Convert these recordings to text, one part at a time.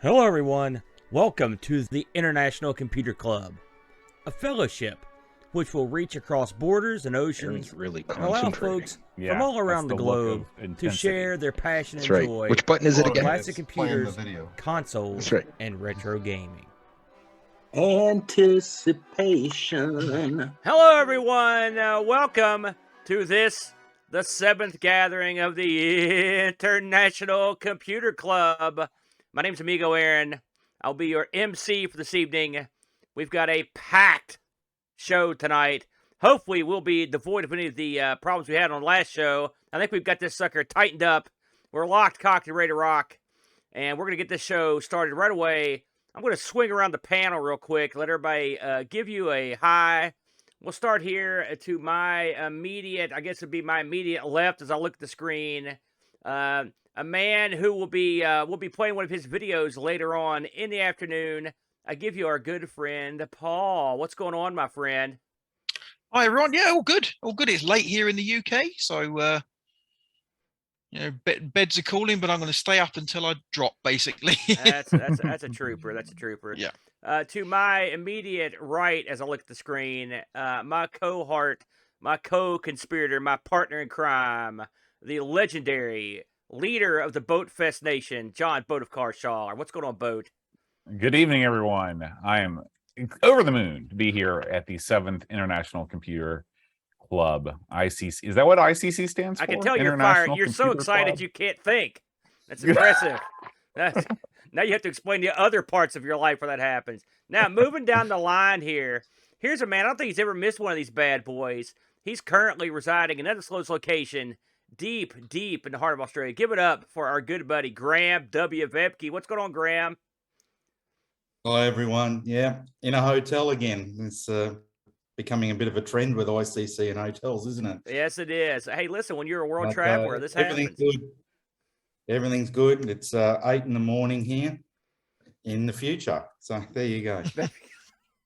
Hello, everyone. Welcome to the International Computer Club, a fellowship which will reach across borders and oceans really and allow folks from all around the globe to share their passion and joy Which button is it for again? classic computers, consoles, right. and retro gaming. Anticipation. Hello, everyone. Welcome to this, the 7th gathering of the International Computer Club. My name's Amigo Aaron. I'll be your MC for this evening. We've got a packed show tonight. Hopefully, we'll be devoid of any of the problems we had on the last show. I think we've got this sucker tightened up. We're locked, cocked, and ready to rock. And we're going to get this show started right away. I'm going to swing around the panel real quick, let everybody give you a hi. We'll start here to my immediate, I guess it'd be my immediate left as I look at the screen. A man who will be playing one of his videos later on in the afternoon. I give you our good friend, Paul. What's going on, my friend? Hi, everyone. Yeah, all good. All good. It's late here in the UK, so beds are calling, but I'm going to stay up until I drop, basically. That's a trooper. That's a trooper. Yeah. To my immediate right, as I look at the screen, my cohort, my co-conspirator, my partner in crime, the legendary leader of the Boat Fest Nation, John Boat of Carshaw. What's going on, Boat? Good evening, everyone. I am over the moon to be here at the 7th International Computer Club, ICC. Is that what ICC stands for? I can tell you're fired. You're so excited Club? you can't think. That's impressive. Now you have to explain the other parts of your life where that happens. Now, moving down the line here, here's a man, I don't think he's ever missed one of these bad boys. He's currently residing in an undisclosed location deep in the heart of Australia. Give it up for our good buddy, Graham W. Vebke. What's going on, Graham? Hello, everyone. Yeah, in a hotel again. It's becoming a bit of a trend with ICC and hotels, isn't it? Yes, it is. Hey, listen, when you're a world traveler, this everything's happens. good. Everything's good. It's 8 in the morning here in the future. So there you go.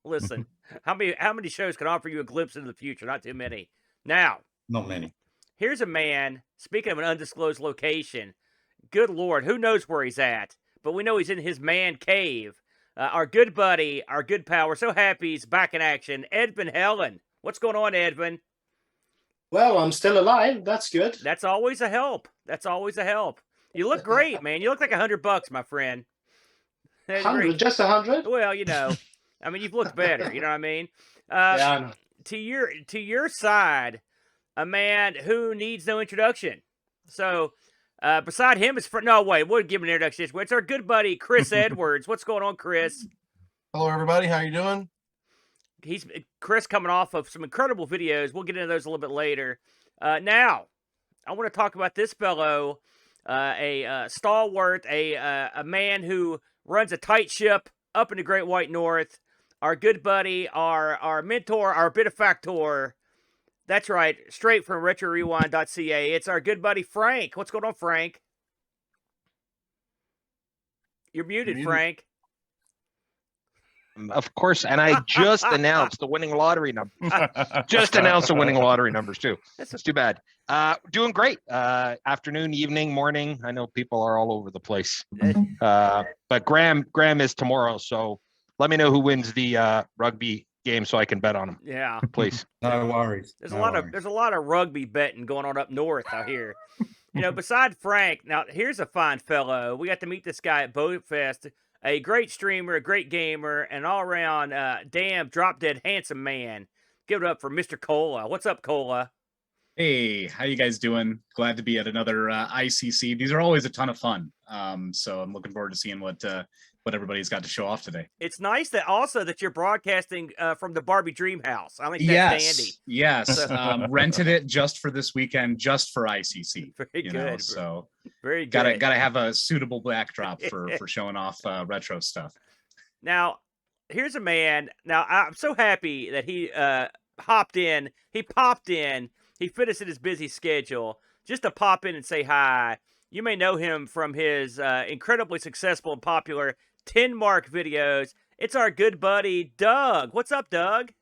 Listen, how many shows can offer you a glimpse into the future? Not too many. Now, Not many. here's a man, speaking of an undisclosed location, good Lord, who knows where he's at? But we know he's in his man cave. Our good buddy, our good pal, we're so happy he's back in action, Edvin Helen. What's going on, Edvin? Well, I'm still alive. That's good. That's always a help. That's always a help. You look great, man. You look like $100, my friend. 100, just 100? Well, you know, I mean, you've looked better. You know what I mean? Yeah, I know. To your side, a man who needs no introduction. So, beside him is no wait, we'll give him an introduction. It's our good buddy Chris Edwards. What's going on, Chris? Hello, everybody. How you doing? He's Chris coming off of some incredible videos. We'll get into those a little bit later. Now, I want to talk about this fellow, a stalwart, a man who runs a tight ship up in the Great White North. Our good buddy, our mentor, our benefactor. That's right, straight from RetroRewind.ca. It's our good buddy Frank. What's going on, Frank? You're muted, Frank. Of course, and I just announced the winning lottery number. Just announced the winning lottery numbers too. It's too bad. Doing great. Afternoon, evening, morning. I know people are all over the place. But Graham is tomorrow, so let me know who wins the rugby game so I can bet on him. Yeah, please. No worries. There's a lot of rugby betting going on up north out here. You know, beside Frank, now here's a fine fellow. We got to meet this guy at Boat Fest. A great streamer, a great gamer, an all-around damn drop-dead handsome man. Give it up for Mr. Cola. What's up, Cola? Hey, how you guys doing? Glad to be at another ICC. These are always a ton of fun. So I'm looking forward to seeing what everybody's got to show off today. It's nice that also that you're broadcasting from the Barbie Dream House. I think that's dandy. Yes. Rented it just for this weekend, just for ICC. Very good. So very good. Gotta have a suitable backdrop for showing off retro stuff. Now, here's a man. Now, I'm so happy that he hopped in. He popped in. He fit us in his busy schedule just to pop in and say hi. You may know him from his incredibly successful and popular 10 mark videos. It's our good buddy, Doug. What's up, Doug?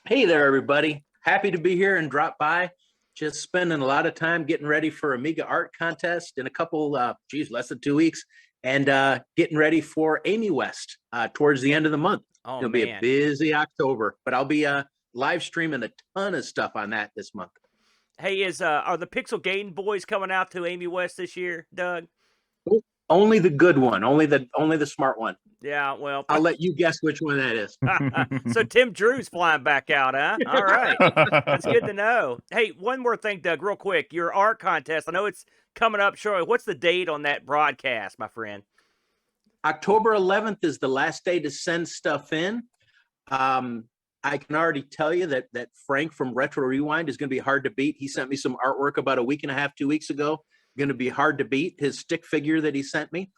Hey there, everybody. Happy to be here and drop by. Just spending a lot of time getting ready for Amiga Art Contest in a couple, less than 2 weeks. and getting ready for Amy West towards the end of the month. Oh, It'll be a busy October, but I'll be live streaming a ton of stuff on that this month. Hey, are the Pixel Gaiden boys coming out to Amy West this year, Doug? Only the good one, only the smart one. Yeah, well, I'll let you guess which one that is. so Tim Drew's flying back out, huh? All right. That's good to know. Hey, one more thing, Doug, real quick. Your art contest, I know it's coming up shortly. What's the date on that broadcast, my friend? October 11th is the last day to send stuff in. I can already tell you that Frank from Retro Rewind is going to be hard to beat. He sent me some artwork about a week and a half, 2 weeks ago. Going to be hard to beat, his stick figure that he sent me.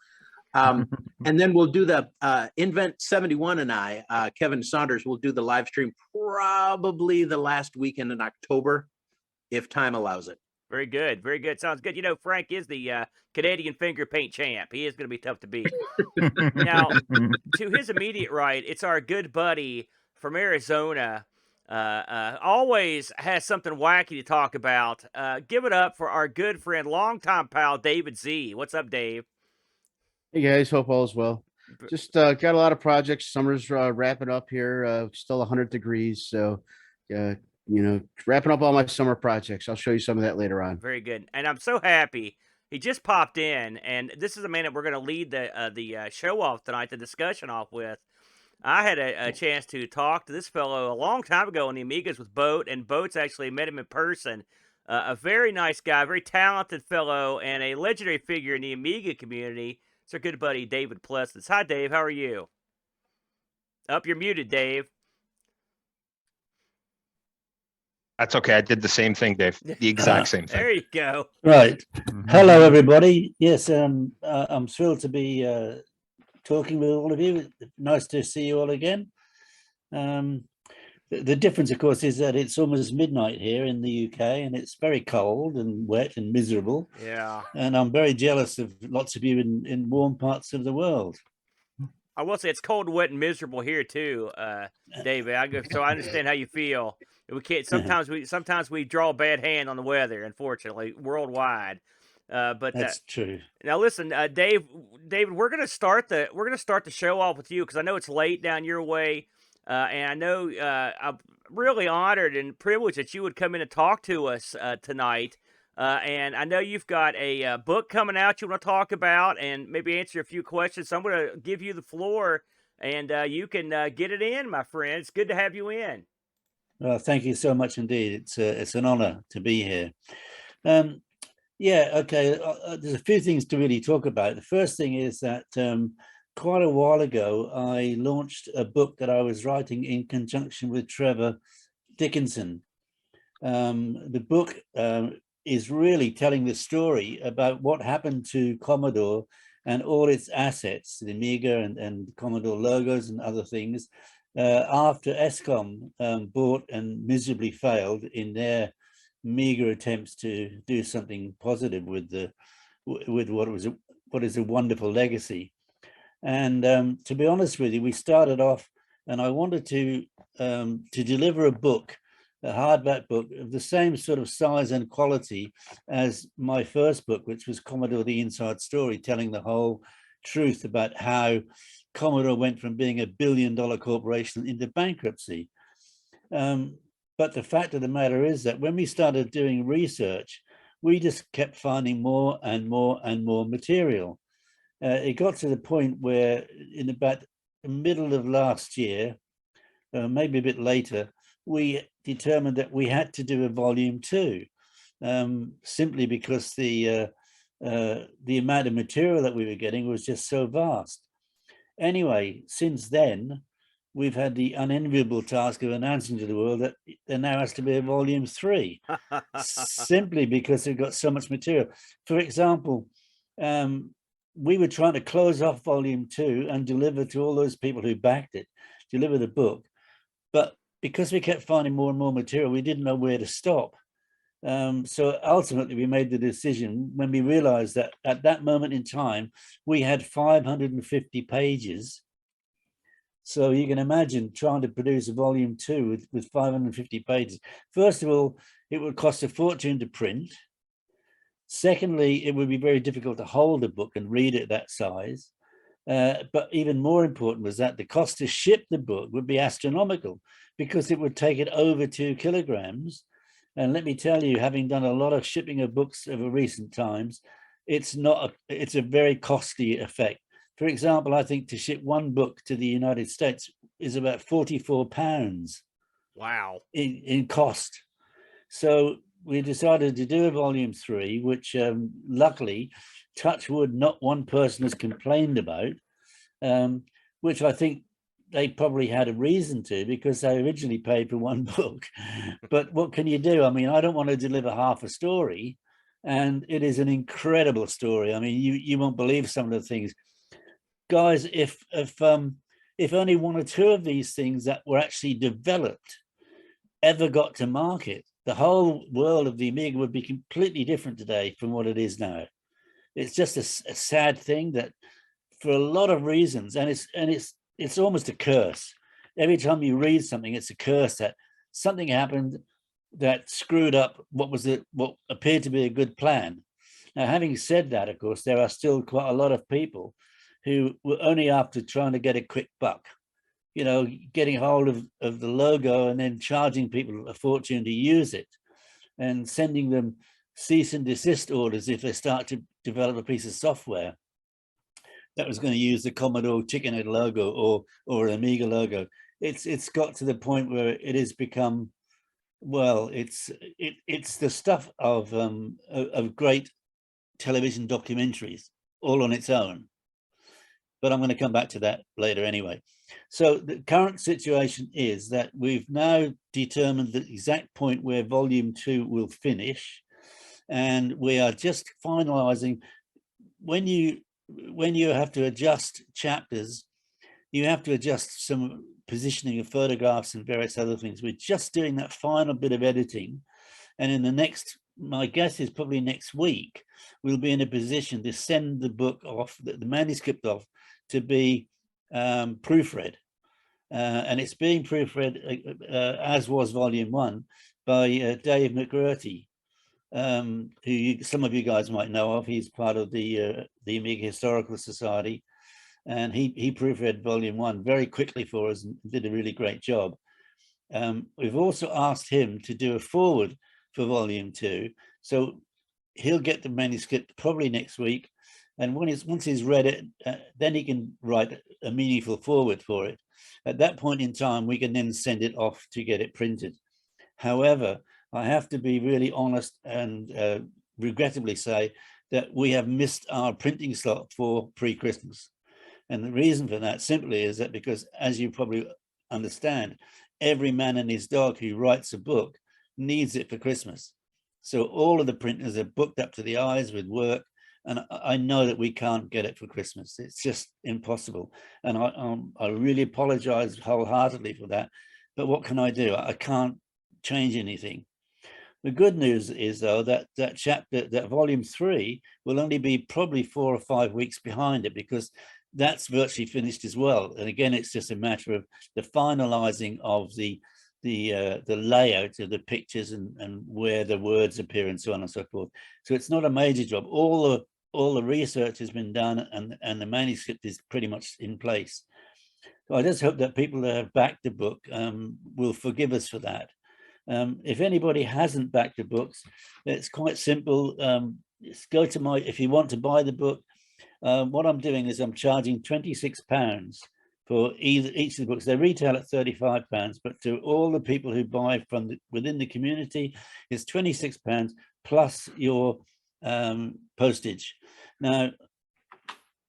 And then we'll do the Invent 71 and I, Kevin Saunders, will do the live stream probably the last weekend in October, if time allows it. Very good. Very good. Sounds good. You know, Frank is the Canadian finger paint champ. He is going to be tough to beat. Now, to his immediate right, it's our good buddy from Arizona. Always has something wacky to talk about. Give it up for our good friend, longtime pal, David Z. What's up, Dave? Hey guys, hope all is well. Just got a lot of projects. Summer's wrapping up here. Still 100 degrees, so wrapping up all my summer projects. I'll show you some of that later on. Very good, and I'm so happy he just popped in. And this is a man that we're going to lead the show off tonight, the discussion off with. I had a chance to talk to this fellow a long time ago on the Amigos with Boat, and Boat's actually met him in person. A very nice guy, very talented fellow, and a legendary figure in the Amiga community. It's our good buddy, David Plessis. Hi, Dave. How are you? You're muted, Dave. That's okay. I did the same thing, Dave. The exact same thing. There you go. Right. Hello, everybody. Yes, I'm thrilled to be talking with all of you. Nice to see you all again. The difference, of course, is that it's almost midnight here in the UK, and it's very cold and wet and miserable. Yeah. And I'm very jealous of lots of you in warm parts of the world. I will say it's cold, wet, and miserable here too, David. So I understand how you feel. We can't. Sometimes we draw a bad hand on the weather, unfortunately, worldwide. But that's true. Now listen, David, we're gonna start the show off with you because I know it's late down your way. And I know I'm really honored and privileged that you would come in and talk to us tonight. And I know you've got a book coming out you want to talk about and maybe answer a few questions. So I'm going to give you the floor, and you can get it in, my friend. It's good to have you in. Well, thank you so much indeed. It's an honor to be here. Yeah, okay. There's a few things to really talk about. The first thing is that quite a while ago, I launched a book that I was writing in conjunction with Trevor Dickinson. The book is really telling the story about what happened to Commodore and all its assets, the Amiga and Commodore logos and other things, after ESCOM bought and miserably failed in their meager attempts to do something positive with what is a wonderful legacy. And to be honest with you, we started off, and I wanted to deliver a book, a hardback book of the same sort of size and quality as my first book, which was Commodore: The Inside Story, telling the whole truth about how Commodore went from being $1 billion corporation into bankruptcy. But the fact of the matter is that when we started doing research, we just kept finding more and more and more material. It got to the point where in about the middle of last year, maybe a bit later, we determined that we had to do a volume 2, simply because the amount of material that we were getting was just so vast. Anyway, since then, we've had the unenviable task of announcing to the world that there now has to be a volume 3, simply because we've got so much material. For example, we were trying to close off volume 2 and deliver to all those people who backed it, deliver the book. But because we kept finding more and more material, we didn't know where to stop. So ultimately, we made the decision when we realized that at that moment in time, we had 550 pages. So you can imagine trying to produce a volume 2 with 550 pages. First of all, it would cost a fortune to print. Secondly, it would be very difficult to hold a book and read it that size. But even more important was that the cost to ship the book would be astronomical because it would take it over 2 kilograms. And let me tell you, having done a lot of shipping of books over recent times, it's a very costly effect. For example, I think to ship one book to the United States is about £44 Wow. in cost. So we decided to do a volume 3, which luckily, touch wood, not one person has complained about, which I think they probably had a reason to, because they originally paid for one book. But what can you do? I mean, I don't want to deliver half a story, and it is an incredible story. I mean, you won't believe some of the things. Guys, if only 1 or 2 of these things that were actually developed ever got to market, the whole world of the Amiga would be completely different today from what it is now. It's just a sad thing that, for a lot of reasons, and it's almost a curse. Every time you read something, it's a curse that something happened that screwed up what appeared to be a good plan. Now, having said that, of course, there are still quite a lot of people who were only after trying to get a quick buck, you know, getting hold of the logo and then charging people a fortune to use it and sending them cease and desist orders if they start to develop a piece of software that was going to use the Commodore Chickenhead logo or an Amiga logo. It's got to the point where it has become, well, it's the stuff of great television documentaries all on its own. But I'm going to come back to that later anyway. So the current situation is that we've now determined the exact point where volume 2 will finish, and we are just finalizing. When you have to adjust chapters, you have to adjust some positioning of photographs and various other things. We're just doing that final bit of editing, and in the next, my guess is probably next week, we'll be in a position to send the book off, the manuscript off, to be proofread. And it's being proofread, as was volume 1, by Dave McGrty, who some of you guys might know of. He's part of the Amiga Historical Society, and he proofread volume 1 very quickly for us and did a really great job. We've also asked him to do a forward for volume 2, so he'll get the manuscript probably next week, and once he's read it, then he can write a meaningful forward for it. At that point in time, we can then send it off to get it printed. However, I have to be really honest and regrettably say that we have missed our printing slot for pre-Christmas. And the reason for that simply is that because, as you probably understand, every man and his dog who writes a book needs it for Christmas. So all of the printers are booked up to the eyes with work, and I know that we can't get it for Christmas. It's just impossible. And I really apologize wholeheartedly for that. But what can I do? I can't change anything. The good news is, though, that volume 3 will only be probably 4 or 5 weeks behind it, because that's virtually finished as well. And again, it's just a matter of the finalizing of the layout of the pictures and where the words appear and so on and so forth. So it's not a major job. All the research has been done, and the manuscript is pretty much in place. So I just hope that people that have backed the book will forgive us for that. If anybody hasn't backed the books, it's quite simple. Just go to if you want to buy the book, what I'm doing is I'm charging £26 for each of the books. They retail at £35, but to all the people who buy from within the community, it's £26 plus your postage. Now,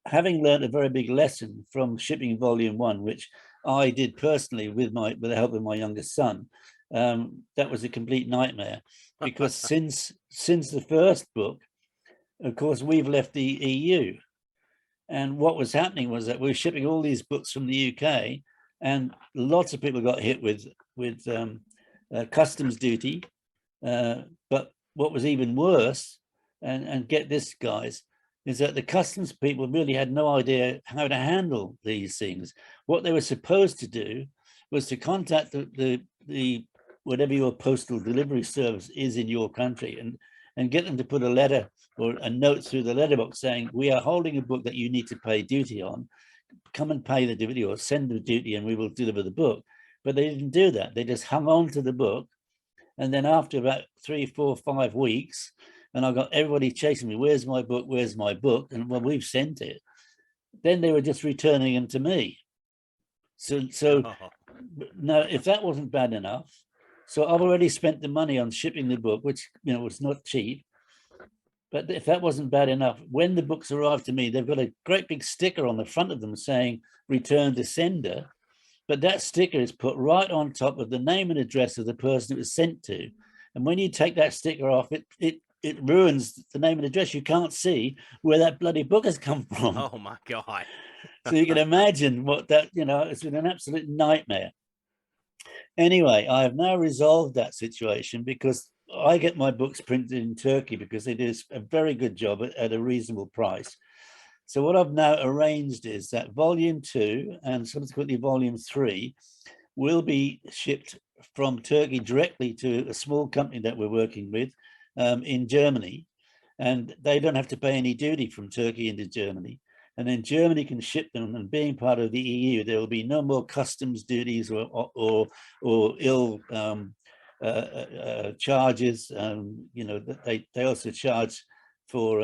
having learned a very big lesson from shipping volume 1, which I did personally with the help of my youngest son, that was a complete nightmare, because since the first book, of course, we've left the EU. And what was happening was that we were shipping all these books from the UK, and lots of people got hit with customs duty. But what was even worse, and get this, guys, is that the customs people really had no idea how to handle these things. What they were supposed to do was to contact the whatever your postal delivery service is in your country, and get them to put a letter or a note through the letterbox saying, we are holding a book that you need to pay duty on. Come and pay the duty or send the duty and we will deliver the book. But they didn't do that. They just hung on to the book. And then after about 3, 4, 5 weeks, and I got everybody chasing me, where's my book? Where's my book? And well, we've sent it. Then they were just returning them to me. So now, if that wasn't bad enough, so I've already spent the money on shipping the book, which, you know, was not cheap. But if that wasn't bad enough, when the books arrive to me, they've got a great big sticker on the front of them saying return to sender. But that sticker is put right on top of the name and address of the person it was sent to. And when you take that sticker off, it ruins the name and address. You can't see where that bloody book has come from. Oh my God. So you can imagine what that, you know, it's been an absolute nightmare. Anyway, I have now resolved that situation because I get my books printed in Turkey because they do a very good job at a reasonable price. So what I've now arranged is that volume 2 and subsequently volume 3 will be shipped from Turkey directly to a small company that we're working with in Germany. And they don't have to pay any duty from Turkey into Germany. And then Germany can ship them, and being part of the EU, there will be no more customs duties or ill charges. You know, they also charge for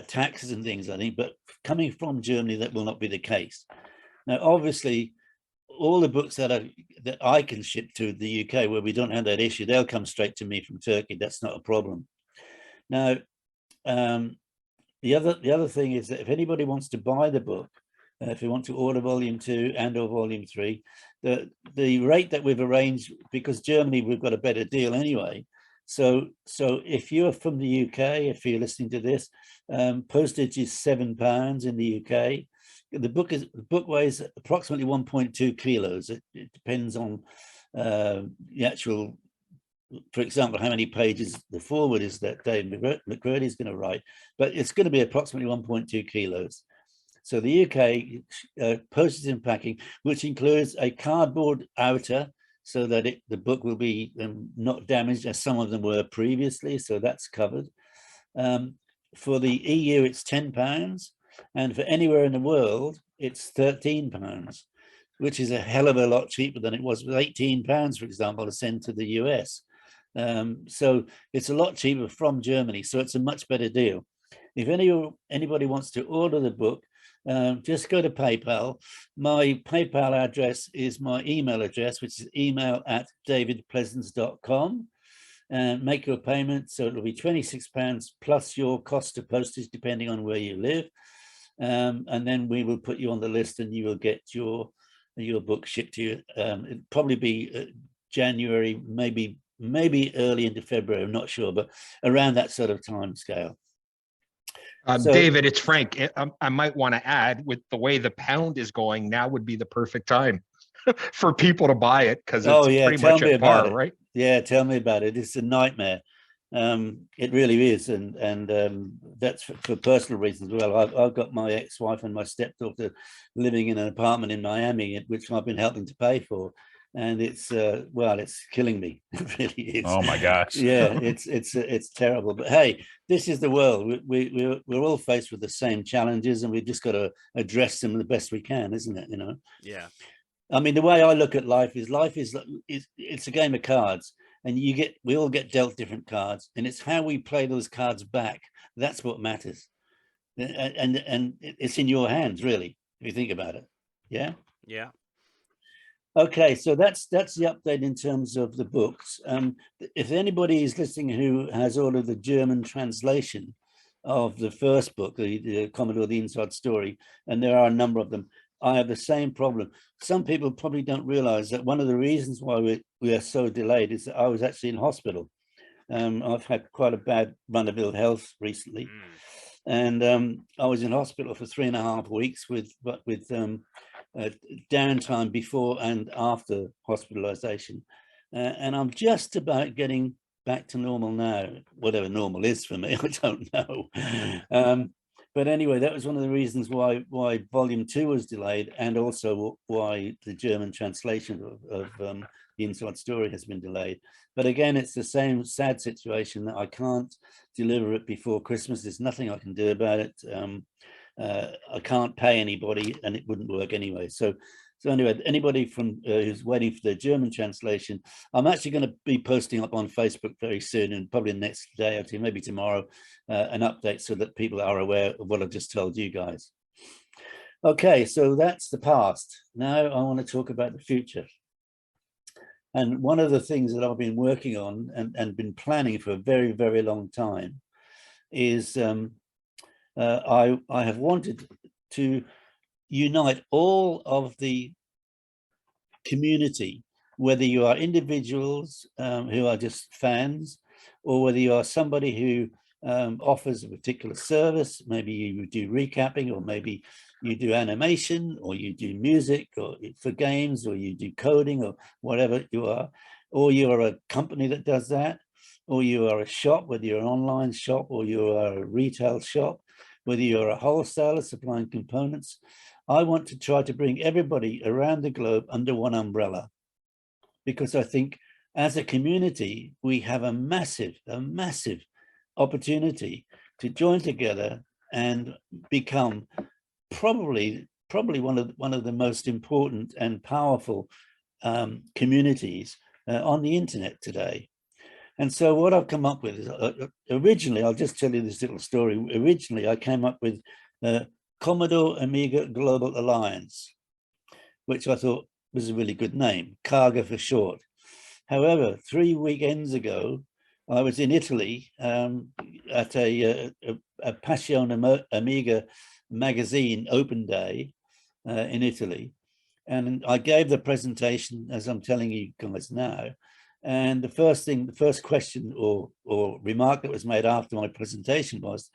taxes and things, I think, but coming from Germany, that will not be the case. Now, obviously, all the books that I can ship to the UK where we don't have that issue, they'll come straight to me from Turkey. That's not a problem. Now, the other thing is that if anybody wants to buy the book, if you want to order volume 2 and or volume 3, the rate that we've arranged, because Germany, we've got a better deal anyway. So if you're from the UK, if you're listening to this, postage is £7 in the UK. The book weighs approximately 1.2 kilos. It depends on the actual, for example, how many pages the forward is that Dave McCurdy is going to write, but it's going to be approximately 1.2 kilos. So the UK postage and packing, which includes a cardboard outer, so that the book will be not damaged as some of them were previously. So that's covered. For the EU, it's £10. And for anywhere in the world, it's £13, which is a hell of a lot cheaper than it was with £18, for example, to send to the US. So it's a lot cheaper from Germany. So it's a much better deal. If anybody wants to order the book, just go to PayPal. My PayPal address is my email address, which is email@davidpleasance.com, and make your payment. So it'll be £26 plus your cost of postage, depending on where you live. And then we will put you on the list and you will get your book shipped to you. It'll probably be January, maybe early into February, I'm not sure, but around that sort of time scale. David, it's Frank. I might want to add, with the way the pound is going, now would be the perfect time for people to buy it, because it's pretty much at par, right? Yeah, tell me about it. It's a nightmare. It really is, and that's for personal reasons as well. I've got my ex-wife and my stepdaughter living in an apartment in Miami, which I've been helping to pay for. And it's it's killing me. It really is. Oh my gosh. Yeah, it's terrible. But hey, this is the world. We're all faced with the same challenges, and we've just got to address them the best we can, isn't it? You know. Yeah. I mean, the way I look at life is it's a game of cards, and we all get dealt different cards, and it's how we play those cards back. That's what matters, and it's in your hands, really, if you think about it. Yeah. Yeah. Okay, so that's the update in terms of the books. If anybody is listening who has ordered the German translation of the first book, the Commodore, the Inside Story, and there are a number of them, I have the same problem. Some people probably don't realize that one of the reasons why we are so delayed is that I was actually in hospital. I've had quite a bad run of ill health recently. And I was in hospital for 3.5 weeks with downtime before and after hospitalization. And I'm just about getting back to normal now, whatever normal is for me, I don't know. but anyway, that was one of the reasons why volume 2 was delayed, and also why the German translation of the Inside Story has been delayed. But again, it's the same sad situation that I can't deliver it before Christmas. There's nothing I can do about it. I can't pay anybody, and it wouldn't work anyway. So anyway, anybody from who's waiting for the German translation, I'm actually going to be posting up on Facebook very soon, and probably the next day or two, maybe tomorrow, an update so that people are aware of what I've just told you guys. Okay, so that's the past. Now I want to talk about the future. And one of the things that I've been working on and been planning for a very, very long time is I have wanted to unite all of the community, whether you are individuals who are just fans, or whether you are somebody who offers a particular service. Maybe you do recapping, or maybe you do animation, or you do music, or for games, or you do coding, or whatever you are, or you are a company that does that, or you are a shop, whether you're an online shop or you are a retail shop, whether you're a wholesaler supplying components. I want to try to bring everybody around the globe under one umbrella, because I think as a community, we have a massive opportunity to join together and become probably one of the most important and powerful communities on the internet today. And so what I've come up with is, originally, I'll just tell you this little story. Originally, I came up with Commodore Amiga Global Alliance, which I thought was a really good name, CAGA for short. However, 3 weekends ago, I was in Italy at a Passion Amiga magazine open day in Italy. And I gave the presentation, as I'm telling you guys now. And the first question or remark that was made after my presentation was,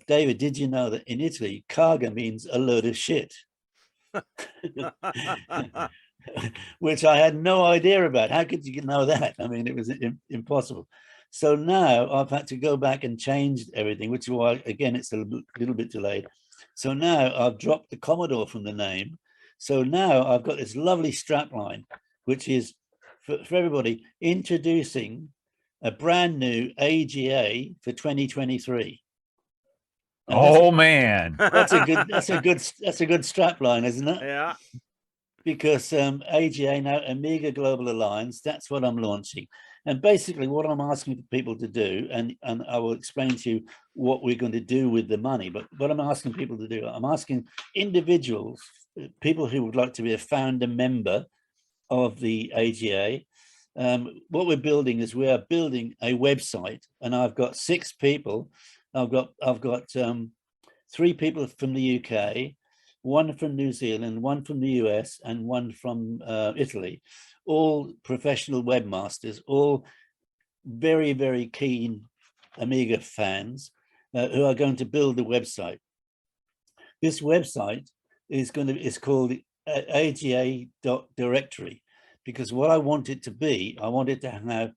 David, did you know that in Italy, CAGA means a load of shit? Which I had no idea about. How could you know that? I mean, it was impossible. So now I've had to go back and change everything, which is why, again, it's a little bit delayed. So now I've dropped the Commodore from the name. So now I've got this lovely strapline, which is for everybody, introducing a brand new AGA for 2023. And Oh man, that's a good strap line, isn't it? Yeah. Because AGA now, Amiga Global Alliance, that's what I'm launching. And basically what I'm asking people to do, and I will explain to you what we're going to do with the money, but what I'm asking people to do, I'm asking individuals, people who would like to be a founder member of the AGA. What we're building is we are building a website, and I've got 6 people. I've got 3 people from the UK, 1 from New Zealand, 1 from the US, and 1 from Italy, all professional webmasters, all very, very keen Amiga fans who are going to build a website. This website is called AGA.directory, because what I want it to be, I want it to have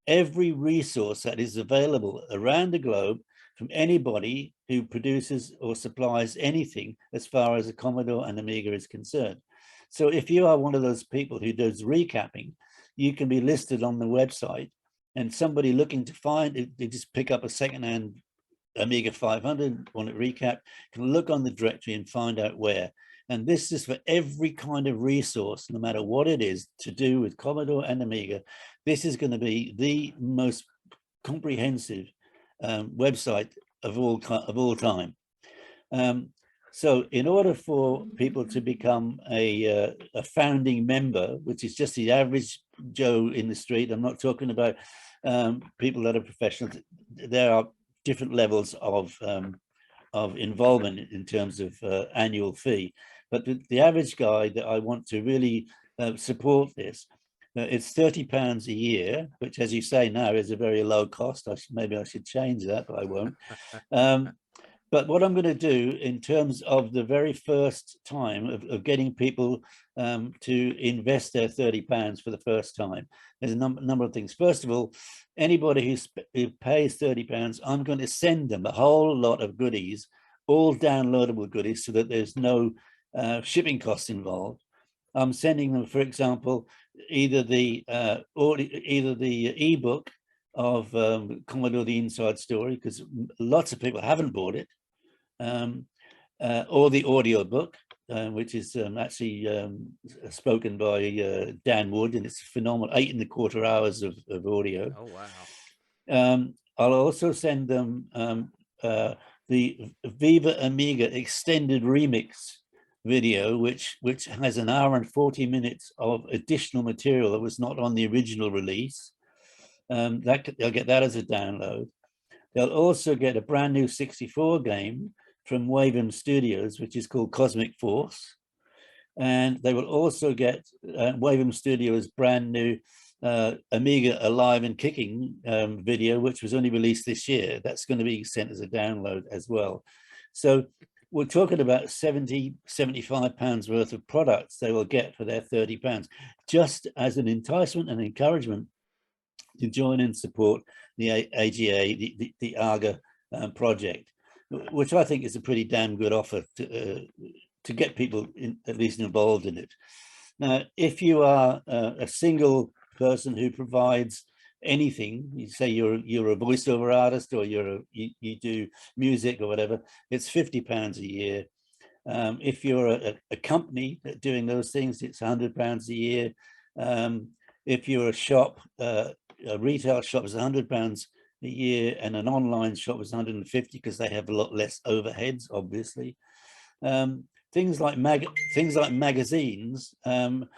every resource that is available around the globe from anybody who produces or supplies anything as far as a Commodore and Amiga is concerned. So if you are one of those people who does recapping, you can be listed on the website, and somebody looking to find it, they just pick up a secondhand Amiga 500, want it recapped, can look on the directory and find out where. And this is for every kind of resource, no matter what it is, to do with Commodore and Amiga. This is going to be the most comprehensive website of all time. So in order for people to become a founding member, which is just the average Joe in the street, I'm not talking about people that are professionals. There are different levels of involvement in terms of annual fee. But the average guy that I want to really support this, it's £30 a year, which, as you say now, is a very low cost. Maybe I should change that, but I won't. But what I'm going to do in terms of the very first time of getting people to invest their £30 for the first time, there's a number of things. First of all, anybody who pays £30, I'm going to send them a whole lot of goodies all downloadable goodies so that there's no shipping costs involved. I'm sending them, for example, either the ebook of Commodore the Inside Story, because lots of people haven't bought it, or the audio book, which is actually spoken by Dan Wood, and it's phenomenal, 8¼ hours of audio. Oh, wow. I'll also send them the Viva Amiga extended remix video, which has an hour and 40 minutes of additional material that was not on the original release. They'll get that as a download. They'll also get a brand new 64 game from Wavem Studios, which is called Cosmic Force. And they will also get Wavem Studios' brand new Amiga Alive and Kicking video, which was only released this year. That's going to be sent as a download as well. So we're talking about 70, 75 pounds worth of products they will get for their 30 pounds, just as an enticement and encouragement to join and support the AGA, the AGA project, which I think is a pretty damn good offer to get people at least involved in it. Now, if you are a single person who provides anything, you say you're a voiceover artist, or you do music or whatever, it's £50 a year. If you're a company doing those things, it's £100 a year. If you're a shop, a retail shop is £100 a year, and an online shop is 150 because they have a lot less overheads, obviously. Things like magazines, I'm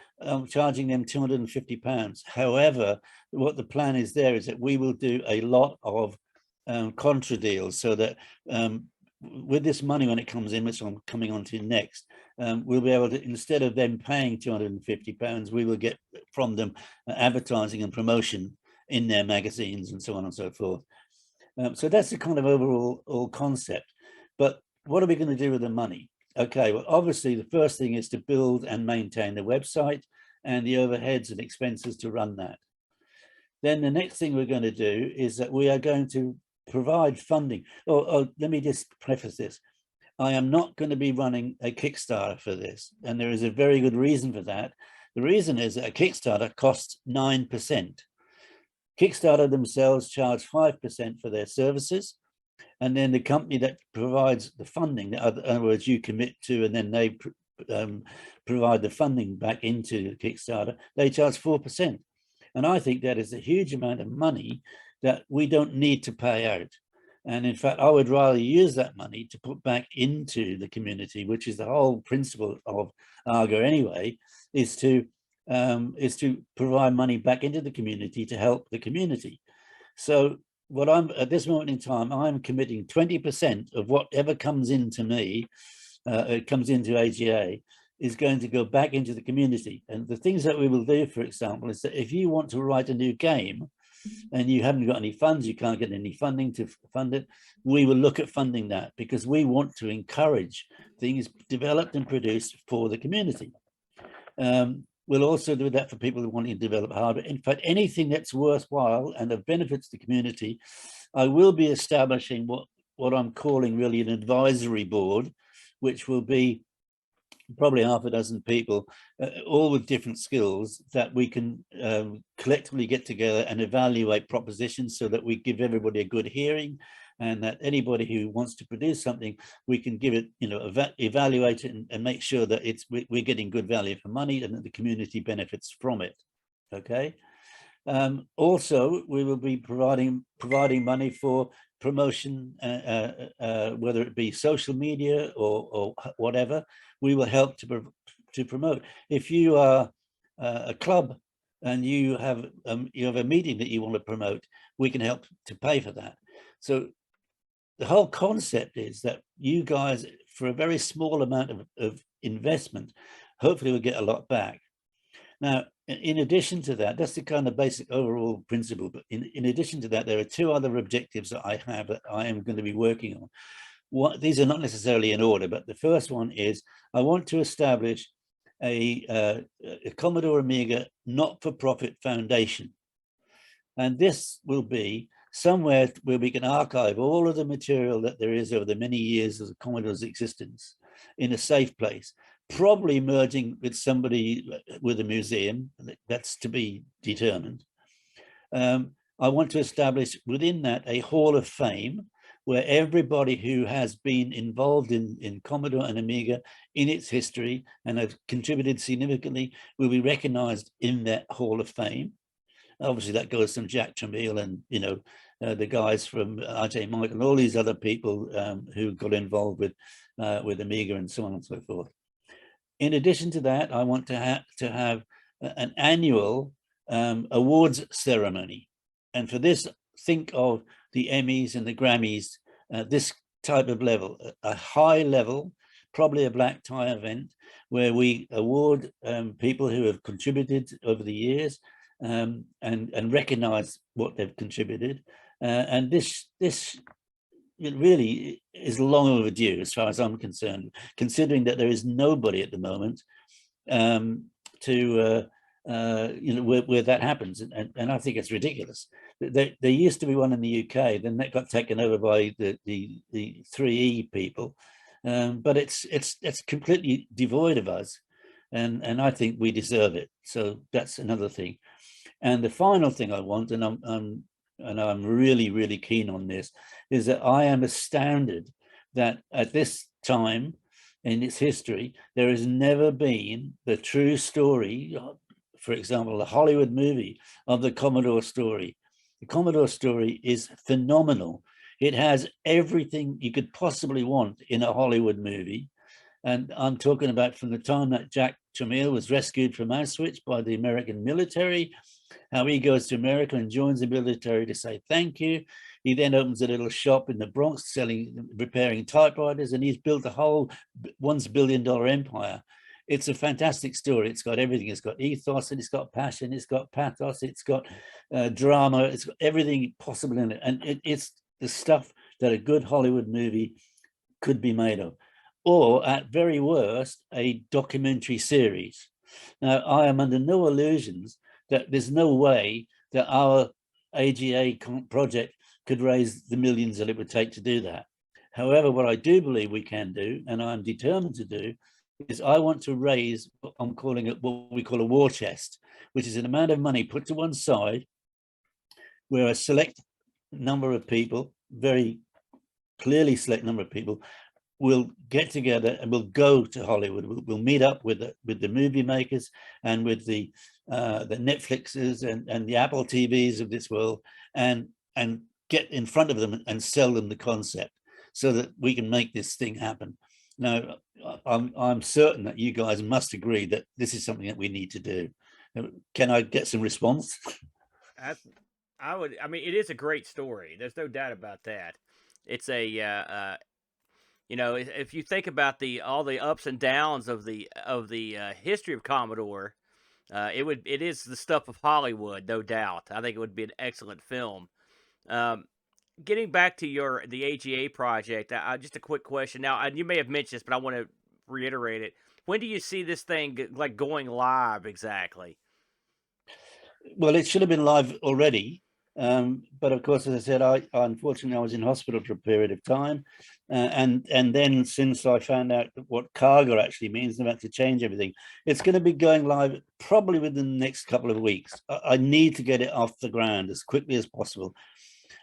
charging them £250. However, what the plan is there is that we will do a lot of contra deals, so that with this money, when it comes in, which I'm coming on to next, we'll be able to, instead of them paying £250, we will get from them advertising and promotion in their magazines and so on and so forth. So that's the kind of overall concept. But what are we going to do with the money? Okay, well, obviously the first thing is to build and maintain the website and the overheads and expenses to run that. Then the next thing we're going to do is that we are going to provide funding. Oh, let me just preface this. I am not going to be running a Kickstarter for this, and there is a very good reason for that. The reason is that a Kickstarter costs 9%. Kickstarter themselves charge 5% for their services, and then the company that provides the funding, in other words, you commit to, and then they provide the funding back into the Kickstarter, they charge 4%. And I think that is a huge amount of money that we don't need to pay out. And in fact, I would rather use that money to put back into the community, which is the whole principle of AGA anyway, is to provide money back into the community to help the community. So what I'm at this moment in time, I'm committing 20% of whatever comes into me, it comes into AGA, is going to go back into the community. And the things that we will do, for example, is that if you want to write a new game and you haven't got any funds, you can't get any funding to fund it, we will look at funding that, because we want to encourage things developed and produced for the community. We'll also do that for people who want to develop hardware. In fact, anything that's worthwhile and of benefits to the community, I will be establishing what I'm calling really an advisory board, which will be probably half a dozen people, all with different skills, that we can collectively get together and evaluate propositions, so that we give everybody a good hearing, and that anybody who wants to produce something, we can give it, evaluate it and make sure that we're getting good value for money and that the community benefits from it. Okay. Also, we will be providing money for promotion, whether it be social media or whatever. We will help to promote. If you are a club and you have a meeting that you want to promote, we can help to pay for that. So the whole concept is that you guys, for a very small amount of investment, hopefully will get a lot back. Now, in addition to that, that's the kind of basic overall principle. But in addition to that, there are two other objectives that I have that I am going to be working on. These are not necessarily in order, but the first one is I want to establish a Commodore Amiga not-for-profit foundation. And this will be somewhere where we can archive all of the material that there is over the many years of the Commodore's existence in a safe place, probably merging with somebody with a museum. That's to be determined. I want to establish within that a hall of fame where everybody who has been involved in Commodore and Amiga in its history and have contributed significantly will be recognized in that hall of fame. Obviously, that goes from Jack Tramiel and, you know, the guys from RJ Mike and all these other people who got involved with Amiga and so on and so forth. In addition to that, I want to have an annual awards ceremony. And for this, think of the Emmys and the Grammys, this type of level, a high level, probably a black tie event where we award people who have contributed over the years and recognize what they've contributed. And this it really is long overdue as far as I'm concerned, considering that there is nobody at the moment you know, where that happens, and I think it's ridiculous. There used to be one in the UK, then that got taken over by the 3E people, but it's completely devoid of us, and I think we deserve it. So that's another thing. And the final thing I want, and I'm really keen on this, is that I am astounded that at this time in its history, there has never been the true story, for example, the Hollywood movie of the Commodore story. The Commodore story is phenomenal. It has everything you could possibly want in a Hollywood movie. And I'm talking about from the time that Jack Tramiel was rescued from Auschwitz by the American military, how he goes to America and joins the military to say thank you. He then opens a little shop in the Bronx repairing typewriters, and he's built a whole $1 billion empire. It's a fantastic story. It's got everything. It's got ethos, and it's got passion. It's got pathos. It's got drama. It's got everything possible in it. And it's the stuff that a good Hollywood movie could be made of. Or at very worst, a documentary series. Now, I am under no illusions that there's no way that our AGA project could raise the millions that it would take to do that. However, what I do believe we can do, and I'm determined to do, is I want to raise, I'm calling it what we call a war chest, which is an amount of money put to one side where a select number of people, very clearly select number of people, will get together and we'll go to Hollywood. We'll meet up with the movie makers and with the Netflixes and the Apple TVs of this world, and get in front of them and sell them the concept so that we can make this thing happen. Now, I'm certain that you guys must agree that this is something that we need to do. Can I get some response? I mean, it is a great story. There's no doubt about that. It's a you know, if you think about all the ups and downs of the history of Commodore, it is the stuff of Hollywood, no doubt. I think it would be an excellent film. Getting back to the AGA project, just a quick question. Now, you may have mentioned this, but I want to reiterate it. When do you see this thing like going live exactly? Well, it should have been live already. But of course, as I said, unfortunately I was in hospital for a period of time, and then since I found out what cargo actually means, I'm about to change everything. It's going to be going live probably within the next couple of weeks. I need to get it off the ground as quickly as possible.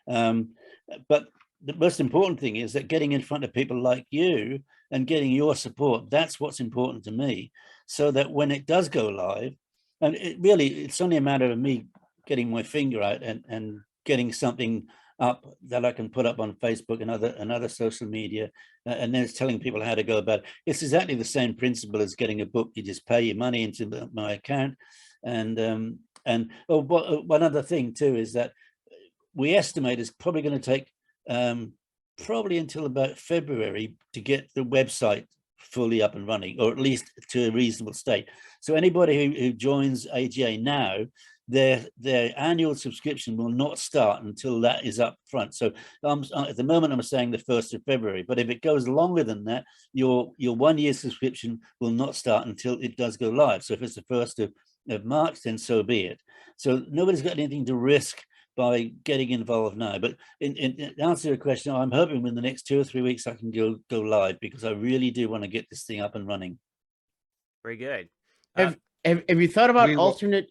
But the most important thing is that getting in front of people like you and getting your support, that's what's important to me, so that when it does go live, and it's only a matter of me getting my finger out and getting something up that I can put up on Facebook and other social media, and then it's telling people how to go about it. It's exactly the same principle as getting a book. You just pay your money into my account. And one other thing too is that we estimate it's probably going to take probably until about February to get the website fully up and running, or at least to a reasonable state. So anybody who joins AGA now, their annual subscription will not start until that is up front. So at the moment I'm saying the 1st of February, but if it goes longer than that, your 1 year subscription will not start until it does go live. So if it's the 1st of March, then so be it. So nobody's got anything to risk by getting involved now. But in answer to your question, I'm hoping in the next 2 or 3 weeks I can go live, because I really do want to get this thing up and running. Very good. Have you thought about we will- alternate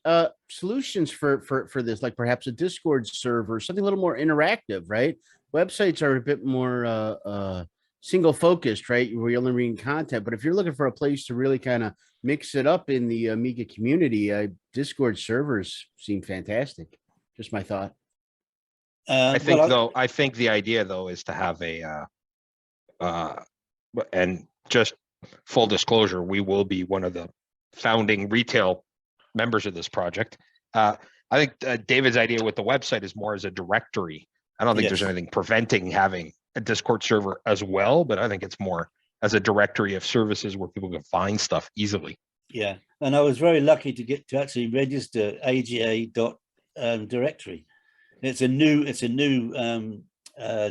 solutions for this, like perhaps a Discord server, something a little more interactive, right? Websites are a bit more single focused, right? Where you're only reading content. But if you're looking for a place to really kind of mix it up in the Amiga community, Discord servers seem fantastic. Just my thought. I think well, I think the idea though is to have and just full disclosure, we will be one of the founding retail members of this project. I think David's idea with the website is more as a directory. I don't think there's Yes. anything preventing having a Discord server as well, but I think it's more as a directory of services where people can find stuff easily. Yeah, and I was very lucky to get to actually register AGA.directory. It's a new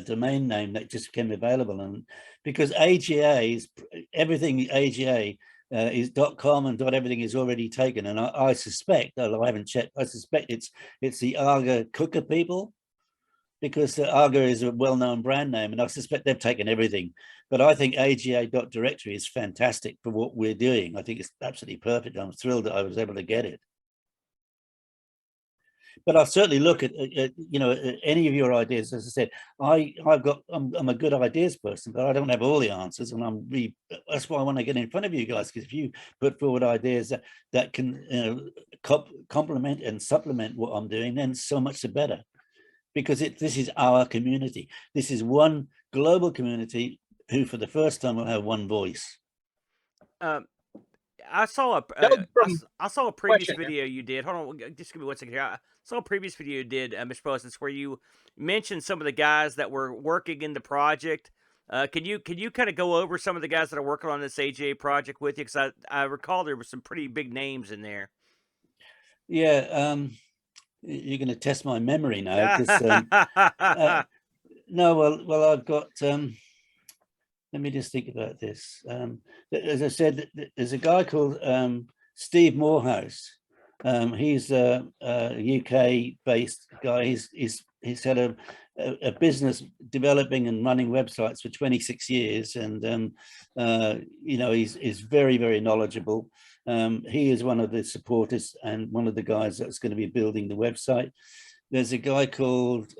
domain name that just became available, and because AGA is everything AGA is .com and .everything is already taken, and I suspect, although I haven't checked, I suspect it's the Arga cooker people, because Arga is a well-known brand name, and I suspect they've taken everything. But I think AGA.directory is fantastic for what we're doing. I think it's absolutely perfect. I'm thrilled that I was able to get it. But I'll certainly look at any of your ideas. As I said, I'm a good ideas person, but I don't have all the answers, and that's why I want to get in front of you guys, because if you put forward ideas that can complement and supplement what I'm doing, then so much the better. Because this is our community. This is one global community who, for the first time, will have one voice. I saw a I saw a previous video you did. Hold on, just give me 1 second here. I saw a previous video you did, Mr. Postins, where you mentioned some of the guys that were working in the project. Can you kind of go over some of the guys that are working on this AGA project with you? Because I recall there were some pretty big names in there. Yeah, you're going to test my memory now, because no, well, I've got. Let me just think about this. As I said, there's a guy called Steve Morehouse. He's a UK-based guy. He's had a business developing and running websites for 26 years, and he's very, very knowledgeable. He is one of the supporters and one of the guys that's going to be building the website. There's a guy called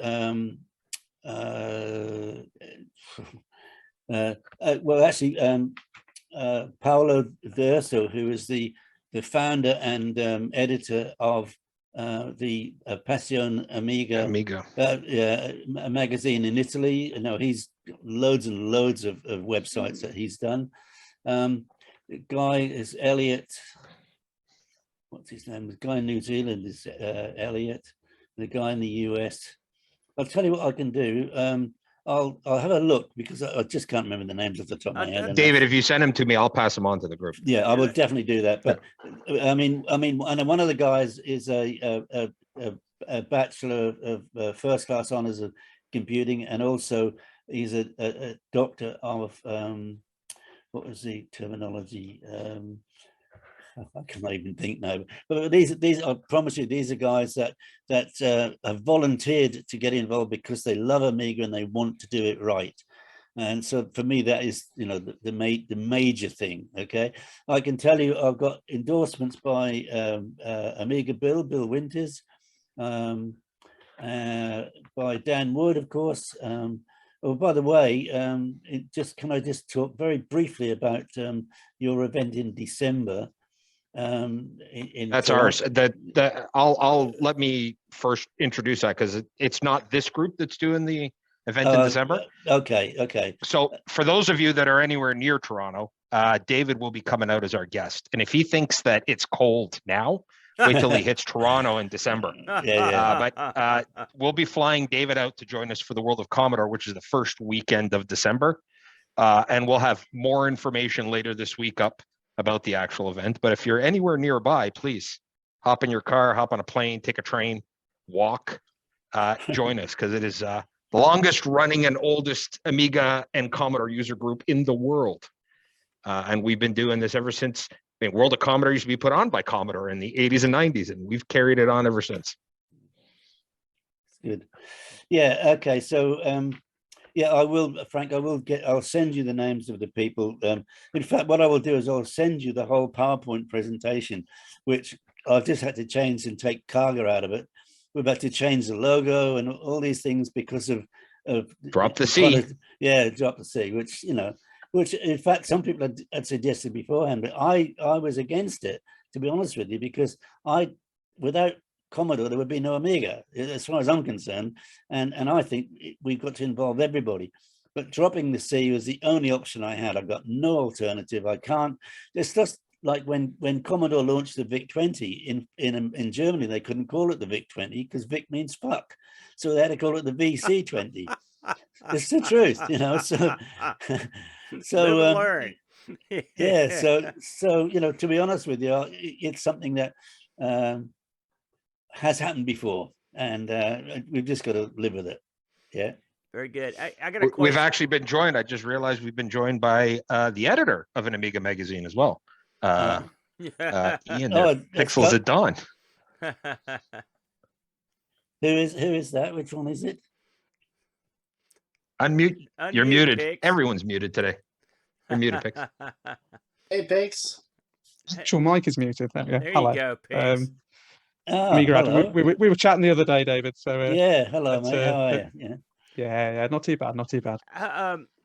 Paolo Verso, who is the founder and editor of the Passion Amiga magazine in Italy. He's loads and loads of websites that he's done. The guy is Elliot. What's his name? The guy in New Zealand is Elliot. The guy in the US. I'll tell you what I can do. I'll have a look, because I just can't remember the names off the top of my head. David, if you send them to me, I'll pass them on to the group. Yeah, I will definitely do that. But I mean, and one of the guys is a bachelor of first class honors of computing, and also he's a doctor of what was the terminology? I can't even think now. But these I promise you, these are guys that have volunteered to get involved because they love Amiga and they want to do it right. And so for me, that is the major thing. Okay, I can tell you I've got endorsements by Amiga Bill Winters, by Dan Wood, of course. Oh, by the way, can I just talk very briefly about your event in December? That's ours. I'll let me first introduce that, because it's not this group that's doing the event in December. Okay. So for those of you that are anywhere near Toronto, David will be coming out as our guest, and if he thinks that it's cold now, wait till he hits Toronto in December. But we'll be flying David out to join us for the World of Commodore, which is the first weekend of December, and we'll have more information later this week up about the actual event. But if you're anywhere nearby, please hop in your car, hop on a plane, take a train, walk, join us, because it is the longest running and oldest Amiga and Commodore user group in the world. And we've been doing this ever since. World of Commodore used to be put on by Commodore in the 80s and 90s, and we've carried it on ever since. good. Yeah. Okay. So yeah, I will, Frank. I'll send you the names of the people. In fact, what I will do is I'll send you the whole PowerPoint presentation, which I've just had to change and take Cargo out of it. We're about to change the logo and all these things because of Drop the C. Yeah, drop the C. Which in fact some people had suggested beforehand, but I was against it, to be honest with you, because without Commodore, there would be no Amiga, as far as I'm concerned. And I think we've got to involve everybody. But dropping the C was the only option I had. I've got no alternative. I can't. It's just like when Commodore launched the VIC-20 in Germany, they couldn't call it the VIC-20 because Vic means fuck. So they had to call it the VC-20. It's the truth, So, so Live and learn. yeah. So to be honest with you, it's something that has happened before, and we've just got to live with it. Yeah. Very good. I got a question. We've actually been joined. I just realized we've been joined by the editor of an Amiga magazine as well. Ian, Pixels at Dawn. Who is that? Which one is it? Unmute. You're muted. Pix. Everyone's muted today. You're muted, Pix. Hey, Pix. Your mic is muted. There we go. There Hello. you go, Pix. Amiga, we were chatting the other day, David. So yeah, hello, mate. How are you? Yeah, not too bad, not too bad.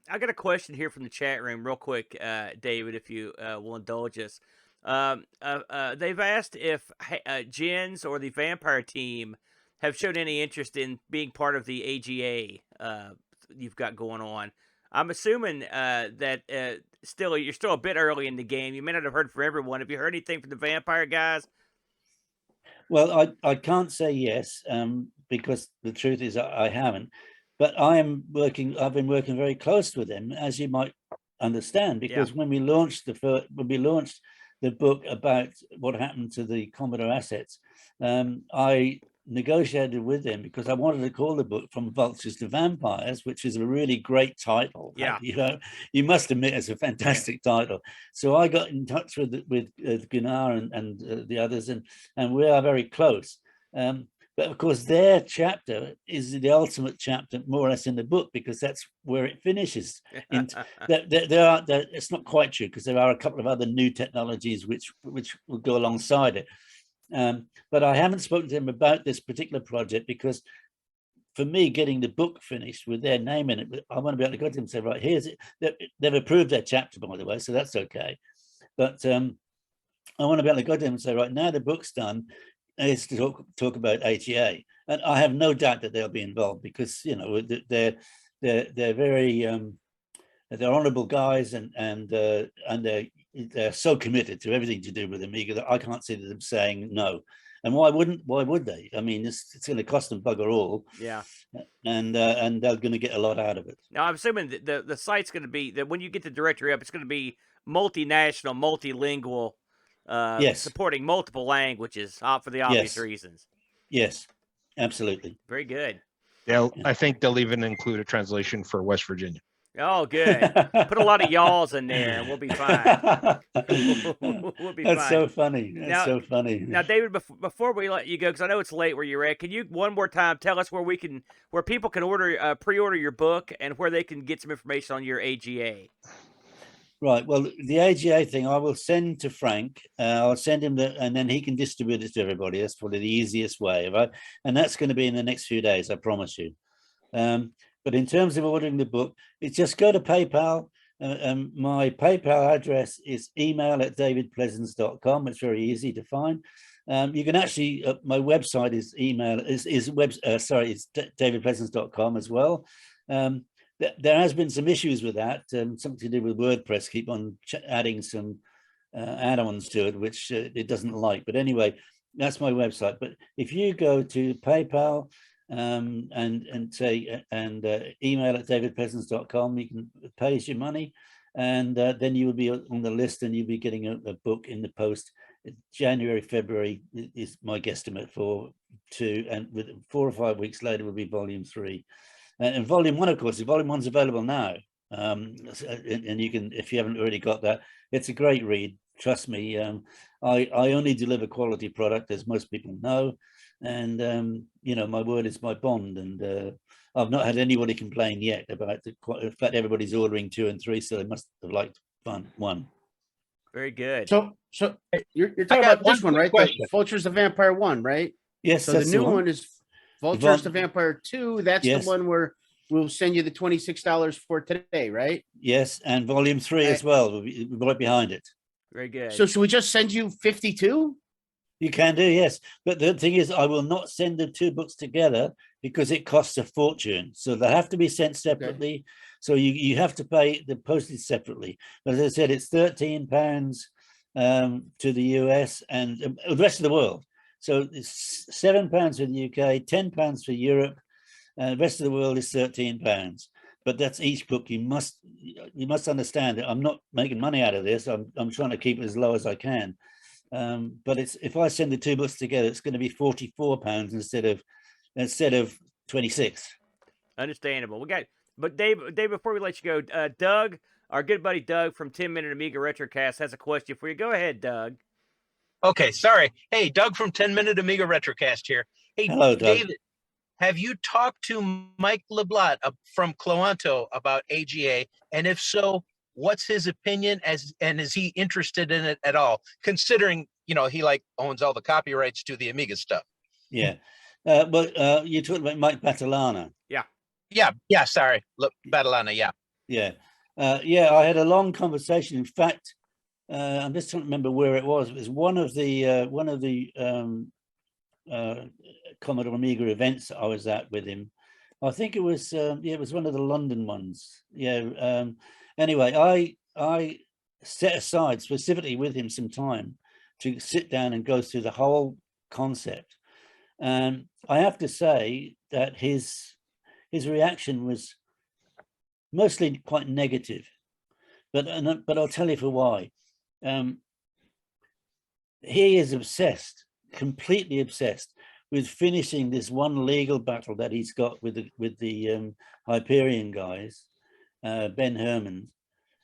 I got a question here from the chat room, real quick, David, if you will indulge us. They've asked if Jens or the Vampire team have shown any interest in being part of the AGA you've got going on. I'm assuming that you're still a bit early in the game. You may not have heard from everyone. Have you heard anything from the Vampire guys? Well, I can't say yes, because the truth is I haven't. But I've been working very close with them, as you might understand, because when we launched the book about what happened to the Commodore assets, I negotiated with them because I wanted to call the book From Vultures to Vampires, which is a really great title. Yeah, you must admit it's a fantastic title. So I got in touch with Gunnar and the others, and we are very close. But of course, their chapter is the ultimate chapter, more or less, in the book, because that's where it finishes. It's not quite true, because there are a couple of other new technologies which will go alongside it. But I haven't spoken to them about this particular project, because for me, getting the book finished with their name in it, I want to be able to go to them and say, right, here's it. They've approved their chapter, by the way, so that's okay. But I want to be able to go to them and say, right, now the book's done, is to talk about AGA, and I have no doubt that they'll be involved, because they're very they're honourable guys, and they're so committed to everything to do with Amiga that I can't see them saying no. And why would they? I mean, it's going to cost them bugger all. Yeah. And they're going to get a lot out of it. Now, I'm assuming that the site's going to be, that when you get the directory up, it's going to be multinational, multilingual. Yes. Supporting multiple languages for the obvious reasons. Yes, absolutely. Very good. I think they'll even include a translation for West Virginia. Oh, good. Put a lot of y'alls in there, and we'll be fine. We'll be That's fine. so funny. That's so funny. Now, David, before we let you go, because I know it's late where you're at, can you one more time tell us where people can pre-order your book, and where they can get some information on your AGA? Right. Well, the AGA thing I will send to Frank. I'll send him and then he can distribute it to everybody. That's probably the easiest way, right? And that's going to be in the next few days, I promise you. But in terms of ordering the book, it's just go to PayPal. My PayPal address is email@davidpleasance.com. It's very easy to find. You can actually, my website is davidpleasance.com as well. There has been some issues with that, something to do with WordPress, keep on adding some add-ons to it, which it doesn't like. But anyway, that's my website. But if you go to PayPal and email@davidpleasance.com, you can pay us your money, and then you will be on the list, and you'll be getting a book in the post. January, February is my guesstimate for 2, and with 4 or 5 weeks later will be volume 3. And volume 1, of course, volume 1's available now. And you can, if you haven't already got that, it's a great read. Trust me. I only deliver quality product, as most people know. and my word is my bond, and I've not had anybody complain yet about in fact, everybody's ordering 2 and 3, so they must have liked one. Very good. So you're I talking got about this one one, quick right? The question. Vulture's the Vampire 1, right? Yes, So the that's new one. one is Vulture's the Vampire 2. That's Yes. the one where we'll send you the $26 for today, right? Yes, and volume 3 as well will be right behind it. Very good. So should we just send you 52? You can do, yes. But the thing is, I will not send the 2 books together because it costs a fortune. So they have to be sent separately. So you have to pay the postage separately. But as I said, it's £13 to the US and the rest of the world. So it's £7 for the UK, £10 for Europe, and the rest of the world is £13. But that's each book. You must understand that I'm not making money out of this. I'm trying to keep it as low as I can. But if I send the 2 books together, it's going to be £44 instead of 26. Understandable. But Dave, before we let you go, Doug, our good buddy Doug from 10 Minute Amiga Retrocast has a question for you. Go ahead, Doug. Okay, sorry. Hey, Doug from 10 Minute Amiga Retrocast here. Hey, hello, Doug. David, have you talked to Mike LeBlanc from Cloanto about AGA? And if so, what's his opinion and is he interested in it at all? Considering, he owns all the copyrights to the Amiga stuff. Yeah. But you're talking about Mike Batalana. Yeah. Sorry. Look, Batalana. Yeah. Yeah. I had a long conversation. In fact, I'm just trying to remember where it was. It was one of the Commodore Amiga events I was at with him. I think it was it was one of the London ones. Anyway, I set aside specifically with him some time to sit down and go through the whole concept. And I have to say that his reaction was mostly quite negative, but I'll tell you for why. He is obsessed, completely obsessed with finishing this one legal battle that he's got with the Hyperion guys, Ben Herman,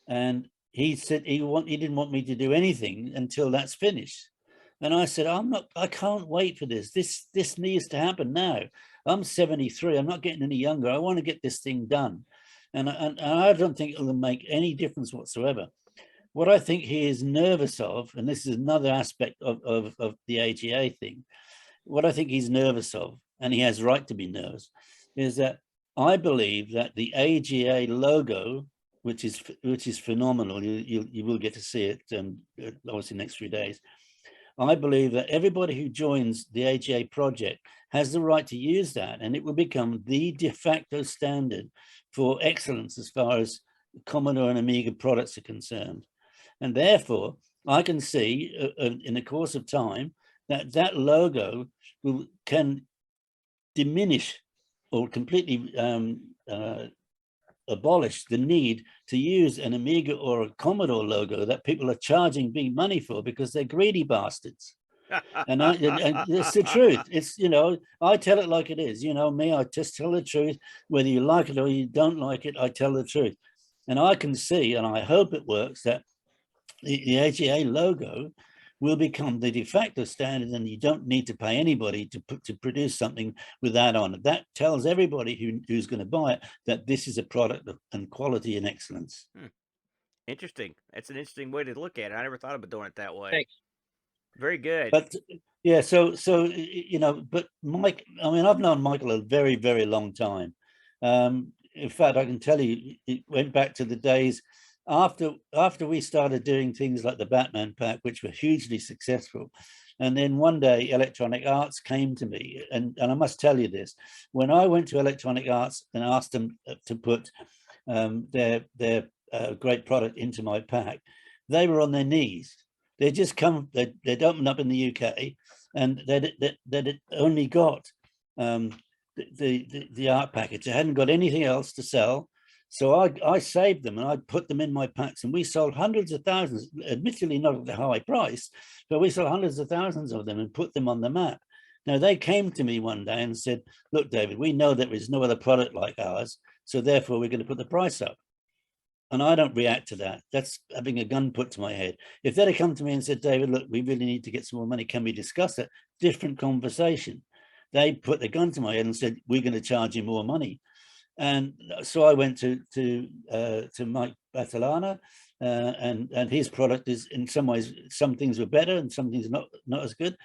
and he said he didn't want me to do anything until that's finished. And I said, I can't wait for this. This needs to happen now. I'm 73. I'm not getting any younger. I want to get this thing done. And I don't think it'll make any difference whatsoever. What I think he is nervous of, and this is another aspect of the AGA thing, what I think he's nervous of, and he has right to be nervous, is that I believe that the AGA logo, which is phenomenal, you will get to see it obviously next few days. I believe that everybody who joins the AGA project has the right to use that, and it will become the de facto standard for excellence as far as Commodore and Amiga products are concerned. And therefore, I can see in the course of time that logo can diminish or completely abolish the need to use an Amiga or a Commodore logo that people are charging big money for because they're greedy bastards. And it's the truth. It's, I tell it like it is. Me, I just tell the truth. Whether you like it or you don't like it, I tell the truth. And I can see, and I hope it works, that the AGA logo will become the de facto standard, and you don't need to pay anybody to produce something with that on it. That tells everybody who's going to buy it that this is a product of quality and excellence. Interesting. That's an interesting way to look at it. I never thought about doing it that way. Thanks. Very good. But yeah, so but Mike, I mean, I've known Michael a very, very long time. In fact, I can tell you, it went back to the days after we started doing things like the Batman pack, which were hugely successful. And then one day Electronic Arts came to me, and I must tell you this, when I went to Electronic Arts and asked them to put their great product into my pack, they were on their knees. They'd opened up in the UK, and they'd only got the art package. They hadn't got anything else to sell. So I saved them and I put them in my packs, and we sold hundreds of thousands, admittedly not at the high price, but we sold hundreds of thousands of them and put them on the map. Now, they came to me one day and said, look, David, we know there is no other product like ours, so therefore we're going to put the price up. And I don't react to that. That's having a gun put to my head. If they'd have come to me and said, David, look, we really need to get some more money, can we discuss it? Different conversation. they put the gun to my head and said, we're going to charge you more money. And so I went to Mike Batalana, and his product is, in some ways, some things were better and some things not as good.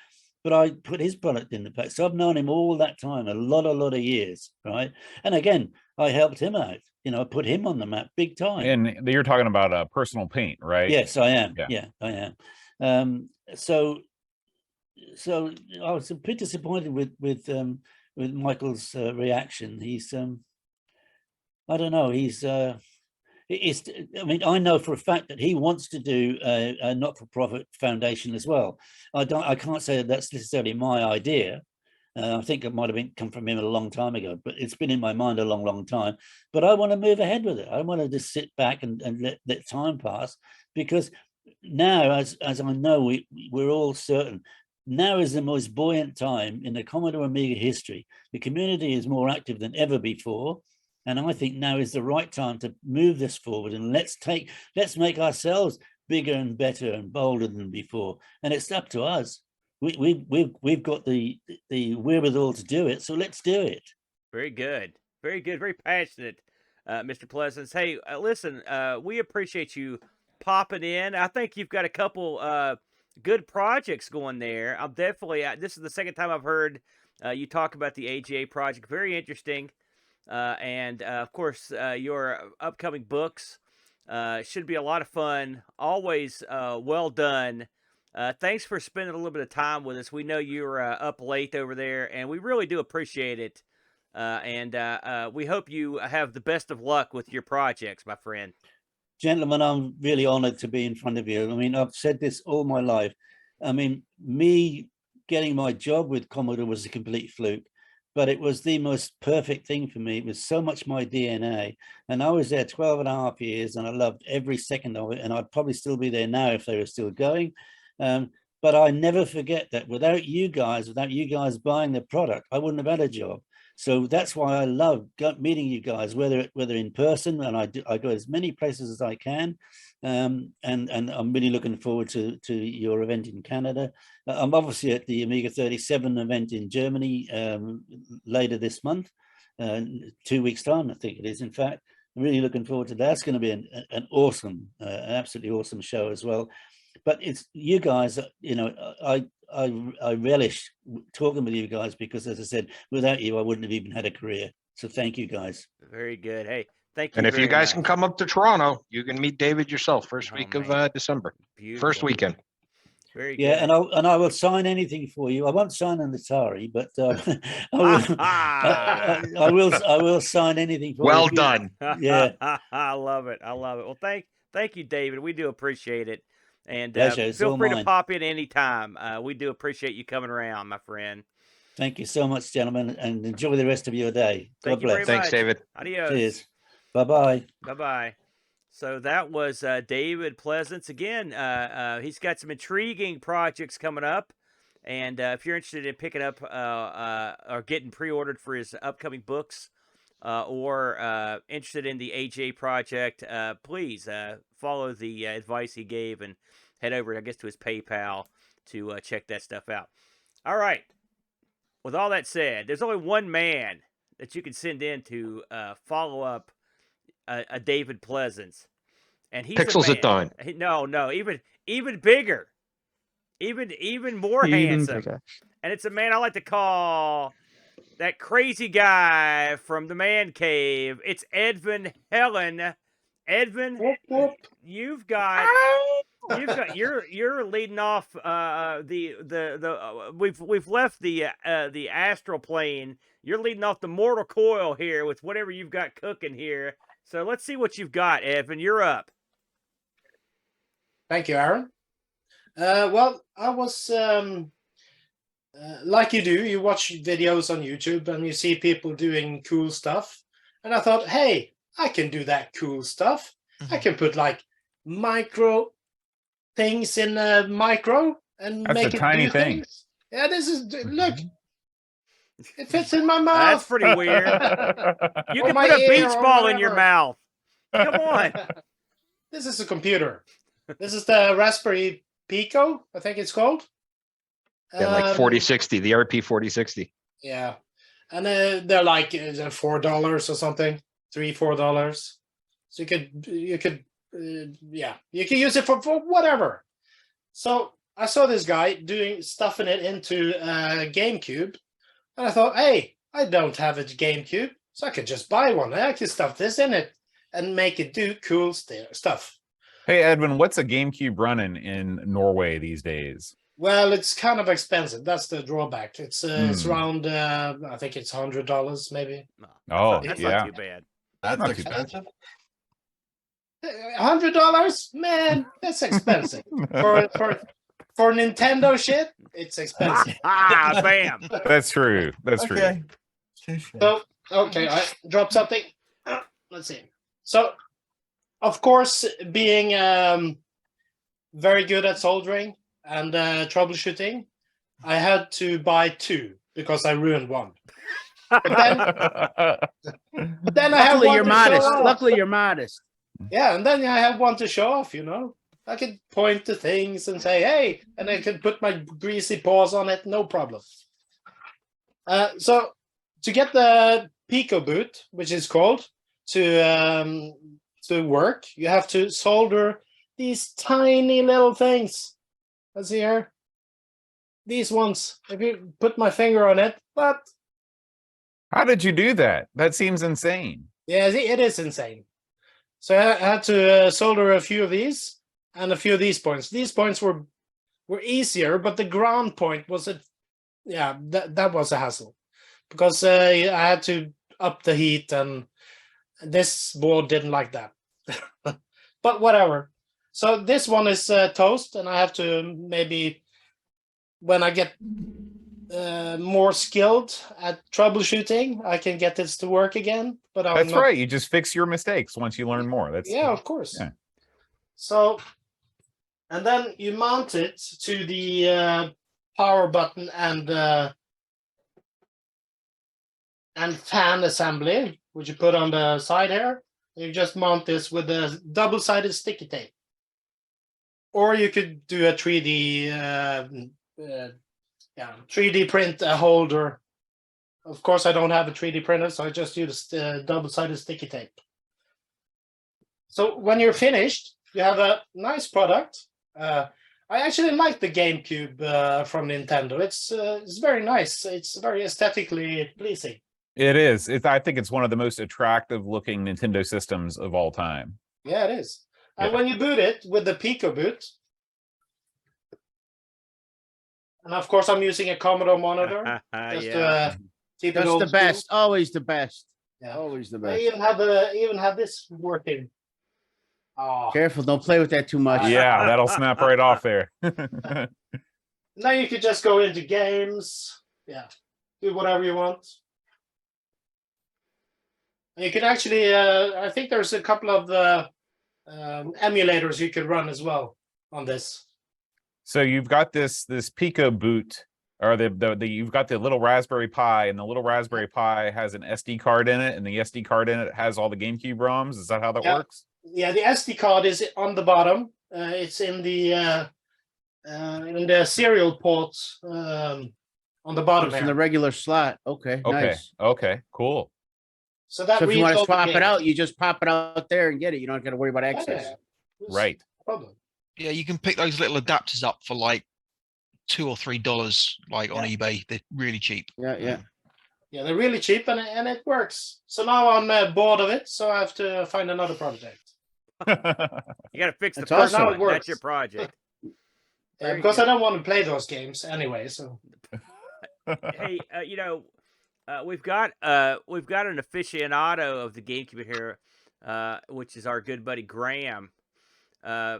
But I put his product in the pack. So I've known him all that time, a lot of years, right? And again, I helped him out. I put him on the map big time. And you're talking about personal paint, right? Yes, I am. Yeah, I am. So I was a bit disappointed with Michael's reaction. He's I don't know. He's I mean, I know for a fact that he wants to do a not-for-profit foundation as well. I can't say that that's necessarily my idea. I think it might have come from him a long time ago, but it's been in my mind a long time. But I want to move ahead with it. I want to just sit back and let time pass, because now, as I know, we're all certain, now is the most buoyant time in the Commodore Amiga history. The community is more active than ever before. And I think now is the right time to move this forward, and let's make ourselves bigger and better and bolder than before. And it's up to us. We've got the wherewithal to do it, so let's do it. Very good, very passionate, Mr. Pleasance. Hey, listen, we appreciate you popping in. I think you've got a couple good projects going there. I'm definitely. This is the second time I've heard you talk about the AGA project. Very interesting. And of course, your upcoming books should be a lot of fun. Always well done. Thanks for spending a little bit of time with us. We know you're up late over there, and we really do appreciate it. And we hope you have the best of luck with your projects, my friend. Gentlemen, I'm really honored to be in front of you. I mean, I've said this all my life. I mean, me getting my job with Commodore was a complete fluke. But it was the most perfect thing for me. It was so much my DNA. And I was there 12 and a half years, and I loved every second of it. And I'd probably still be there now if they were still going. But I never forget that without you guys buying the product, I wouldn't have had a job. So that's why I love meeting you guys, whether in person, and I go as many places as I can. And I'm really looking forward to your event in Canada. I'm obviously at the Amiga 37 event in Germany later this month, 2 weeks time, I think it is. In fact, I'm really looking forward to that. That's going to be an awesome, an absolutely awesome show as well. But it's you guys, I relish talking with you guys, because, as I said, without you, I wouldn't have even had a career. So thank you guys. Very good. Hey, thank you. And if you guys much. can come up to Toronto, you can meet David yourself first week of December. Beautiful. First weekend. Very good. Yeah, and I will sign anything for you. I won't sign an Atari, but I will sign anything for you. Well done. Yeah. I love it. Well, thank you, David. We do appreciate it. And feel free to pop in anytime. We do appreciate you coming around, my friend. Thank you so much, gentlemen, and enjoy the rest of your day. God bless. Thanks, David. Adios. Cheers. Bye-bye. Bye-bye. So that was David Pleasance. Again, he's got some intriguing projects coming up. And if you're interested in picking up or getting pre-ordered for his upcoming books, or interested in the AJ project, please follow the advice he gave and head over, I guess, to his PayPal to check that stuff out. All right. With all that said, there's only one man that you can send in to follow up a David Pleasance, and he's Pixels at Dawn. No, even bigger, even more handsome, bigger. And it's a man I like to call that crazy guy from the man cave. It's Edvin Helen. Edvin, you're leading off we've left the astral plane. You're leading off the mortal coil here with whatever you've got cooking here. So let's see what you've got, Edvin. You're up. Thank you, Aaron. Well, I was like you do. You watch videos on YouTube and you see people doing cool stuff, and I thought, hey, I can do that cool stuff. I can put like micro things in a micro and That's make a it tiny do thing. things. Yeah, this is, look, it fits in my mouth. That's pretty weird. You Or can my put a ear beach or ball in your whatever. mouth. Come on. This is a computer. This is the Raspberry Pico, I think it's called. Yeah, like 4060, the RP 4060. Yeah, and they're like $4 or something, $3-4. So you could you can use it for whatever. So I saw this guy stuffing it into a GameCube, and I thought, hey, I don't have a GameCube, so I could just buy one. I can stuff this in it and make it do cool stuff. Hey, Edwin, what's a GameCube running in Norway these days? Well, it's kind of expensive. That's the drawback. It's around I think it's $100 maybe. Oh, That's yeah. not too bad. That's Not too expensive. $100, man, that's expensive for Nintendo shit. It's expensive. Bam. That's true. That's true. Okay. Touche. So okay, I dropped something. Let's see. So, of course, being very good at soldering and troubleshooting, I had to buy 2 because I ruined one. But then I have Luckily, one you're to modest. show off. Luckily, you're modest. Yeah, and then I have one to show off, you know. I could point to things and say, hey, and I could put my greasy paws on it, no problem. So to get the Pico boot, which is called, to work, you have to solder these tiny little things. Let's see here. These ones. If you put my finger on it, but How did you do that? That seems insane. yeah, it is insane. So I had to solder a few of these and a few of these points. These points were easier, but the ground point was that was a hassle because I had to up the heat, and this board didn't like that. But whatever. So this one is toast, and I have to maybe when I get more skilled at troubleshooting, I can get this to work again. But That's right. You just fix your mistakes once you learn more. That's yeah, of course. Yeah. So, and then you mount it to the power button and fan assembly, which you put on the side here. You just mount this with a double-sided sticky tape, or you could do a 3D 3D print a holder. Of course, I don't have a 3D printer, so I just use double-sided sticky tape. So when you're finished, you have a nice product. I actually like the GameCube from Nintendo. It's very nice. It's very aesthetically pleasing. It is. I think it's one of the most attractive looking Nintendo systems of all time. Yeah, it is. And Yeah. when you boot it with the Pico boot, and of course I'm using a Commodore monitor just to keep it That's old the school. best. Always the best. Yeah. Always the I best. even have this working. Oh, Careful, don't play with that too much. Yeah, that'll snap right off there. now you could just go into games. Yeah, do whatever you want. And you can actually, I think there's a couple of emulators you could run as well on this. So you've got this Pico boot, or you've got the little Raspberry Pi, and the little Raspberry Pi has an SD card in it, and the SD card in it has all the GameCube ROMs. Is that how that works? Yeah, the SD card is on the bottom. It's in the serial port on the bottom It's in here. the regular slot. Okay, Okay. nice. Okay. Cool. So that So if you reads want to all the swap it games. out, you just pop it out there and get it. You don't got to worry about access. Yeah, it's Right. no problem. Yeah, you can pick those little adapters up for like $2 or $3, like on eBay. They're really cheap. Yeah, yeah. Yeah, they're really cheap and it works. So now I'm bored of it, so I have to find another project. You got to fix the That's first awesome. one. Now it works. That's your project. Yeah, because I don't want to play those games anyway. So Hey, we've got an aficionado of the GameCube here, which is our good buddy Graham. I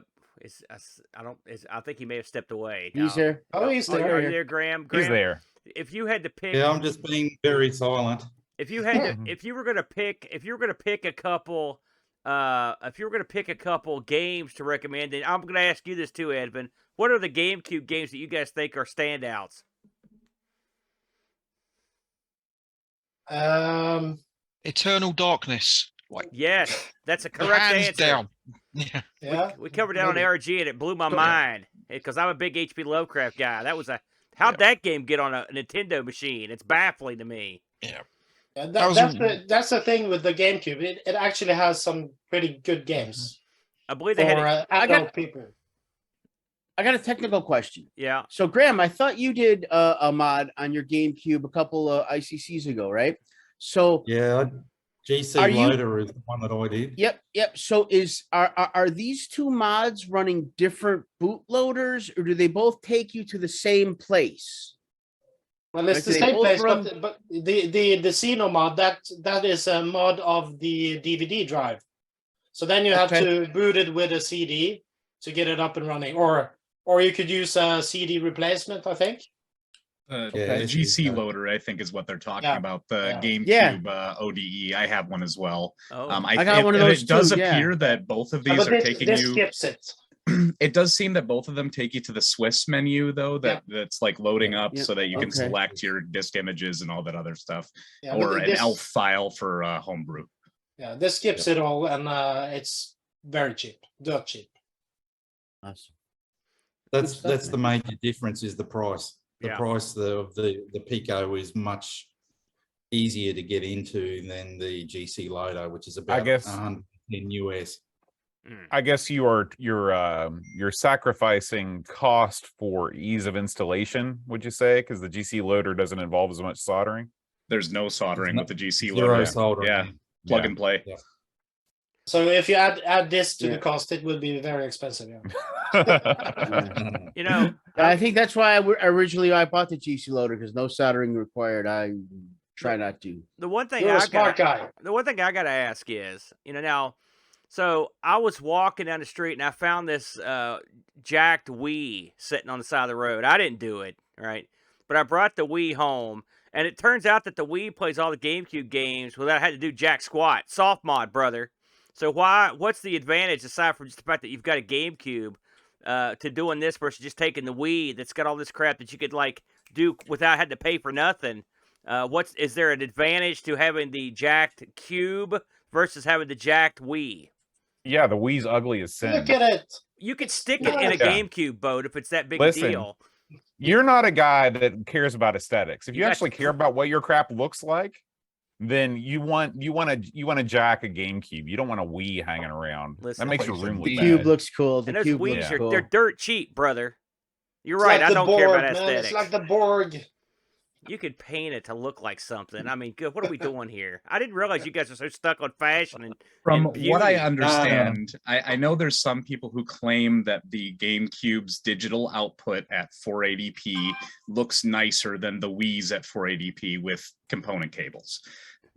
think he may have stepped away. He's now. here. oh, he's Are there. you there, Graham? He's Graham, there. If you had to pick, Yeah, I'm just being very silent. if you had to, if you were gonna pick a couple, games to recommend, and I'm gonna ask you this too, Edvin. What are the GameCube games that you guys think are standouts? Eternal Darkness. Like Yes, that's a correct hands answer. down. Yeah. Yeah, We covered that on maybe. ARG, and it blew my mind because I'm a big H.P. Lovecraft guy. That was a How'd that game get on a Nintendo machine? It's baffling to me. Yeah. Yeah, That was that's the thing with the GameCube. It actually has some pretty good games I believe they for had. adult people. I got a technical question. Yeah. So, Graham, I thought you did a mod on your GameCube a couple of ICCs ago, right? So, Yeah, GC Are you- Loader is the one that I did. yep. So, are these two mods running different bootloaders, or do they both take you to the same place? Well, it's Like, the they same both place, run- but the Xeno mod that is a mod of the DVD drive. So then you have Okay. to boot it with a CD to get it up and running, or you could use a CD replacement, I think. Yeah, The it's- GC loader, I think, is what they're talking Yeah. about. The Yeah. GameCube ODE. I have one as well. Oh. I got one of and those it does too, yeah. appear that both of these But are taking this you. skips it. It does seem that both of them take you to the Swiss menu, though. That's like loading up Yeah. so that you can Okay. select your disk images and all that other stuff, Yeah, but or an this- ELF file for homebrew. Yeah, this skips it all, and it's very cheap, dirt cheap. Awesome. That's the major difference is the price. The Yeah. price of the Pico is much easier to get into than the GC Loader, which is about guess- 110 US. I guess you're sacrificing cost for ease of installation, would you say? Because the GC loader doesn't involve as much soldering. There's no soldering no- with the GC Zero loader. soldering. Yeah, plug Yeah. and play. Yeah. So if you add this to Yeah. the cost, it will be very expensive. Yeah. You know, I think that's why originally I bought the GC loader, because no soldering required. I try not to. the one thing You're a I smart got. guy. The one thing I got to ask is, now, so I was walking down the street and I found this jacked Wii sitting on the side of the road. I didn't do it, right? But I brought the Wii home, and it turns out that the Wii plays all the GameCube games without having to do jack squat. Soft mod, brother. So what's the advantage aside from just the fact that you've got a GameCube to doing this versus just taking the Wii that's got all this crap that you could like do without having to pay for nothing? Is there an advantage to having the jacked cube versus having the jacked Wii? Yeah, the Wii's ugly as sin. Look at it. You could stick it in a Yeah. GameCube boat if it's that big Listen, a deal. You're not a guy that cares about aesthetics. If you You got- actually care about what your crap looks like, then you want to jack a GameCube. You don't want a Wii hanging around. Listen, that makes your Wait, room The look cube bad. looks cool. The And those cube Wii's looks are cool. they're dirt cheap, brother. You're It's right. like I the don't care Borg, about man. aesthetics. It's like the Borg. You could paint it to look like something. I mean, good. What are we doing here? I didn't realize you guys are so stuck on fashion and From and what I beauty. understand, I know there's some people who claim that the GameCube's digital output at 480p looks nicer than the Wii's at 480p with component cables,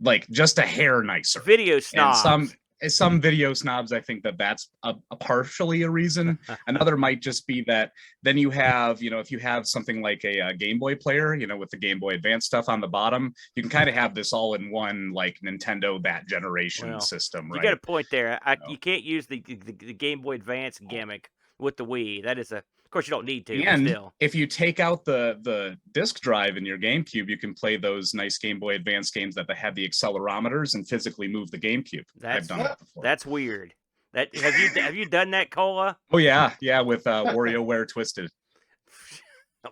like just a hair nicer. Video And snobs. some video snobs, I think that's a partially a reason. Another might just be that then you have, if you have something like a Game Boy player, with the Game Boy Advance stuff on the bottom, you can kind of have this all in one, like Nintendo that generation Well, system, You right? got a point there. No. You can't use the Game Boy Advance gimmick with the Wii. That is of course you don't need to. But And still, if you take out the disk drive in your GameCube, you can play those nice Game Boy Advance games that have the accelerometers and physically move the GameCube. That's I've done that before. that's weird. That have you done that, Cola? Oh yeah, with WarioWare Twisted.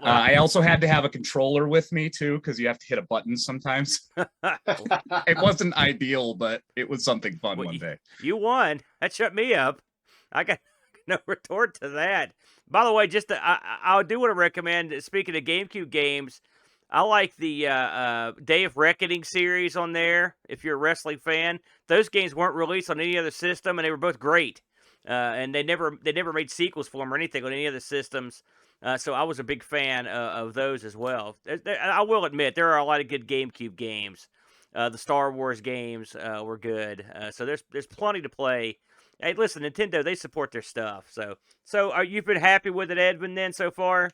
I also had to have a controller with me too, because you have to hit a button sometimes. It wasn't ideal, but it was something fun Well, one day. You won. That shut me up. I got no retort to that. By the way, I do want to recommend, speaking of GameCube games, I like the Day of Reckoning series on there. If you're a wrestling fan, those games weren't released on any other system, and they were both great. And they never made sequels for them or anything on any other systems. So I was a big fan of those as well. I will admit there are a lot of good GameCube games. The Star Wars games were good. So there's plenty to play. Hey, listen, Nintendo, they support their stuff. So you've been happy with it, Edwin, then so far?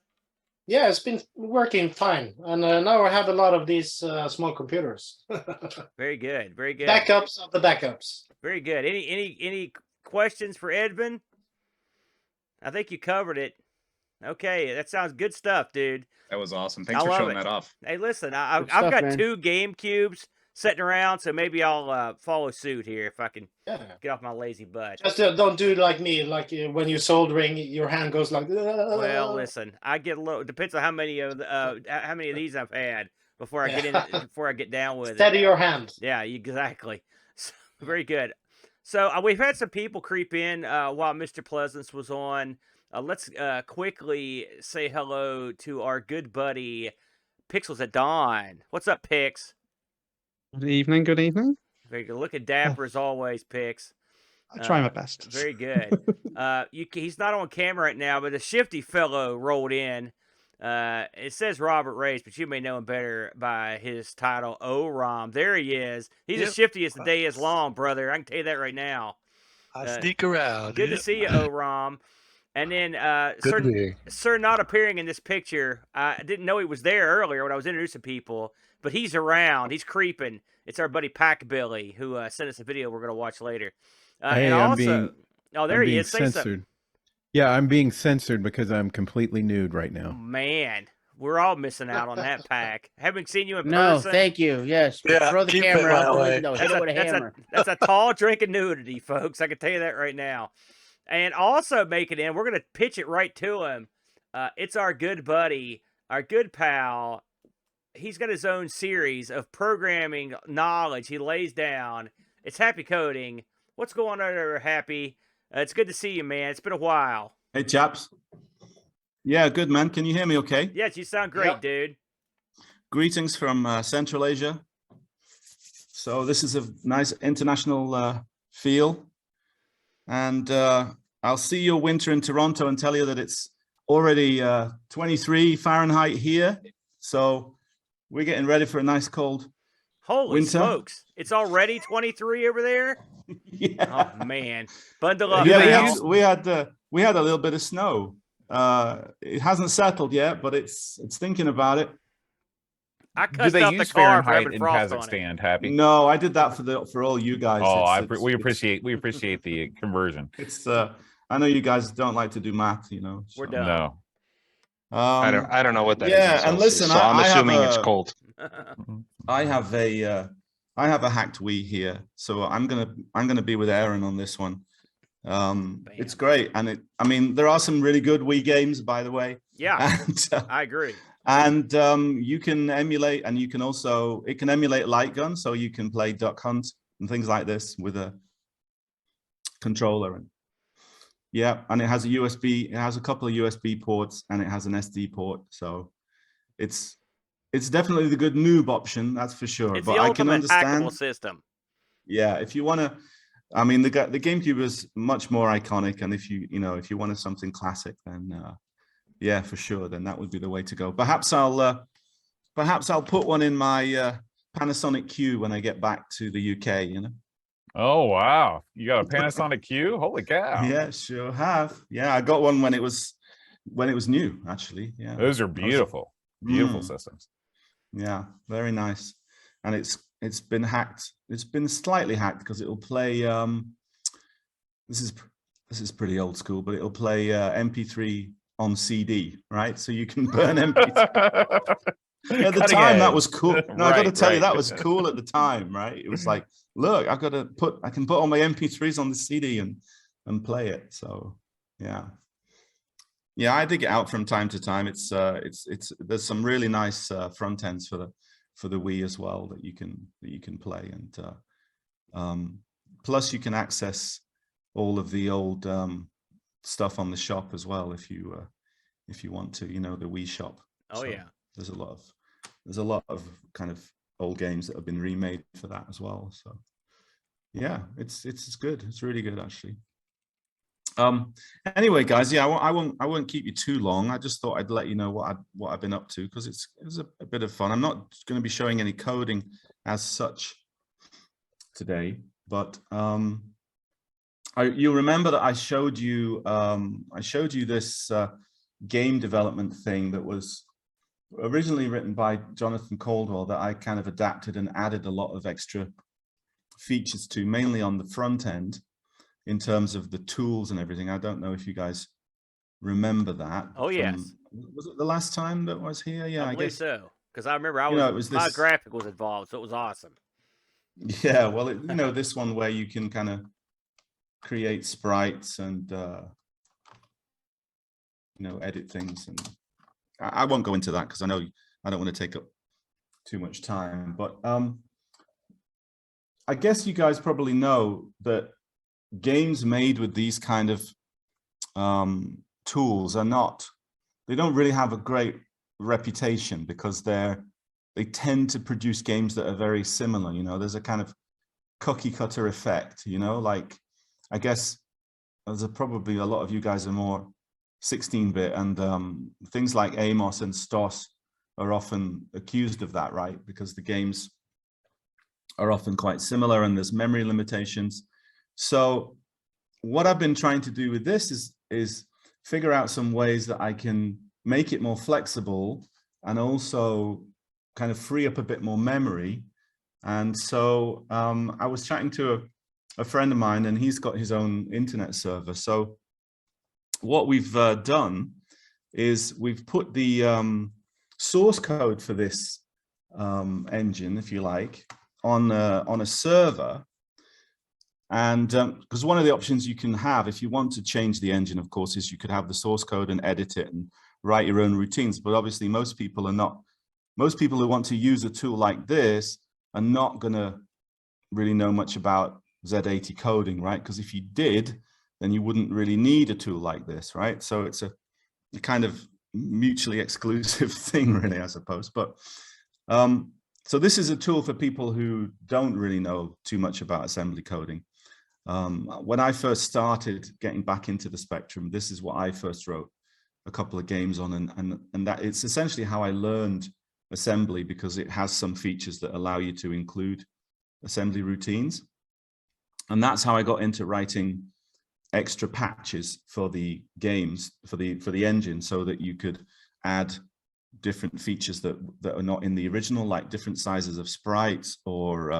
Yeah, it's been working fine, and now I have a lot of these small computers. Very good, very good. Backups of the backups. Very good. Any questions for Edwin? I think you covered it. Okay, that sounds good stuff, dude. That was awesome. Thanks I for love showing it. that off. Hey, listen, I've Good stuff, got man. 2 GameCubes sitting around, so maybe I'll follow suit here if I can Yeah. get off my lazy butt. Just don't do like me. Like when you're soldering, your hand goes like. Well, listen, I get a little. Depends on how many of these I've had before I get in. Before I get down with Steady it. your hand. Yeah, exactly. So, very good. So we've had some people creep in while Mr. Pleasance was on. Let's quickly say hello to our good buddy Pixels at Dawn. What's up, Pix? Good evening. Good evening. Very good. Looking dapper as always, Pix. I try my best. Very good. He's not on camera right now, but a shifty fellow rolled in. It says Robert Race, but you may know him better by his title, O-Rom. There he is. He's as shifty as the day is long, brother. I can tell you that right now. I sneak around. Good to see you, O-Rom. And then Sir not appearing in this picture. I didn't know he was there earlier when I was introducing people, but he's around. He's creeping. It's our buddy Pack Billy who sent us a video we're going to watch later. Hey, and I'm also, being, oh, there I'm he being is. Say censored. something. Yeah, I'm being censored because I'm completely nude right now. Man, we're all missing out on that, Pack. Haven't seen you in No, person. thank you. Yes, Yeah, throw the keep it camera that out. way. No, hit it with a hammer. That's a tall drink of nudity, folks. I can tell you that right now. And also make it in, we're going to pitch it right to him. It's our good buddy, our good pal. He's got his own series of programming knowledge he lays down. It's Happy Coding. What's going on there, Happy? It's good to see you, man. It's been a while. Hey, chaps. Yeah, good, man. Can you hear me okay? Yes, you sound great, dude. Greetings from Central Asia. So this is a nice international feel. And I'll see your winter in Toronto and tell you that it's already 23 Fahrenheit here. So we're getting ready for a nice cold Holy winter. smokes. It's already 23 over there? Yeah. Oh, man. Bundle up, Yeah, pal. we had a little bit of snow. It hasn't settled yet, but it's thinking about it. I Do cussed they out the use car for Fahrenheit having in frost on it. Kazakhstan, Happy? No, I did that for all you guys. Oh, we appreciate the conversion. It's I know you guys don't like to do math, you know. We're so. done. No. I don't know what that is. Yeah, in and Celsius, listen, so I'm I have assuming it's a- cold. I have a hacked Wii here, so I'm gonna be with Aaron on this one. It's great, and I mean, there are some really good Wii games, by the way. Yeah, and, I agree. And you can emulate, and you can also it can emulate Light Gun, so you can play Duck Hunt and things like this with a controller. And yeah, and it has a USB. It has a couple of USB ports, and it has an SD port. So it's definitely the good noob option, that's for sure. It's but the I can ultimate understand. hackable system. Yeah, if you want to, I mean, the GameCube is much more iconic, and if you wanted something classic, then yeah, for sure, then that would be the way to go. Perhaps I'll put one in my Panasonic Q when I get back to the UK. You know. Oh wow, you got a Panasonic Q? Holy cow! Yeah, sure have. Yeah, I got one when it was new, actually. Yeah, Those are beautiful, beautiful systems. Yeah, very nice. And it's been hacked. It's been slightly hacked because it'll play. This is pretty old school, but it'll play MP3 on CD, right? So you can burn MP3. At the time, that was cool. No, I got to tell you, that was cool at the time, right? It was like, look, I can put all my MP3s on the CD and play it. So yeah. Yeah, I dig it out from time to time. It's there's some really nice front ends for the Wii as well that you can play, and plus you can access all of the old stuff on the shop as well if you want to, you know, the Wii shop. Oh, So yeah. there's a lot of kind of old games that have been remade for that as well. So yeah, it's good. It's really good actually. Anyway, guys, yeah, I won't keep you too long. I just thought I'd let you know what I've been up to, because it was a bit of fun. I'm not going to be showing any coding as such today, but you'll remember that I showed you this game development thing that was originally written by Jonathan Caldwell that I kind of adapted and added a lot of extra features to, mainly on the front end, in terms of the tools and everything. I don't know if you guys remember that. Oh, yes. Was it the last time that I was here? Yeah, I believe guess so. Because I remember my this graphic was involved, so it was awesome. Yeah, well, you know, this one where you can kind of create sprites and you know, edit things, and I won't go into that because I know I don't want to take up too much time, but I guess you guys probably know that games made with these kind of tools they don't really have a great reputation because they tend to produce games that are very similar. You know, there's a kind of cookie cutter effect, you know, like I guess there's probably a lot of you guys are more 16-bit, and things like Amos and Stos are often accused of that, right? Because the games are often quite similar and there's memory limitations. So what I've been trying to do with this is figure out some ways that I can make it more flexible and also kind of free up a bit more memory. And so I was chatting to a friend of mine, and he's got his own internet server. So what we've done is we've put the source code for this engine, if you like, on a server. And because one of the options you can have if you want to change the engine, of course, is you could have the source code and edit it and write your own routines. But obviously most people who want to use a tool like this are not going to really know much about Z80 coding, right? Because if you did, then you wouldn't really need a tool like this, right? So it's a kind of mutually exclusive thing, really, I suppose. But so this is a tool for people who don't really know too much about assembly coding. When I first started getting back into the Spectrum, this is what I first wrote a couple of games on, and that it's essentially how I learned assembly, because it has some features that allow you to include assembly routines. And that's how I got into writing extra patches for the games, for the engine, so that you could add different features that are not in the original, like different sizes of sprites, or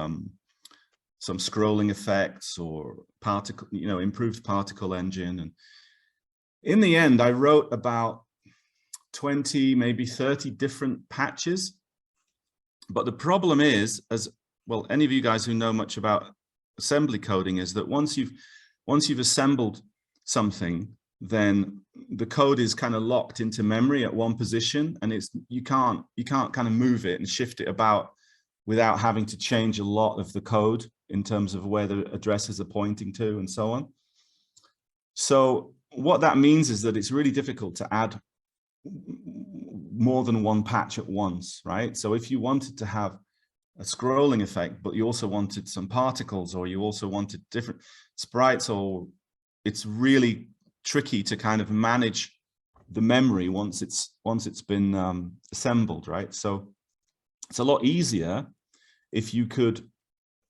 some scrolling effects, or particle, you know, improved particle engine. And in the end, I wrote about 20, maybe 30 different patches. But the problem is, as well, any of you guys who know much about assembly coding, is that once you've assembled something, then the code is kind of locked into memory at one position, and you can't kind of move it and shift it about without having to change a lot of the code in terms of where the addresses are pointing to and so on. So what that means is that it's really difficult to add more than one patch at once, right? So if you wanted to have a scrolling effect, but you also wanted some particles, or you also wanted different sprites, or it's really tricky to kind of manage the memory once it's been assembled, right? So it's a lot easier if you could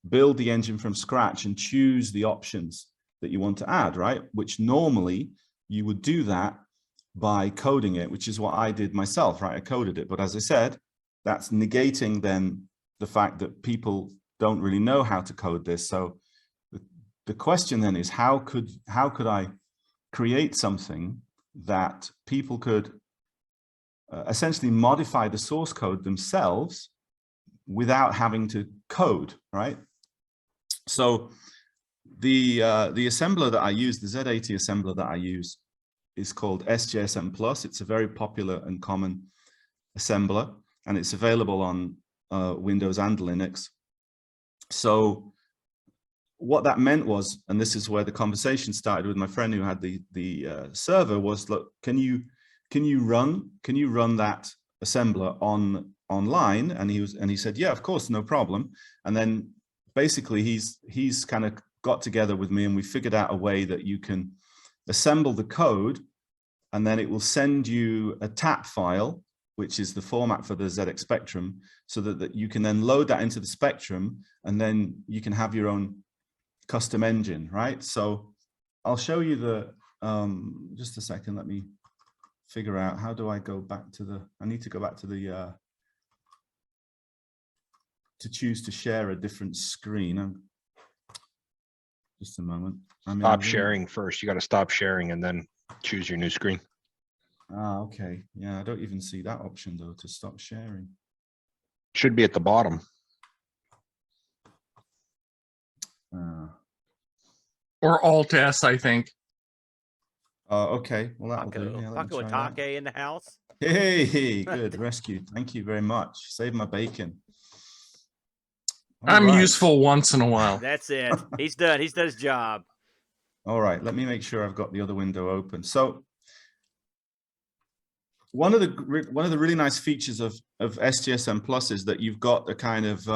build the engine from scratch and choose the options that you want to add, right? Which normally you would do that by coding it, which is what I did myself, right? I coded it, but as I said, that's negating then the fact that people don't really know how to code this. So the question then is, how could I create something that people could essentially modify the source code themselves without having to code, right? So the assembler that I use, the Z80 assembler that I use, is called SJSM Plus. It's a very popular and common assembler, and it's available on Windows and Linux. So what that meant was, and this is where the conversation started with my friend who had the server, was, look, can you run that assembler online? And he said, yeah, of course, no problem. And then basically he's kind of got together with me, and we figured out a way that you can assemble the code, and then it will send you a TAP file, which is the format for the ZX Spectrum, so that you can then load that into the Spectrum, and then you can have your own custom engine, right? So I'll show you the, just a second, let me figure out, how do I go back to I need to go back to the, to choose to share a different screen. Just a moment. Stop sharing first. You got to stop sharing and then choose your new screen. Ah, okay. Yeah, I don't even see that option though, to stop sharing. Should be at the bottom. Or Alt S, I think. Okay, well that'll do. Paco, Yeah, let me Paco try that. Atake in the house. Hey, good rescue. Thank you very much. Save my bacon. I'm All right. useful once in a while. That's it. He's done. He's done his job. All right, let me make sure I've got the other window open. So one of the really nice features of SGSM Plus is that you've got a kind of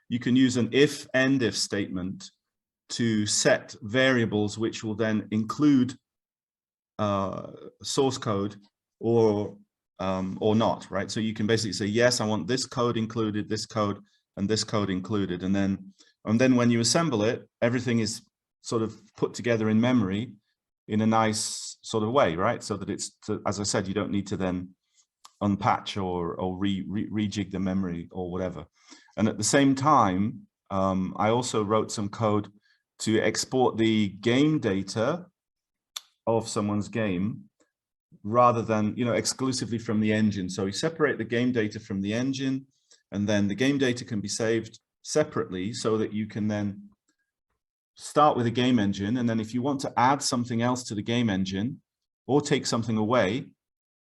you can use an end if statement to set variables which will then include source code or not, right? So you can basically say, yes, I want this code included, this code, and this code included, and then when you assemble it, everything is sort of put together in memory in a nice sort of way, right? So that it's, as I said, you don't need to then unpatch or rejig the memory or whatever. And at the same time, I also wrote some code to export the game data of someone's game rather than, you know, exclusively from the engine. So you separate the game data from the engine, and then the game data can be saved separately so that you can then start with a game engine. And then if you want to add something else to the game engine or take something away,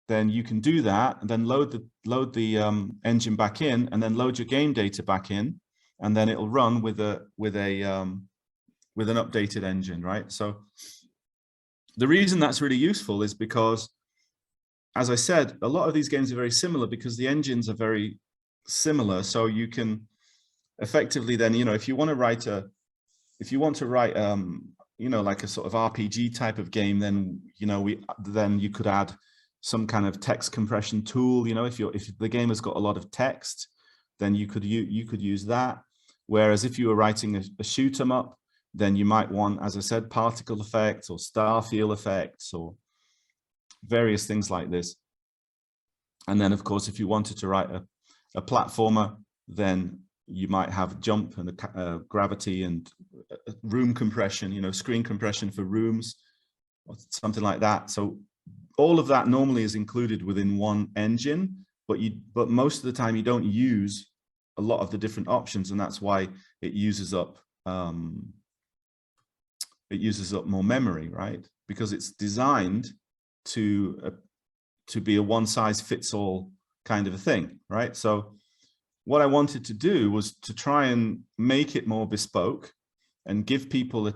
then you can do that and then load the engine back in and then load your game data back in, and then it'll run with an updated engine, right? So the reason that's really useful is because, as I said, a lot of these games are very similar because the engines are very similar. So you can effectively then, you know, if you want to write, you know, like a sort of RPG type of game, then, you know, then you could add some kind of text compression tool. You know, if the game has got a lot of text, then you could use that. Whereas if you were writing a shoot 'em up, then you might want, as I said, particle effects or star field effects or various things like this. And then, of course, if you wanted to write a platformer, then you might have jump and gravity and room compression, you know, screen compression for rooms or something like that. So all of that normally is included within one engine, but most of the time you don't use a lot of the different options, and that's why it uses up more memory, right? Because it's designed to be a one-size-fits-all kind of a thing, right? So what I wanted to do was to try and make it more bespoke and give people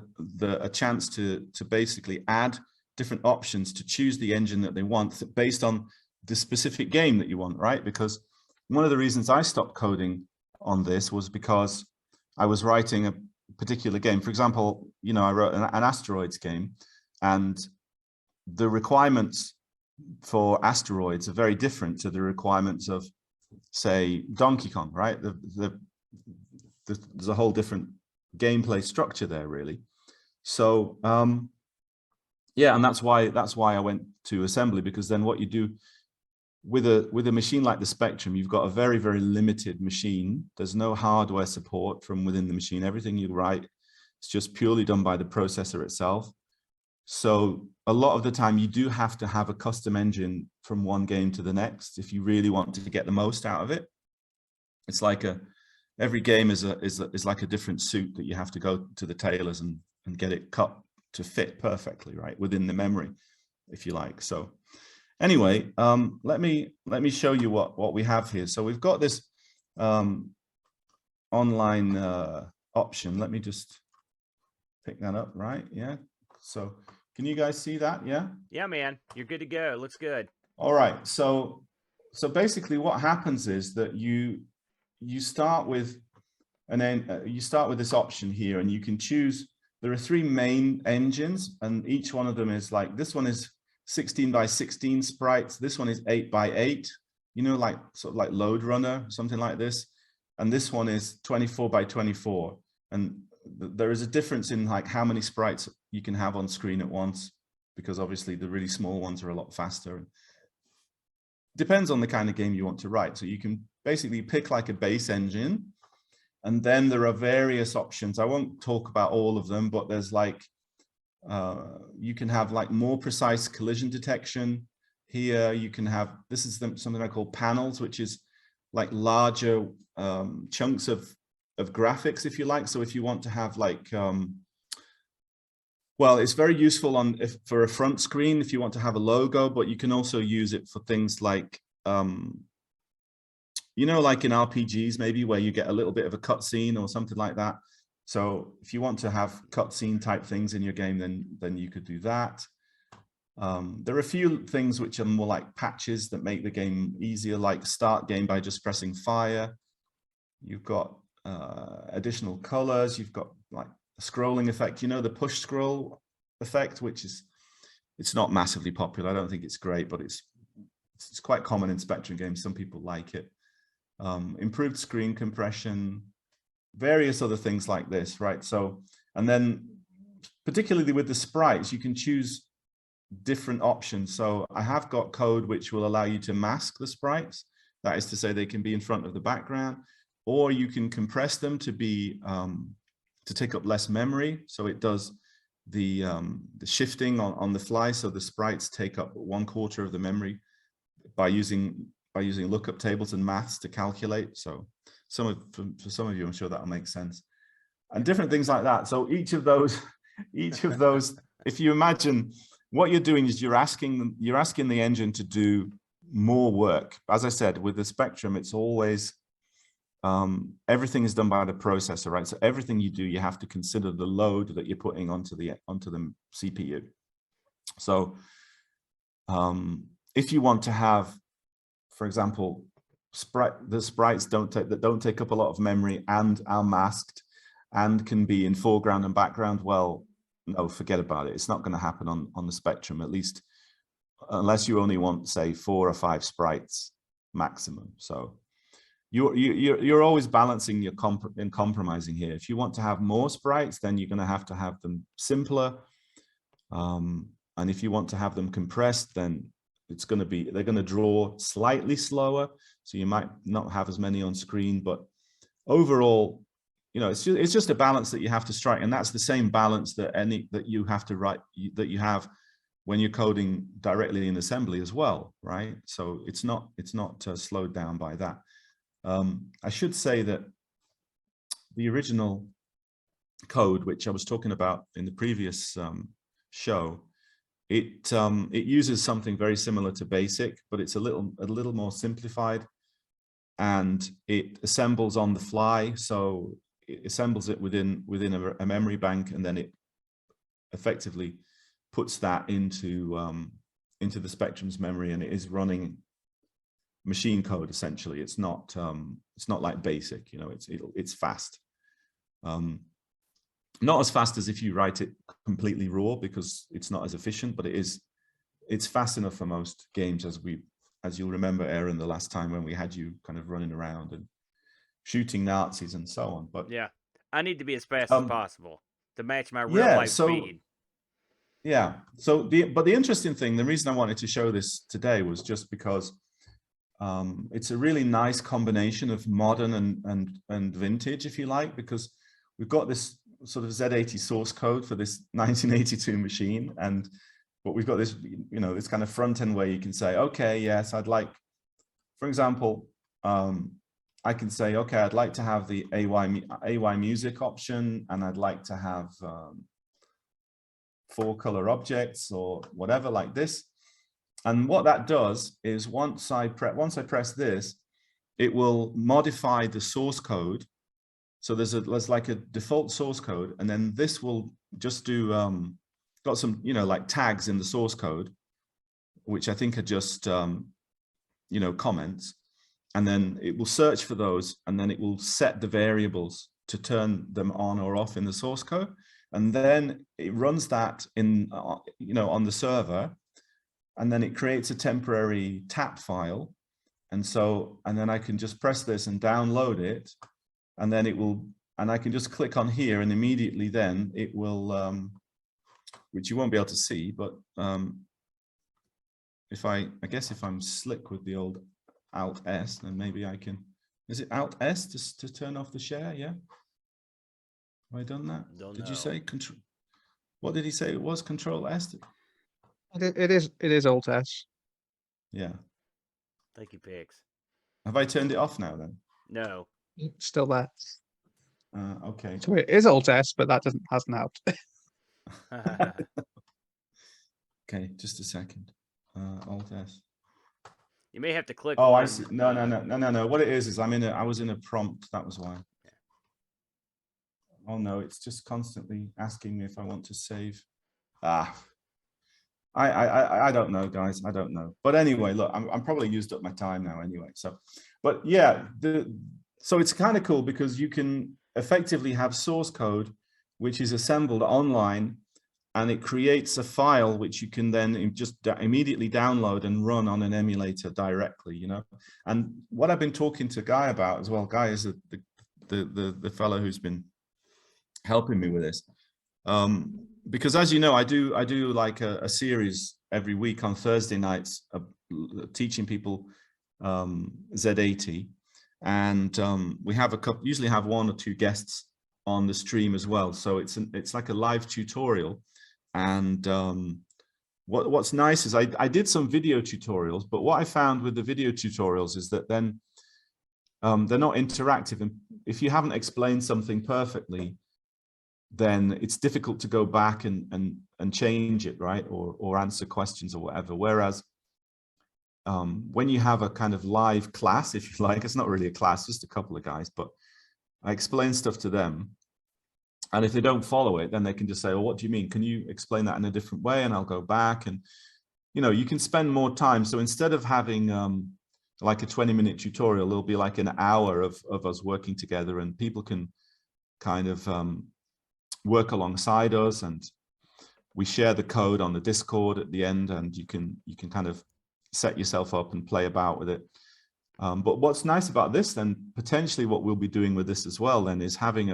a chance to basically add different options to choose the engine that they want based on the specific game that you want, right? Because one of the reasons I stopped coding on this was because I was writing a particular game. For example, you know, I wrote an asteroids game, and the requirements for asteroids are very different to the requirements of, say, Donkey Kong, right? There's a whole different gameplay structure there, really. So yeah, and that's why I went to assembly, because then what you do with a machine like the Spectrum, you've got a very, very limited machine. There's no hardware support from within the machine. Everything you write is just purely done by the processor itself. So a lot of the time you do have to have a custom engine from one game to the next if you really want to get the most out of it. It's like every game is like a different suit that you have to go to the tailors and get it cut to fit perfectly, right, within the memory, if you like. So anyway, let me show you what we have here. So we've got this online option. Let me just pick that up, right? Yeah. So can you guys see that? Yeah. Yeah, man, you're good to go. Looks good. All right. So basically, what happens is that you start with this option here, and you can choose. There are 3 main engines, and each one of them is like, this one is 16 by 16 sprites. This one is 8 by 8, you know, like sort of like Load Runner, something like this. And this one is 24 by 24. And there is a difference in like how many sprites you can have on screen at once, because obviously the really small ones are a lot faster. Depends on the kind of game you want to write. So you can basically pick like a base engine, and then there are various options. I won't talk about all of them, but there's like, you can have like more precise collision detection. Here you can have, this is something I call panels, which is like larger chunks of graphics, if you like. So if you want to have like Well, it's very useful for a front screen if you want to have a logo, but you can also use it for things like, you know, like in RPGs, maybe where you get a little bit of a cutscene or something like that. So if you want to have cutscene type things in your game, then you could do that. There are a few things which are more like patches that make the game easier, like start game by just pressing fire. You've got additional colors. You've got like a scrolling effect, you know, the push scroll effect, which is, it's not massively popular. I don't think it's great, but it's quite common in Spectrum games. Some people like it. Improved screen compression, various other things like this, right? So, and then particularly with the sprites, you can choose different options. So I have got code which will allow you to mask the sprites. That is to say they can be in front of the background, or you can compress them to be to take up less memory. So it does the shifting on the fly. So the sprites take up 1/4 of the memory by using lookup tables and maths to calculate. So for some of you, I'm sure that'll make sense. And different things like that. So each of those, if you imagine what you're doing is you're asking the engine to do more work. As I said, with the Spectrum, it's always everything is done by the processor, right? So everything you do, you have to consider the load that you're putting onto the CPU. So if you want to have, for example, the sprites that don't take up a lot of memory and are masked and can be in foreground and background, well, no, forget about it. It's not going to happen on the Spectrum, at least unless you only want, say, 4 or 5 sprites maximum. So you're always balancing and compromising here. If you want to have more sprites, then you're going to have them simpler. And if you want to have them compressed, then they're going to draw slightly slower. So you might not have as many on screen, but overall, you know, it's just a balance that you have to strike. And that's the same balance that you have to write, that you have when you're coding directly in assembly as well, right? So it's not slowed down by that. I should say that the original code, which I was talking about in the previous show, it uses something very similar to BASIC, but it's a little more simplified, and it assembles on the fly. So it assembles it within a memory bank, and then it effectively puts that into the Spectrum's memory, and it is running machine code essentially. It's not like BASIC, you know. It's fast. Not as fast as if you write it completely raw, because it's not as efficient, but it's fast enough for most games, as you'll remember, Aaron, the last time when we had you kind of running around and shooting Nazis and so on. But yeah, I need to be as fast as possible to match my real life speed. Yeah. So the interesting thing, the reason I wanted to show this today was just because it's a really nice combination of modern and vintage, if you like, because we've got this sort of Z80 source code for this 1982 machine, but we've got this, you know, this kind of front end where you can say, okay, yes, I'd like, for example, I can say, okay, I'd like to have the AY music option, and I'd like to have 4 color objects or whatever like this. And what that does is once I press this, it will modify the source code. So there's like a default source code, and then this will just do got some, you know, like tags in the source code, which I think are just you know, comments, and then it will search for those, and then it will set the variables to turn them on or off in the source code, and then it runs that in you know, on the server, and then it creates a temporary tap file, and then I can just press this and download it, and then it will, and I can just click on here, and immediately then it will, which you won't be able to see, but I guess if I'm slick with the old Alt S, then maybe I can, is it Alt S to turn off the share? Yeah. Have I done that? Did you say control? What did he say it was? Control S? It is Alt S. Yeah. Thank you, Pigs. Have I turned it off now then? No. Still there. Okay. So it is Alt S, but that hasn't helped. Okay, just a second. Alt S. You may have to click. Oh, on, I see. No. What it is I was in a prompt. That was why. Oh no, it's just constantly asking me if I want to save. I don't know, guys. I don't know. But anyway, look, I'm probably used up my time now anyway. So, but yeah, so it's kind of cool because you can effectively have source code, which is assembled online, and it creates a file which you can then just immediately download and run on an emulator directly, you know. And what I've been talking to Guy about as well, Guy is the fellow who's been helping me with this. Because as you know, I do like a series every week on Thursday nights teaching people Z80, and we have usually have 1 or 2 guests on the stream as well. So it's like a live tutorial. And what's nice is I did some video tutorials, but what I found with the video tutorials is that then they're not interactive, and if you haven't explained something perfectly, then it's difficult to go back and change it, right? Or answer questions or whatever. Whereas when you have a kind of live class, if you like, it's not really a class, just a couple of guys, but I explain stuff to them. And if they don't follow it, then they can just say, well, what do you mean? Can you explain that in a different way? And I'll go back, and, you know, you can spend more time. So instead of having like a 20-minute tutorial, it'll be like an hour of us working together, and people can kind of work alongside us, and we share the code on the Discord at the end, and you can kind of set yourself up and play about with it. But what's nice about this, then potentially what we'll be doing with this as well then is having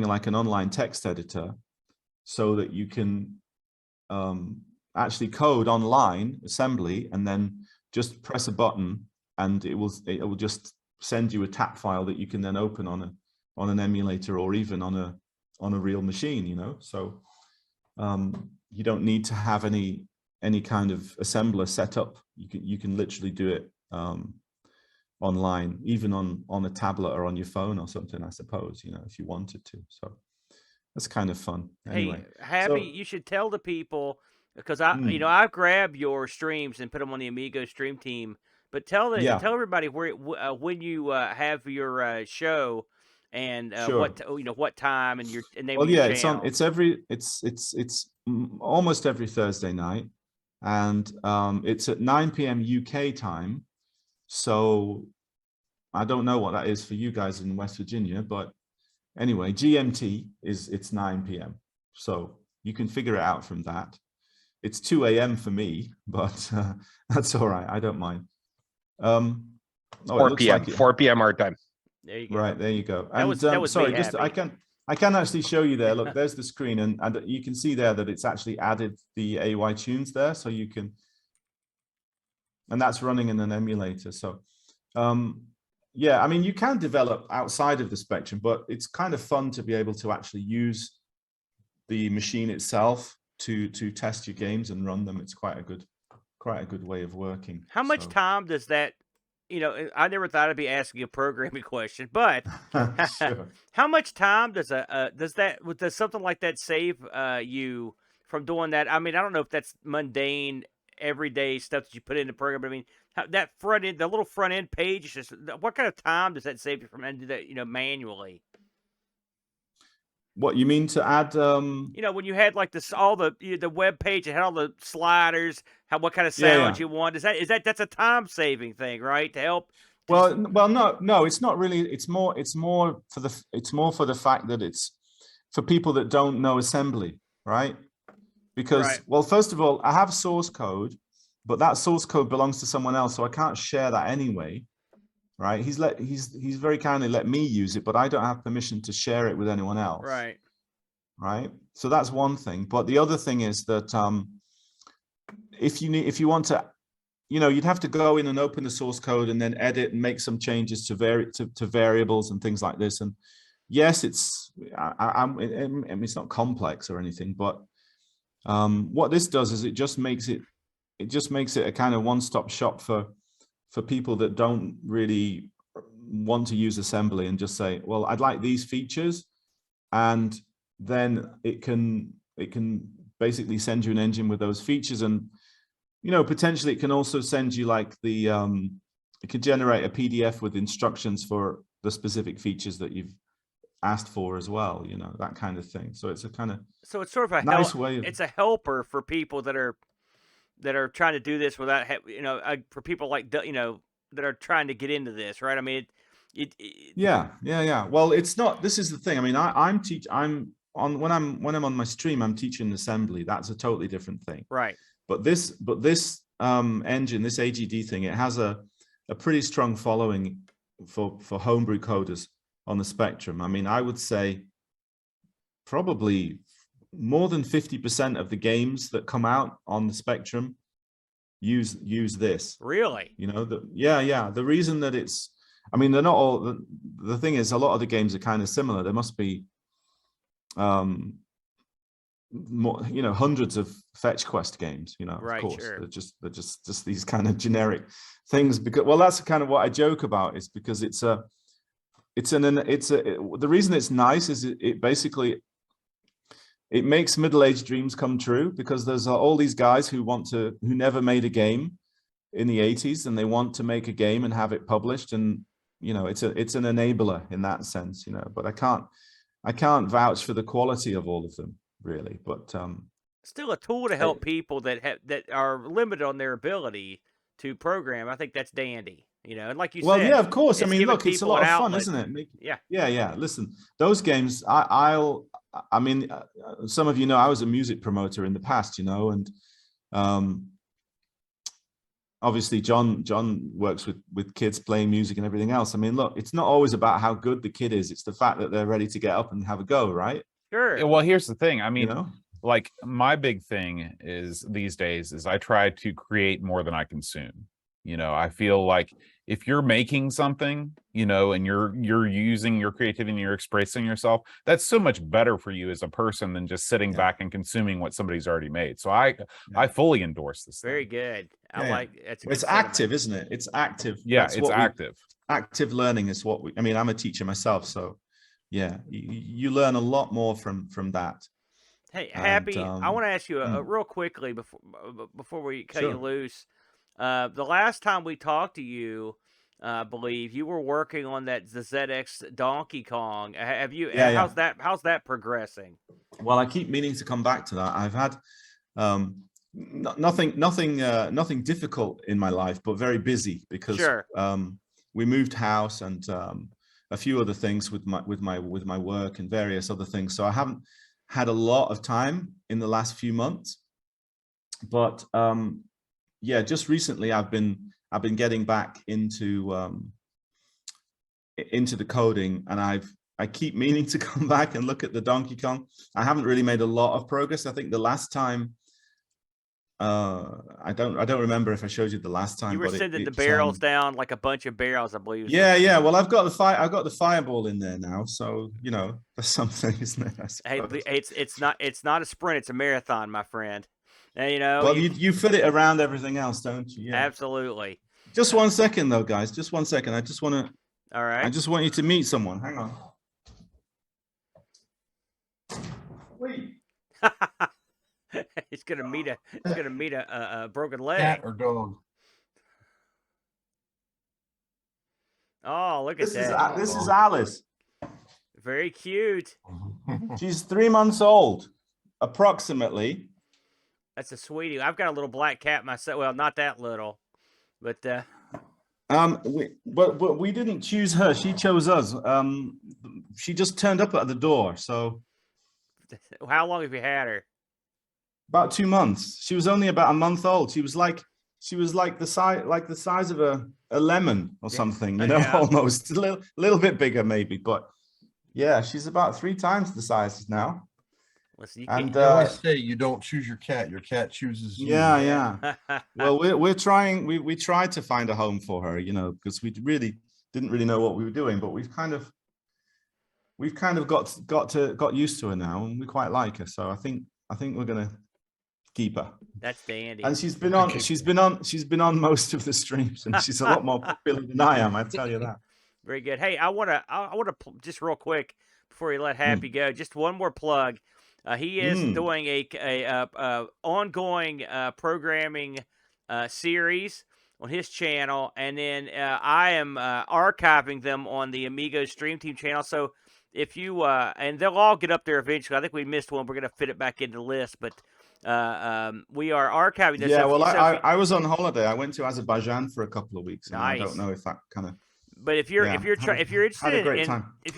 like an online text editor, so that you can actually code online assembly and then just press a button, and it will just send you a tap file that you can then open on an emulator, or even on a real machine, you know. So you don't need to have any kind of assembler set up. You can literally do it online, even on a tablet or on your phone or something, I suppose, you know, if you wanted to. So that's kind of fun. Anyway, hey, Happy, you should tell the people, because I've grabbed your streams and put them on the Amigos stream team. But tell everybody where when you have your show, and what time, and your name of your channel. It's almost every Thursday night, and it's at 9 p.m. UK time. So I don't know what that is for you guys in West Virginia, but anyway, GMT it's 9 p.m. So you can figure it out from that. It's 2 a.m. for me, but that's all right. I don't mind. 4 p.m. 4 p.m. our time. There you go. Right, there you go. That was sorry, just I can actually show you there. Look, there's the screen, and you can see there that it's actually added the AY tunes there, so you can, and that's running in an emulator. So yeah, I mean, you can develop outside of the Spectrum, but it's kind of fun to be able to actually use the machine itself to test your games and run them. It's quite a good way of working. How much time does that, you know, I never thought I'd be asking a programming question, but Sure. How much time does something like that save you from doing that? I mean, I don't know if that's mundane, everyday stuff that you put in the program, but I mean, that front end, the little front end page, is just, what kind of time does that save you from doing that, you know, manually? What you mean to add? You know, when you had like this, all the web page, it had all the sliders, what kind of sounds you want. That's a time saving thing, right? To help. Well, no, it's not really. It's more for the fact that it's for people that don't know assembly, right? Because, well, first of all, I have source code, but that source code belongs to someone else, so I can't share that anyway, right? He's very kindly let me use it, but I don't have permission to share it with anyone else, right? So that's one thing. But the other thing is that if you want to, you know, you'd have to go in and open the source code and then edit and make some changes to variables and things like this. And yes, it's not complex or anything, but what this does is it just makes it a kind of one-stop shop for people that don't really want to use assembly, and just say, well, I'd like these features, and then it can basically send you an engine with those features, and you know, potentially it can also send you like the it can generate a PDF with instructions for the specific features that you've asked for as well, you know, that kind of thing. So it's a kind of it's sort of a nice way of, it's a helper for people that are trying to do this without you know, for people like, you know, that are trying to get into this, right? I mean, yeah. Well, it's not, this is the thing. I mean, I'm on when I'm on my stream, I'm teaching assembly. That's a totally different thing. Right. But this engine, this AGD thing, it has a pretty strong following for homebrew coders on the spectrum. I mean, I would say probably more than 50% of the games that come out on the spectrum use this. Really? You know, yeah. The reason that it's, I mean, they're not all, the thing is, a lot of the games are kind of similar. There must be more, you know, hundreds of fetch quest games, you know, right, of course. Sure. They're just these kind of generic things, because, well, that's kind of what I joke about, is because the reason it's nice is it basically, it makes middle-aged dreams come true, because there's all these guys who never made a game in the 80s, and they want to make a game and have it published. And, you know, it's an enabler in that sense, you know, but I can't vouch for the quality of all of them, really, but still a tool to help people that are limited on their ability to program. I think that's dandy, you know. And like you said, yeah, of course. I mean, look, it's a lot of fun, outlet. Isn't it? Yeah. Listen, those games, I mean, some of you know, I was a music promoter in the past, you know, and obviously John works with kids playing music and everything else. I mean, look, it's not always about how good the kid is. It's the fact that they're ready to get up and have a go, right? Sure. Well, here's the thing. I mean, you know? Like my big thing is these days is I try to create more than I consume. You know, I feel like if you're making something, you know, and you're using your creativity and you're expressing yourself, that's so much better for you as a person than just sitting back and consuming what somebody's already made. So I fully endorse this. Very good. I like it's active, isn't it? It's active. Yeah, it's active. Active learning is what I mean, I'm a teacher myself, so yeah, you learn a lot more from that. Hey, Happy, I want to ask you real quickly before we cut you loose. The last time we talked to you, I believe you were working on the ZX Donkey Kong. Have you? Yeah, How's that progressing? Well, I keep meaning to come back to that. I've had nothing difficult in my life, but very busy because we moved house and a few other things with my work and various other things. So I haven't had a lot of time in the last few months, but yeah, just recently I've been getting back into the coding, and I keep meaning to come back and look at the Donkey Kong. I haven't really made a lot of progress. I think the last time I don't remember if I showed you the last time. You were sending the barrels down, like a bunch of barrels, I believe. Yeah. Well, I've got the fireball in there now, so you know that's something, isn't it? Hey, it's not a sprint; it's a marathon, my friend. And, you know, well, you fit it around everything else, don't you? Yeah. Absolutely. Just 1 second, though, guys. Just 1 second. I just want to. All right. I just want you to meet someone. Hang on. Wait. It's gonna meet a broken leg. Cat or dog? Oh, look at that. This is Alice. Very cute. She's 3 months old, approximately. That's a sweetie. I've got a little black cat myself. Well, not that little, but we didn't choose her. She chose us. She just turned up at the door. So, how long have you had her? About 2 months. She was only about a month old. She was like the size of a lemon or something, you know, almost a little bit bigger maybe, but yeah, she's about 3 times the size now. Listen, and I always say you don't choose your cat chooses you. Yeah. Well, we're trying. We tried to find a home for her, you know, because we really didn't really know what we were doing, but we've kind of got used to her now, and we quite like her. So I think we're gonna keep her. That's dandy. And she's been on most of the streams, and she's a lot more popular than I am. I tell you that. Very good. Hey, I want to just real quick before we let Happy go, just one more plug. He is doing a ongoing programming series on his channel, and then I am archiving them on the Amigos Stream Team channel. So if you and they'll all get up there eventually. I think we missed one. We're gonna fit it back into the list, but we are archiving this. Yeah, well, I was on holiday. I went to Azerbaijan for a couple of weeks, and I don't know if that kind of. But if you're if you're interested if you're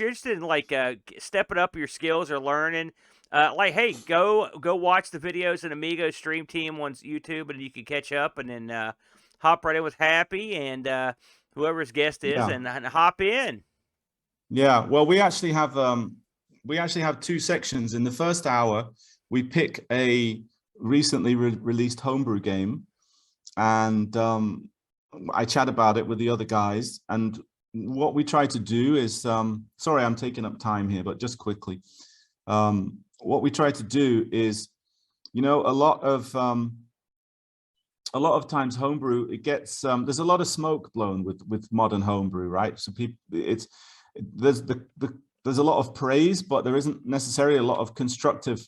interested in like stepping up your skills or learning, like hey, go watch the videos in Amigos Stream Team on YouTube, and you can catch up, and then hop right in with Happy and whoever his guest is, and hop in. Yeah, well, we actually have two sections. In the first hour, we pick a recently released homebrew game, and I chat about it with the other guys. And what we try to do is, sorry, I'm taking up time here, but just quickly, what we try to do is, you know, a lot of times homebrew, it gets there's a lot of smoke blown with modern homebrew, right? So people, there's a lot of praise, but there isn't necessarily a lot of constructive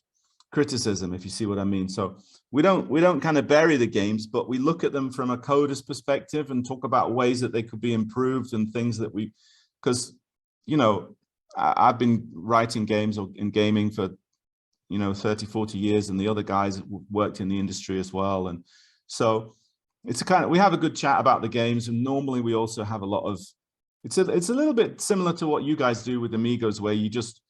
criticism, if you see what I mean. So we don't kind of bury the games, but we look at them from a coder's perspective and talk about ways that they could be improved and things that because you know, I've been writing games or in gaming for 30-40 years, and the other guys worked in the industry as well, and so it's we have a good chat about the games, and normally we also have a lot of it's a little bit similar to what you guys do with Amigos, where you just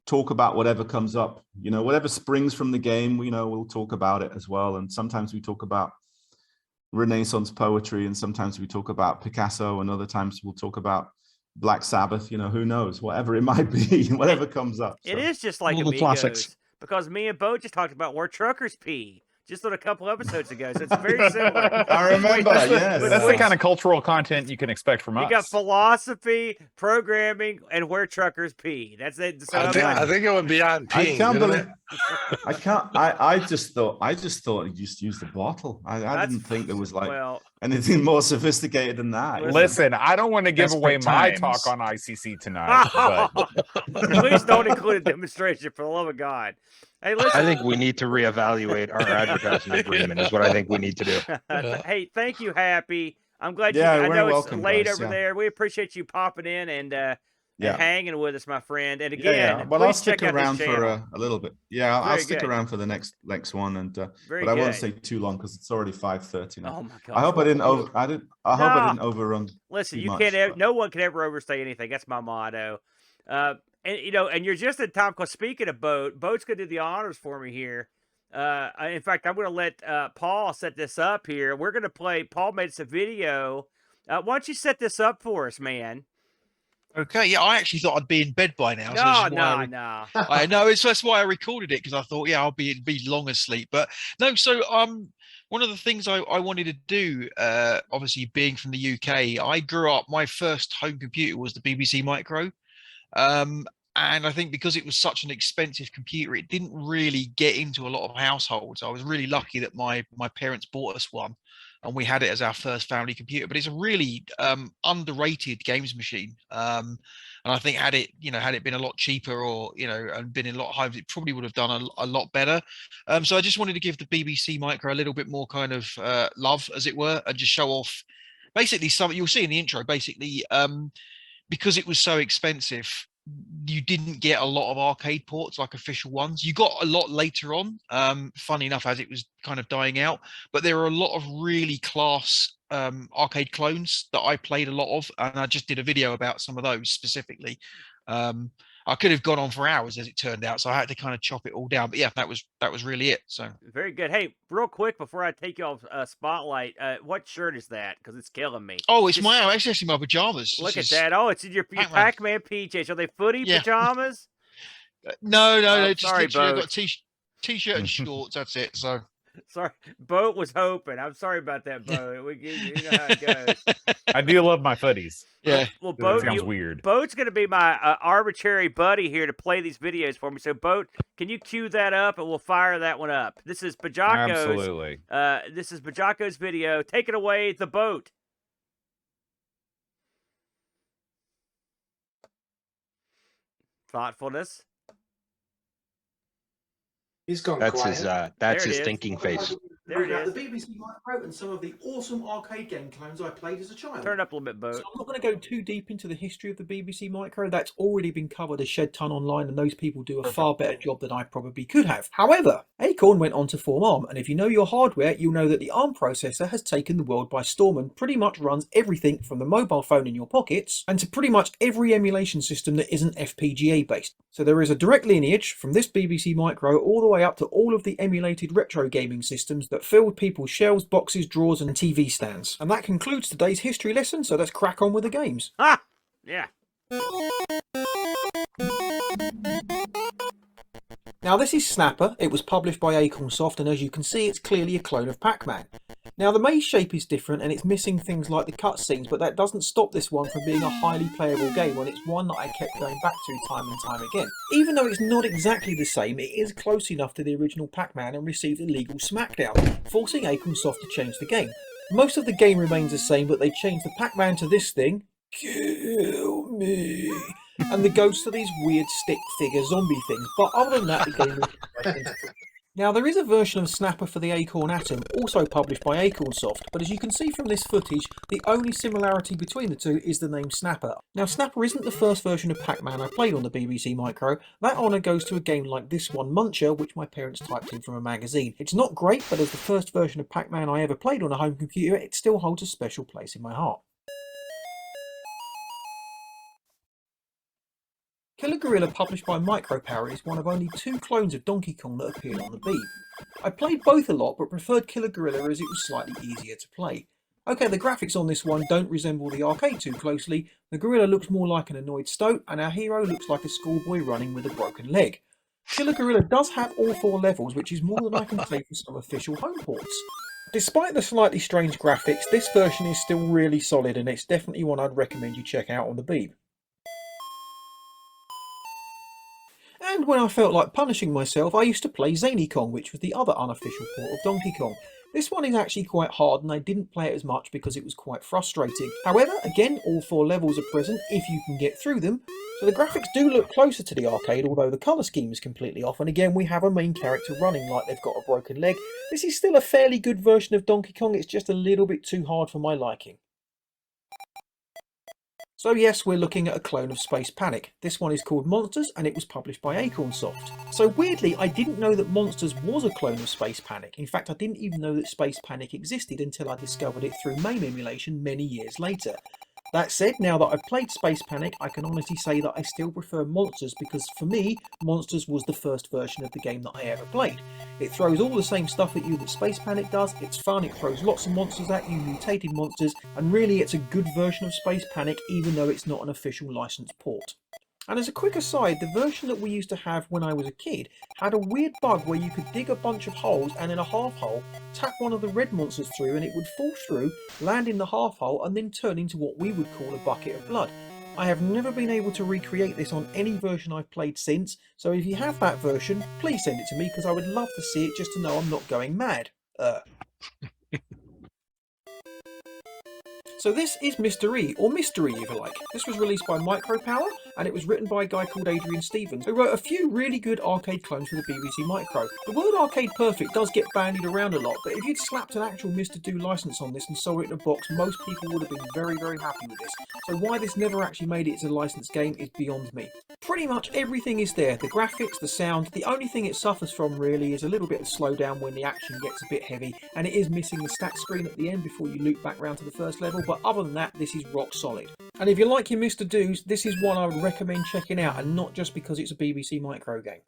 talk about whatever comes up, whatever springs from the game, we'll talk about it as well. And sometimes we talk about Renaissance poetry, and sometimes we talk about Picasso, and other times we'll talk about Black Sabbath, who knows, whatever it might be, whatever comes up. It is just like Amigos, classics. Because me and Bo just talked about where truckers pee. Just on a couple episodes ago, so it's very similar. I remember, yes. That's the kind of cultural content you can expect from us. You got philosophy, programming, and where truckers pee. That's it. So I think it went beyond peeing. I can't believe. I can't. I just thought you just used the bottle. I didn't think there was anything more sophisticated than that. Listen, I don't want to give away my talk on ICC tonight. But please don't include a demonstration, for the love of God. Hey, listen. I think we need to reevaluate our advertising agreement is what I think we need to do. Hey, thank you, Happy. I'm glad you. I know welcome, it's late guys, over there. We appreciate you popping in and hanging with us, my friend. And again, yeah. Well, I'll stick around for a little bit. Yeah, I'll stick around for the next one, and but I won't stay too long because it's already 5:30 now. Oh my God! I hope I didn't overrun. Listen, you can't. No one can ever overstay anything. That's my motto. And you're just in time, because speaking of Boat's going to do the honors for me here. In fact, I'm going to let Paul set this up here. We're going to play. Paul made us a video. Why don't you set this up for us, man? Okay, yeah, I actually thought I'd be in bed by now. No. I know, that's why I recorded it, because I thought, I'll be long asleep. But no, so one of the things I wanted to do, obviously being from the UK, I grew up, my first home computer was the BBC Micro. And I think because it was such an expensive computer, it didn't really get into a lot of households. I was really lucky that my parents bought us one, and we had it as our first family computer. But it's a really underrated games machine. And I think had it been a lot cheaper, or and been in a lot of homes, it probably would have done a lot better. So I just wanted to give the BBC Micro a little bit more kind of love, as it were, and just show off basically some. You'll see in the intro, basically. Because it was so expensive, you didn't get a lot of arcade ports, like official ones. You got a lot later on, funny enough, as it was kind of dying out. But there are a lot of really class arcade clones that I played a lot of, and I just did a video about some of those specifically. I could have gone on for hours, as it turned out, so I had to kind of chop it all down. But yeah, that was really it. So very good. Hey, real quick before I take you off spotlight, what shirt is that? Because it's killing me. Oh, it's actually my pajamas. Look at that. Oh, it's in your Pac-Man PJs. Are they footy pajamas? No. Sorry, just literally, I've got t-shirt and shorts. That's it. So. Sorry, Boat was hoping. I'm sorry about that, Boat. You know how it goes. I do love my footies. Yeah. Well, Boat sounds weird. Boat's going to be my arbitrary buddy here to play these videos for me. So, Boat, can you cue that up, and we'll fire that one up? This is Bajaco's. Absolutely. This is Bajaco's video. Take it away, the Boat. thoughtfulness. He's gone That's quiet. his There that's it his is. thinking face. There it is. The BBC Micro and some of the awesome arcade game clones I played as a child. Turn it up a little bit, Boat. So I'm not going to go too deep into the history of the BBC Micro. That's already been covered a shed ton online, and those people do a far better job than I probably could have. However, Acorn went on to form ARM, and if you know your hardware, you'll know that the ARM processor has taken the world by storm and pretty much runs everything from the mobile phone in your pockets and to pretty much every emulation system that isn't FPGA based. So there is a direct lineage from this BBC Micro all the way up to all of the emulated retro gaming systems that filled people's shelves, boxes, drawers and TV stands. And that concludes today's history lesson, so let's crack on with the games. Ah! Yeah. Now this is Snapper. It was published by Acorn Soft, and as you can see it's clearly a clone of Pac-Man. Now the maze shape is different and it's missing things like the cutscenes, but that doesn't stop this one from being a highly playable game, and it's one that I kept going back to time and time again. Even though it's not exactly the same, it is close enough to the original Pac-Man and received a legal smackdown, forcing Acorn Soft to change the game. Most of the game remains the same, but they changed the Pac-Man to this thing, kill me, and the ghosts to these weird stick figure zombie things, but other than that the game is Now there is a version of Snapper for the Acorn Atom, also published by Acorn Soft, but as you can see from this footage, the only similarity between the two is the name Snapper. Now Snapper isn't the first version of Pac-Man I played on the BBC Micro. That honour goes to a game like this one, Muncher, which my parents typed in from a magazine. It's not great, but as the first version of Pac-Man I ever played on a home computer, it still holds a special place in my heart. Killer Gorilla, published by Micropower, is one of only 2 clones of Donkey Kong that appeared on the Beat. I played both a lot, but preferred Killer Gorilla as it was slightly easier to play. Okay, the graphics on this one don't resemble the arcade too closely. The gorilla looks more like an annoyed stoat, and our hero looks like a schoolboy running with a broken leg. Killer Gorilla does have all 4 levels, which is more than I can say for some official home ports. Despite the slightly strange graphics, this version is still really solid, and it's definitely one I'd recommend you check out on the Beeb. And when I felt like punishing myself, I used to play Zany Kong, which was the other unofficial port of Donkey Kong. This one is actually quite hard, and I didn't play it as much because it was quite frustrating. However, again, all 4 levels are present if you can get through them, so the graphics do look closer to the arcade, although the colour scheme is completely off, and again we have a main character running like they've got a broken leg. This is still a fairly good version of Donkey Kong, it's just a little bit too hard for my liking. So yes, we're looking at a clone of Space Panic. This one is called Monsters, and it was published by Acorn Soft. So weirdly, I didn't know that Monsters was a clone of Space Panic. In fact, I didn't even know that Space Panic existed until I discovered it through MAME emulation many years later. That said, now that I've played Space Panic, I can honestly say that I still prefer Monsters because for me, Monsters was the first version of the game that I ever played. It throws all the same stuff at you that Space Panic does, it's fun, it throws lots of monsters at you, mutated monsters, and really it's a good version of Space Panic even though it's not an official licensed port. And as a quick aside, the version that we used to have when I was a kid had a weird bug where you could dig a bunch of holes and in a half hole, tap one of the red monsters through and it would fall through, land in the half hole and then turn into what we would call a bucket of blood. I have never been able to recreate this on any version I've played since, so if you have that version, please send it to me because I would love to see it just to know I'm not going mad. So this is Mr. E, or Mystery if you like. This was released by Micropower, and it was written by a guy called Adrian Stevens, who wrote a few really good arcade clones for the BBC Micro. The word Arcade Perfect does get bandied around a lot, but if you'd slapped an actual Mr. Do license on this and sold it in a box, most people would have been very, very happy with this. So why this never actually made it as a licensed game is beyond me. Pretty much everything is there, the graphics, the sound. The only thing it suffers from really is a little bit of slowdown when the action gets a bit heavy, and it is missing the stat screen at the end before you loop back round to the first level, but other than that, this is rock solid. And if you like your Mr. Do's, this is one I would recommend checking out, and not just because it's a BBC Micro game.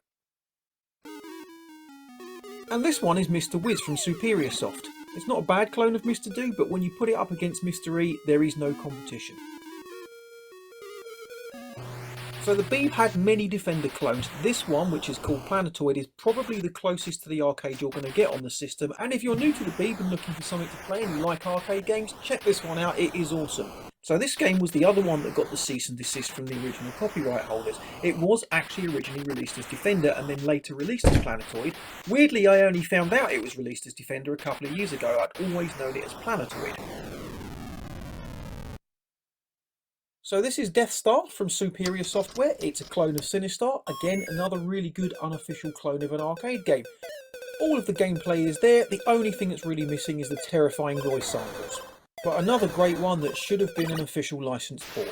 And this one is Mr. Wiz from Superior Soft. It's not a bad clone of Mr. Do, but when you put it up against Mr. E, there is no competition. So the Beeb had many Defender clones. This one, which is called Planetoid, is probably the closest to the arcade you're going to get on the system. And if you're new to the Beeb and looking for something to play and you like arcade games, check this one out, it is awesome. So this game was the other one that got the cease and desist from the original copyright holders. It was actually originally released as Defender and then later released as Planetoid. Weirdly, I only found out it was released as Defender a couple of years ago. I'd always known it as Planetoid. So this is Death Star from Superior Software. It's a clone of Sinistar. Again, another really good unofficial clone of an arcade game. All of the gameplay is there. The only thing that's really missing is the terrifying voice samples. But another great one that should have been an official licensed port.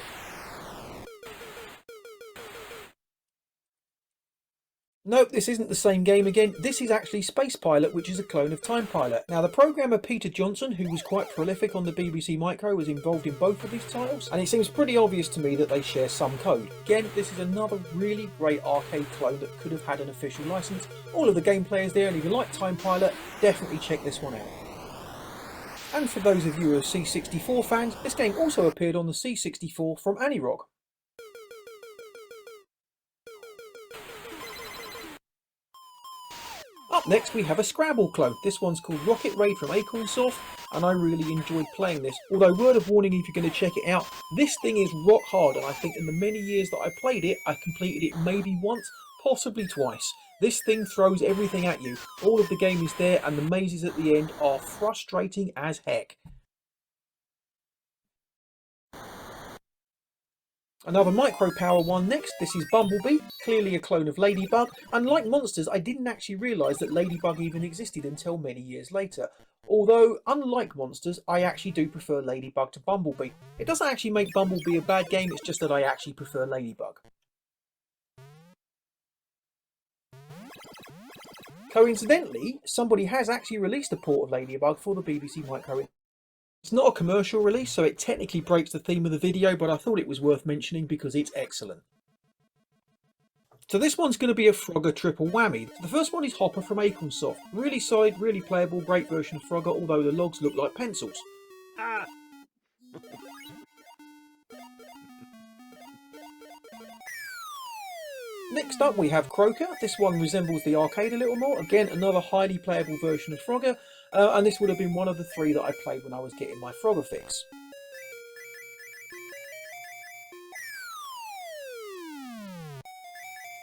Nope, this isn't the same game again. This is actually Space Pilot, which is a clone of Time Pilot. Now, the programmer Peter Johnson, who was quite prolific on the BBC Micro, was involved in both of these titles, and it seems pretty obvious to me that they share some code. Again, this is another really great arcade clone that could have had an official license. All of the gameplay is there, and if you like Time Pilot, definitely check this one out. And for those of you who are C64 fans, this game also appeared on the C64 from Anirog. Up next we have a Scrabble clone. This one's called Rocket Raid from Acorn Soft, and I really enjoyed playing this. Although, word of warning if you're going to check it out, this thing is rock hard, and I think in the many years that I played it, I completed it maybe once, possibly twice. This thing throws everything at you. All of the game is there, and the mazes at the end are frustrating as heck. Another Micro Power one next. This is Bumblebee, clearly a clone of Ladybug. Unlike Monsters, I didn't actually realise that Ladybug even existed until many years later. Although, unlike Monsters, I actually do prefer Ladybug to Bumblebee. It doesn't actually make Bumblebee a bad game, it's just that I actually prefer Ladybug. Coincidentally, somebody has actually released a port of Ladybug for the BBC Micro. It's not a commercial release, so it technically breaks the theme of the video, but I thought it was worth mentioning because it's excellent. So this one's going to be a Frogger triple whammy. The first one is Hopper from Acorn Soft. Really solid, really playable, great version of Frogger, although the logs look like pencils. Ah. Next up we have Croaker. This one resembles the arcade a little more. Again, another highly playable version of Frogger, and this would have been one of the three that I played when I was getting my Frogger fix.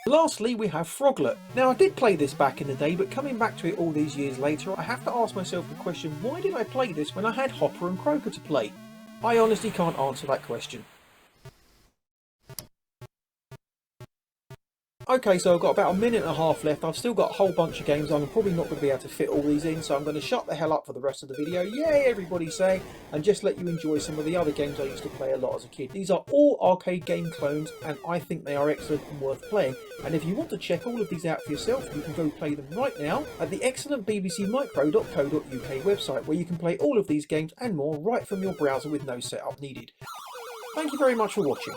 Lastly, we have Froglet. Now, I did play this back in the day, but coming back to it all these years later, I have to ask myself the question, why did I play this when I had Hopper and Croaker to play? I honestly can't answer that question. Okay, so I've got about a minute and a half left. I've still got a whole bunch of games. I'm probably not going to be able to fit all these in, so I'm going to shut the hell up for the rest of the video. Yay, everybody say, and just let you enjoy some of the other games I used to play a lot as a kid. These are all arcade game clones, and I think they are excellent and worth playing. And if you want to check all of these out for yourself, you can go play them right now at the excellent bbcmicro.co.uk website, where you can play all of these games and more right from your browser with no setup needed. Thank you very much for watching.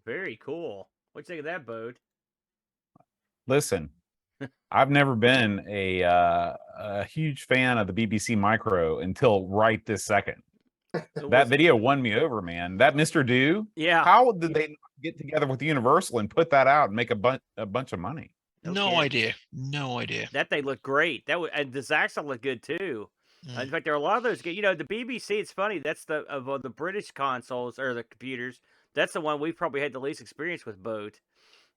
Very cool. What do you think of that, Bode? Listen, I've never been a huge fan of the BBC Micro until right this second. That video won me over, man. That Mr. Do. Yeah. How did they not get together with Universal and put that out and make a bunch of money? No idea. No idea. That thing looked great. And the Zaxxon looked good too. In fact, there are a lot of those. You know, the BBC. It's funny. That's of the British consoles or the computers. That's the one we've probably had the least experience with, Bode.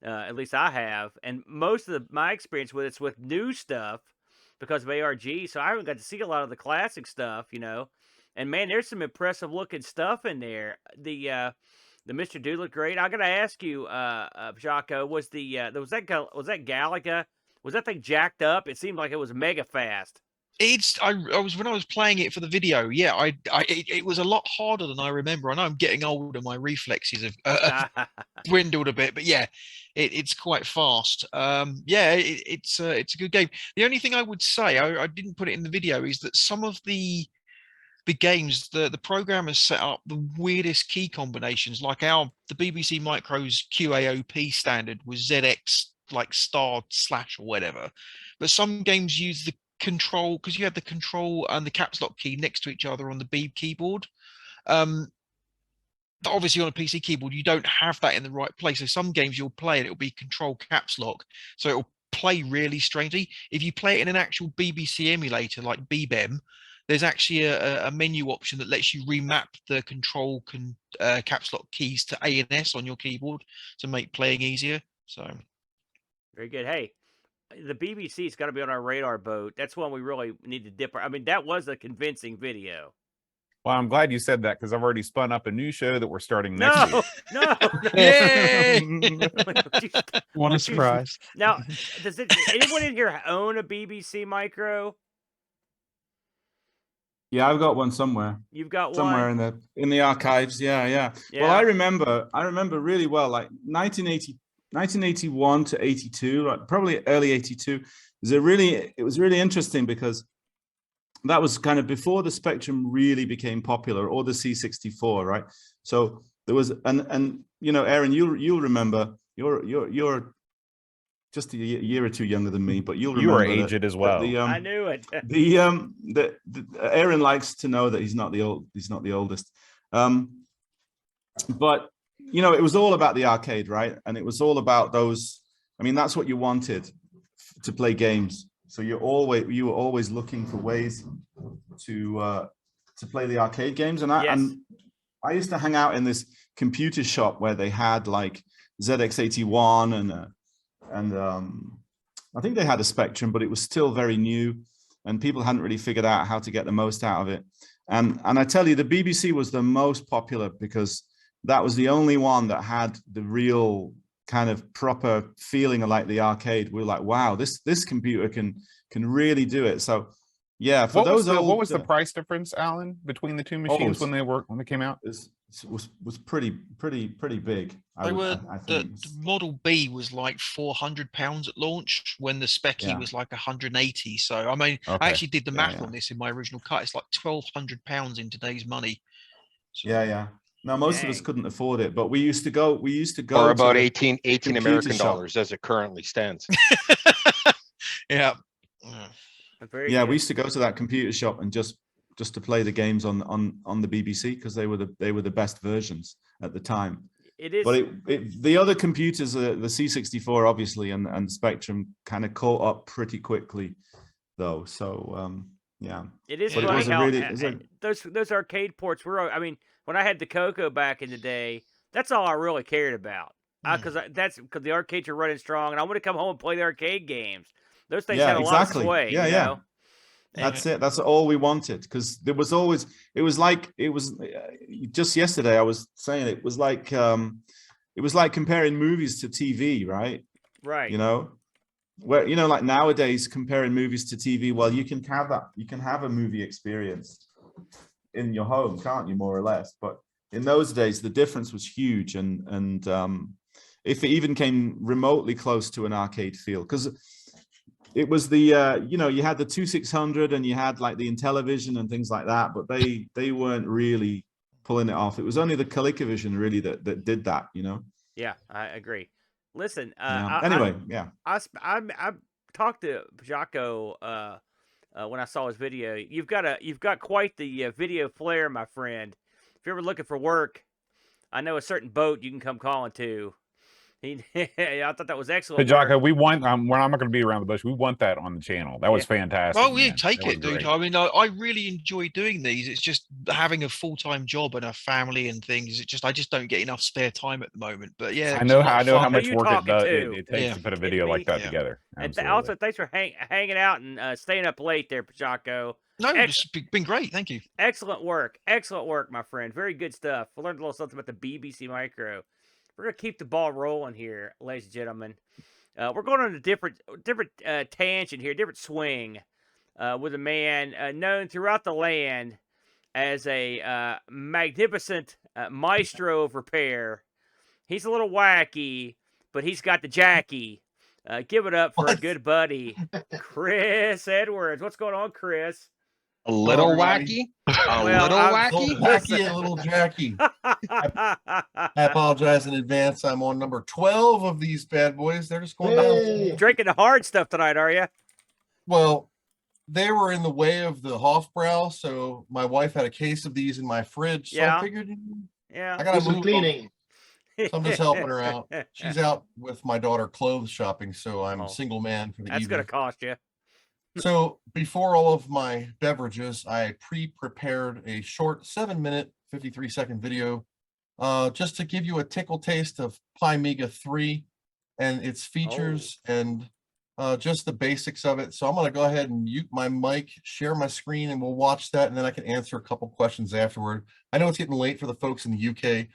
At least I have. And most of my experience with it's with new stuff because of ARG. So I haven't got to see a lot of the classic stuff. You know, and man, there's some impressive looking stuff in there. The Mr. Do looked great. I got to ask you, Jaco, was that Galaga? Was that thing jacked up? It seemed like it was mega fast. I was when I was playing it for the video. Yeah, it was a lot harder than I remember. I know I'm getting older. My reflexes have dwindled a bit, but yeah, it's quite fast. Yeah, it's a good game. The only thing I would say, I didn't put it in the video, is that some of the games, the programmers set up the weirdest key combinations. Like the BBC Micro's QAOP standard was ZX like */ or whatever, but some games use the control, because you had the control and the caps lock key next to each other on the Beeb keyboard. Obviously on a PC keyboard you don't have that in the right place, so some games you'll play and it'll be control caps lock, so it'll play really strangely. If you play it in an actual BBC emulator like BBEM, there's actually a menu option that lets you remap the control caps lock keys to A and S on your keyboard to make playing easier. So very good. Hey, the BBC's got to be on our radar, Boat. That's one we really need to dip. I mean, that was a convincing video. Well, I'm glad you said that because I've already spun up a new show that we're starting next week. No. Yay! What a surprise. Now, does anyone in here own a BBC Micro? Yeah, I've got one somewhere. You've got somewhere one? in the archives. Yeah. Well, I remember really well, like 1981 to 82, like probably early 82. It was really interesting because that was kind of before the Spectrum really became popular, or the C64, right? So there was, and you know, Aaron, you'll remember, you're just a year or two younger than me, but you'll remember you were aged as well. I knew it. the Aaron likes to know that he's not the oldest. But you know, it was all about the arcade, right? And it was all about those. I mean, that's what you wanted to play games. So you were always looking for ways to play the arcade games. And I used to hang out in this computer shop where they had like ZX81 and I think they had a Spectrum, but it was still very new, and people hadn't really figured out how to get the most out of it. And I tell you, the BBC was the most popular because that was the only one that had the real kind of proper feeling of like the arcade. We were like, wow, this computer can really do it. So yeah, for what was the price difference, Alan, between the two machines when they came out? Was pretty big. The Model B was like £400 at launch when the Speccy was like 180. So I mean, I actually did the math on this in my original cut. It's like £1,200 in today's money. So, yeah. No, most of us couldn't afford it, but we used to go. Or about 18 American dollars as it currently stands. Yeah. We used to go to that computer shop and just to play the games on the BBC because they were the best versions at the time. It is, but the other computers, the C64 obviously and Spectrum kind of caught up pretty quickly, though. So yeah, it is funny how those arcade ports were. I mean, when I had the Coco back in the day, that's all I really cared about because because the arcades are running strong, and I want to come home and play the arcade games. Those things had a lot of sway. Yeah, you know? That's it. That's all we wanted because there was always. It was just yesterday. I was saying it was like comparing movies to TV, right? Right. You know, where like nowadays comparing movies to TV. Well, you can have that. You can have a movie experience in your home, can't you? More or less. But in those days, the difference was huge, and if it even came remotely close to an arcade feel, because it was the you had the 2600 and you had like the Intellivision and things like that, but they weren't really pulling it off. It was only the ColecoVision really that did that, you know. Yeah, I agree. Listen, Anyway, yeah. I talked to Jocko when I saw his video. You've got quite the video flair, my friend. If you're ever looking for work, I know a certain boat you can come calling to. I thought that was Hey, excellent. Jocko, we want. We're not going to be around the bush. We want that on the channel. That was fantastic. Oh, yeah, man. take That was it, dude. great. I mean, I really enjoy doing these. It's just having a full-time job and a family and things. I just don't get enough spare time at the moment. But yeah, I know how Who much you work talking it to? takes Yeah. to put a Kidding video like me? that Yeah. together. And Absolutely. also, thanks for hanging out and staying up late there, Pachaco. No, it's been great. Thank you. Excellent work, my friend. Very good stuff. We learned a little something about the BBC Micro. We're gonna keep the ball rolling here, ladies and gentlemen. We're going on a different tangent here, different swing, with a man known throughout the land as a magnificent maestro of repair. He's a little wacky, but he's got the Jackie. Give it up for a good buddy, Chris Edwards. What's going on, Chris? A little everybody. wacky. Well, I'm- Little wacky and little Jackie. I apologize in advance. I'm on number 12 of these bad boys. They're just going down. Drinking the hard stuff tonight, are you? Well, they were in the way of the Hofbrau, so my wife had a case of these in my fridge. So Yeah. I figured Yeah. I gotta Do some move cleaning. So I'm just helping her out. She's out with my daughter clothes shopping, so I'm Oh. a single man for the That's evening. gonna cost you. So before all of my beverages, I pre-prepared a short 7-minute, 53-second video, just to give you a tickle taste of Pymiga 3 and its features and just the basics of it. So I'm going to go ahead and mute my mic, share my screen, and we'll watch that, and then I can answer a couple questions afterward. I know it's getting late for the folks in the UK.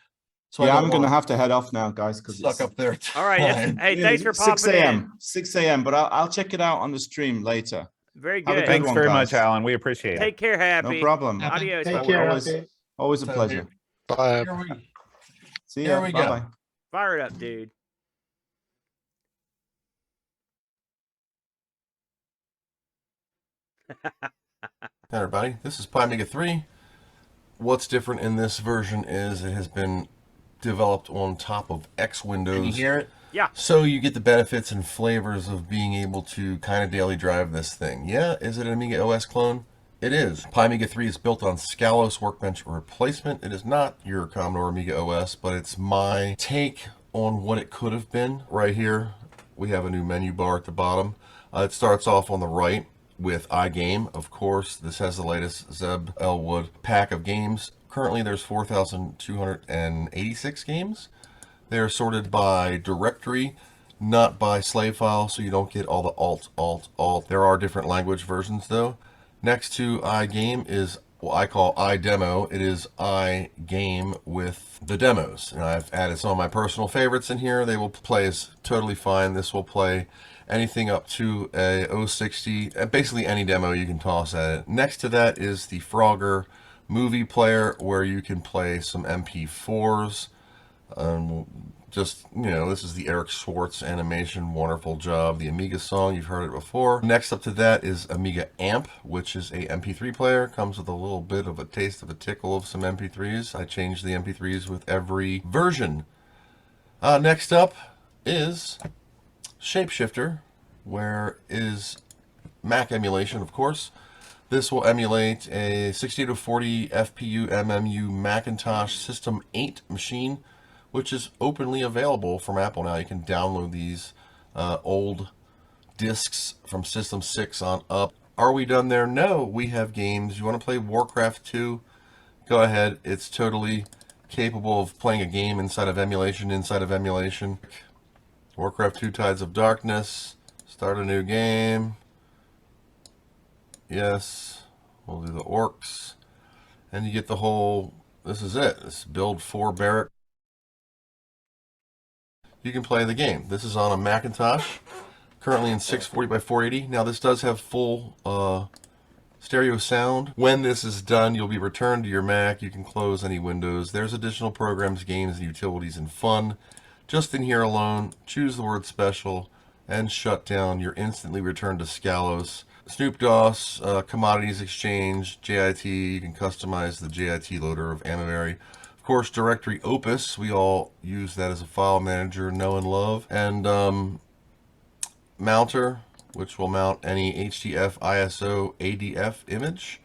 So Yeah, I I'm going to have to head off now, guys, because suck up there. All right. Hey, thanks for popping 6 a.m. in. 6 a.m. But I'll check it out on the stream later. Very Have a good. Thanks one, very guys. much, Alan. We appreciate it. Take care, Happy. No problem. Adios. Take my care, friend. Happy. Always a So pleasure. Bye. Here we, See Here ya. we go. Bye-bye. Fire it up, dude. Hi everybody, this is Pymiga 3. What's different in this version is it has been developed on top of X Windows. Can you hear it? Yeah. So you get the benefits and flavors of being able to kind of daily drive this thing. Yeah, is it an Amiga OS clone? It is. Pymiga 3 is built on Scalos Workbench replacement. It is not your Commodore Amiga OS, but it's my take on what it could have been. Right here, we have a new menu bar at the bottom. It starts off on the right with iGame. Of course, this has the latest Zeb Elwood pack of games. Currently, there's 4,286 games. They are sorted by directory, not by slave file, so you don't get all the alt. There are different language versions, though. Next to iGame is what I call iDemo. It is iGame with the demos. And I've added some of my personal favorites in here. They will play as totally fine. This will play anything up to a 060, basically any demo you can toss at it. Next to that is the Frogger movie player, where you can play some MP4s. Just, you know, this is the Eric Schwartz animation, wonderful job. The Amiga song, you've heard it before. Next up to that is Amiga Amp, which is a MP3 player. Comes with a little bit of a taste of a tickle of some MP3s. I change the MP3s with every version. Next up is Shapeshifter, where is Mac emulation, of course. This will emulate a 60 to 40 FPU MMU Macintosh System 8 machine, which is openly available from Apple now. You can download these old discs from System 6 on up. Are we done there? No, we have games. You want to play Warcraft 2? Go ahead. It's totally capable of playing a game inside of emulation, Warcraft 2 Tides of Darkness. Start a new game. Yes, we'll do the orcs. And you get the whole, this is it. This build 4 barrack. You can play the game. This is on a Macintosh, currently in 640 by 480. Now this does have full stereo sound. When this is done, you'll be returned to your Mac. You can close any windows. There's additional programs, games, utilities, and fun. Just in here alone, choose the word special and shut down. You're instantly returned to Scalos. Snoop DOS, Commodities Exchange, JIT. You can customize the JIT loader of Amaberry. Of Of course, directory Opus, we all use that as a file manager, know and love. And mounter, which will mount any HDF, ISO, ADF image.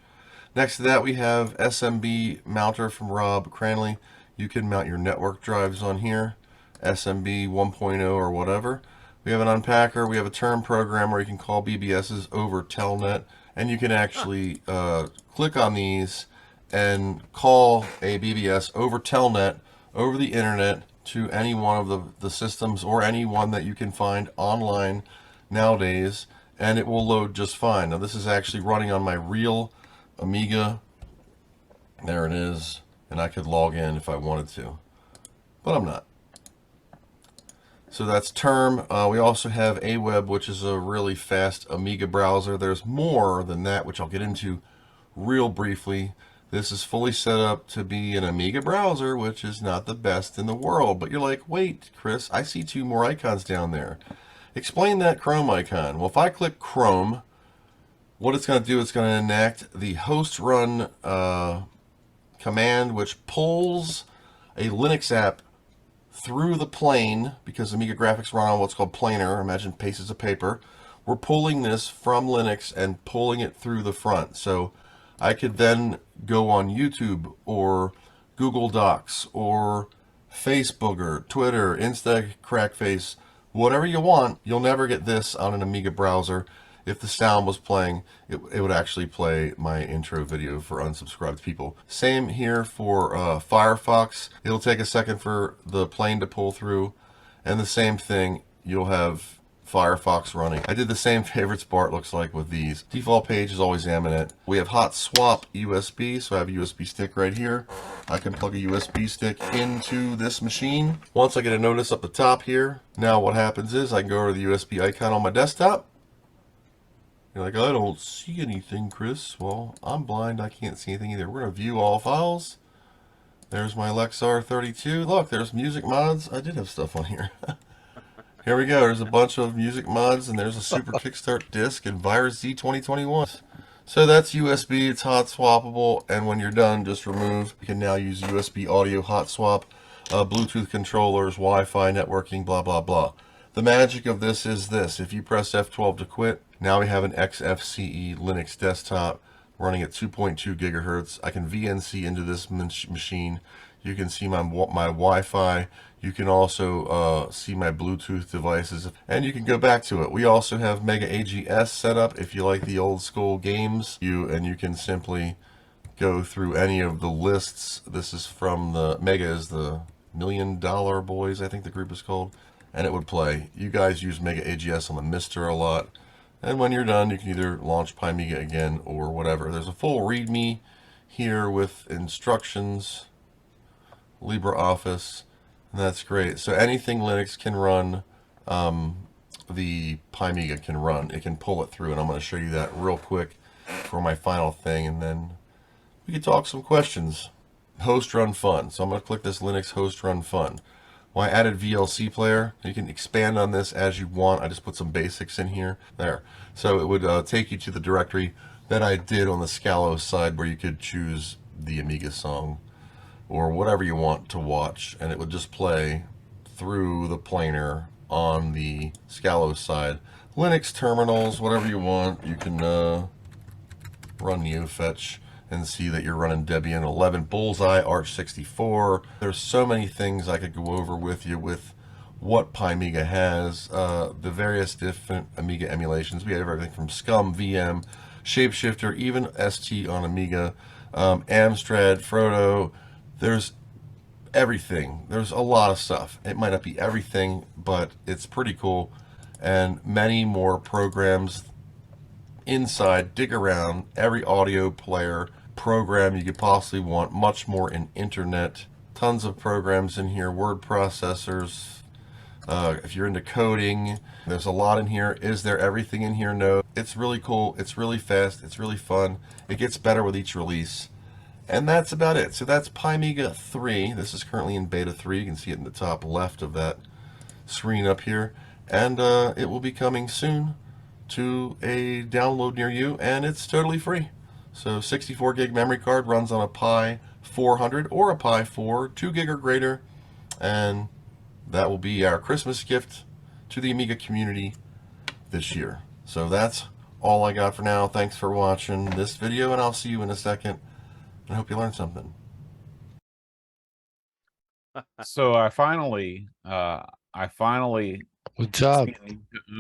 Next to that, we have SMB mounter from Rob Cranley. You can mount your network drives on here, SMB 1.0 or whatever. We have an unpacker. We have a term program where you can call BBSs over Telnet, and you can actually click on these and call a BBS over Telnet, over the internet, to any one of the systems or any one that you can find online nowadays, and it will load just fine. Now, this is actually running on my real Amiga. There it is, and I could log in if I wanted to, but I'm not. So that's term. We also have AWeb, which is a really fast Amiga browser. There's more than that, which I'll get into real briefly. This is fully set up to be an Amiga browser, which is not the best in the world. But you're like, wait, Chris, I see two more icons down there. Explain that Chrome icon. Well, if I click Chrome, what it's going to do, it's going to enact the host run command, which pulls a Linux app through the plane, because Amiga graphics run on what's called planar. Imagine pages of paper. We're pulling this from Linux and pulling it through the front. So I could then go on YouTube or Google Docs or Facebook or Twitter, Insta, Crackface, whatever you want. You'll never get this on an Amiga browser. If the sound was playing, it would actually play my intro video for unsubscribed people. Same here for Firefox. It'll take a second for the plane to pull through. And the same thing, you'll have Firefox running. I did the same favorites bar, it looks like, with these. Default page is always Aminet. We have hot swap USB, so I have a USB stick right here. I can plug a USB stick into this machine. Once I get a notice up the top here, now what happens is I can go over to the USB icon on my desktop. You're like, I don't see anything, Chris. Well, I'm blind. I can't see anything either. We're going to view all files. There's my Lexar 32. Look, there's music mods. I did have stuff on here. Here we go. There's a bunch of music mods, and there's a Super Kickstart disc and Virus Z 2021. So that's USB. It's hot swappable, and when you're done, just remove. You can now use USB audio hot swap, Bluetooth controllers, Wi-Fi networking, blah, blah, blah. The magic of this is this. If you press F12 to quit, now we have an XFCE Linux desktop running at 2.2 gigahertz. I can VNC into this machine. You can see my Wi-Fi. You can also see my Bluetooth devices, and you can go back to it. We also have Mega AGS set up if you like the old school games. You can simply go through any of the lists. This is from the Mega is the $1 Million Boys, I think the group is called, and it would play. You guys use Mega AGS on the Mister a lot. And when you're done, you can either launch Pymega again or whatever. There's a full README here with instructions, LibreOffice, and that's great. So anything Linux can run, the Pymega can run. It can pull it through, and I'm going to show you that real quick for my final thing, and then we can talk some questions. Host run fun. So I'm going to click this Linux host run fun. Well, I added VLC player. You can expand on this as you want. I just put some basics in here. There. So it would take you to the directory that I did on the Scalo side, where you could choose the Amiga song or whatever you want to watch, and it would just play through the planar on the Scalo side. Linux terminals, whatever you want. You can run NeoFetch and see that you're running Debian 11, Bullseye, Arch 64. There's so many things I could go over with you with what Pymega has, the various different Amiga emulations. We have everything from Scum, VM, Shapeshifter, even ST on Amiga, Amstrad, Frodo. There's everything. There's a lot of stuff. It might not be everything, but it's pretty cool. And many more programs inside. Dig around every audio player program you could possibly want, much more in internet. Tons of programs in here, word processors. If you're into coding, there's a lot in here. Is there everything in here? No. It's really cool. It's really fast. It's really fun. It gets better with each release. And that's about it. So that's Pymega 3. This is currently in beta 3. You can see it in the top left of that screen up here. And it will be coming soon to a download near you, and it's totally free. So 64 gig memory card, runs on a Pi 400 or a Pi 4, 2 gig or greater, and that will be our Christmas gift to the Amiga community this year. So that's all I got for now. Thanks for watching this video, and I'll see you in a second. I hope you learned something. So I finally Good job.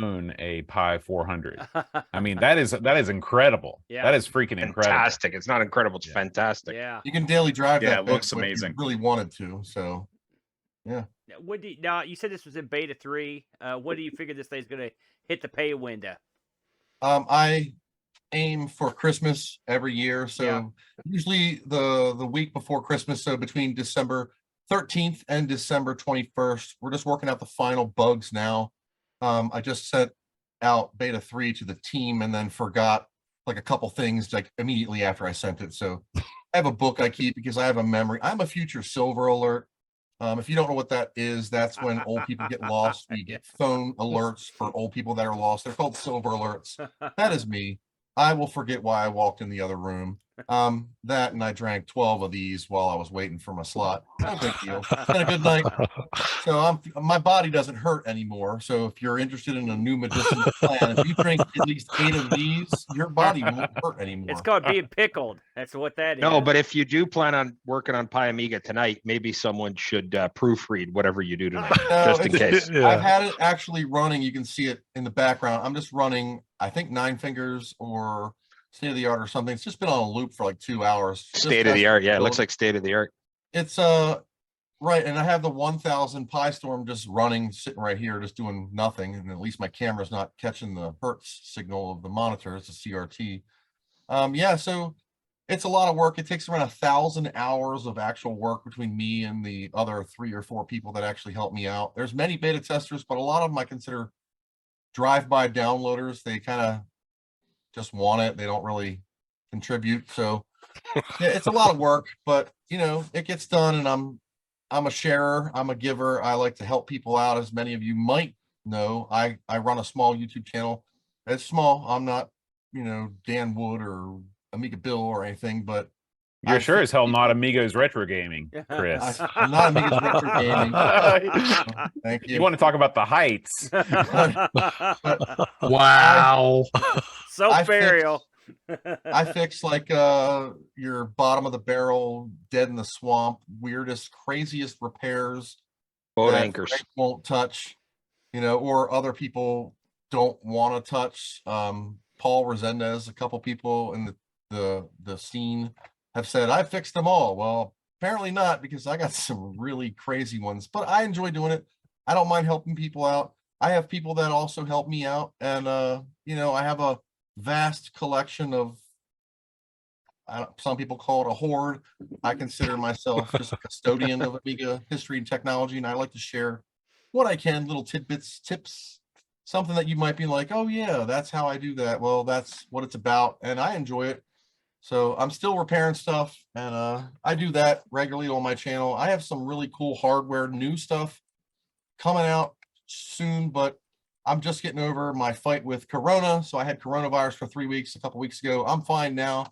own a Pi 400. I mean, that is incredible. Yeah. That is freaking incredible. Fantastic. It's not incredible. It's fantastic. Yeah. You can daily drive Yeah, that. it looks bad boy if you amazing. really wanted to. So, yeah. What do you, now you said this was in beta 3. What do you figure this thing's going to hit the pay window? I aim for Christmas every year. So usually the week before Christmas. So between December 13th and December 21st, we're just working out the final bugs now. I just sent out beta 3 to the team and then forgot like a couple things like immediately after I sent it. So I have a book I keep because I have a memory. I'm a future silver alert. If you don't know what that is, that's when old people get lost. We get phone alerts for old people that are lost. They're called silver alerts. That is me. I will forget why I walked in the other room. That and I drank 12 of these while I was waiting for my slot. No big deal. It's been a good night. So my body doesn't hurt anymore. So if you're interested in a new medicinal plan, if you drink at least 8 of these, your body won't hurt anymore. It's called being pickled. That's what that is. No, but if you do plan on working on Pi Amiga tonight, maybe someone should proofread whatever you do tonight, just in case. I've had it actually running. You can see it in the background. I'm just running, I think 9 Fingers or State of the Art or something. It's just been on a loop for like 2 hours. State of the art. Yeah, it looks like state of the art. It's right, and I have the 1000 Pi Storm just running, sitting right here, just doing nothing, and at least my camera's not catching the hertz signal of the monitor. It's a CRT. Yeah, so it's a lot of work. It takes around 1,000 hours of actual work between me and the other 3 or 4 people that actually help me out. There's many beta testers, but a lot of them I consider drive-by downloaders. They kind of just want it. They don't really contribute. So yeah, it's a lot of work, but you know, it gets done, and I'm a sharer. I'm a giver. I like to help people out. As many of you might know, I run a small YouTube channel. It's small. I'm not, you know, Dan Wood or Amiga Bill or anything, but You're sure as hell not Amigos Retro Gaming, Chris. I'm not Amigos Retro Gaming. Thank you. You want to talk about the heights? Wow. So I burial. I fix like your bottom of the barrel, dead in the swamp, weirdest, craziest repairs. Boat that anchors. Frank won't touch, you know, or other people don't want to touch. Paul Resendez, a couple people in the scene have said, I fixed them all. Well, apparently not, because I got some really crazy ones, but I enjoy doing it. I don't mind helping people out. I have people that also help me out. And, you know, I have a vast collection of, some people call it a hoard. I consider myself just a custodian of Amiga history and technology. And I like to share what I can, little tidbits, tips, something that you might be like, oh yeah, that's how I do that. Well, that's what it's about. And I enjoy it. So I'm still repairing stuff, and I do that regularly on my channel. I have some really cool hardware, new stuff coming out soon, but I'm just getting over my fight with Corona. So I had coronavirus for 3 weeks, a couple weeks ago. I'm fine now.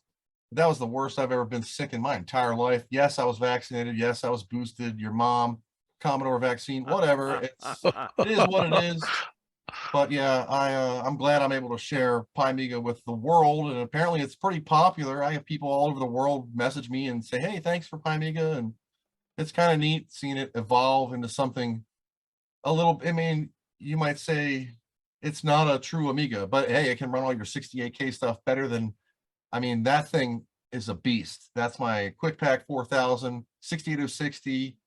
That was the worst I've ever been sick in my entire life. Yes, I was vaccinated. Yes, I was boosted. Your mom, Commodore vaccine, whatever. It is what it is. But yeah, I'm glad I'm able to share Pi Amiga with the world, and apparently it's pretty popular. I have people all over the world message me and say, hey, thanks for Pi Amiga, and it's kind of neat seeing it evolve into something a little, I mean, you might say it's not a true Amiga, but hey, it can run all your 68K stuff better than, I mean, that thing is a beast. That's my Quick Pack 4000, 68060,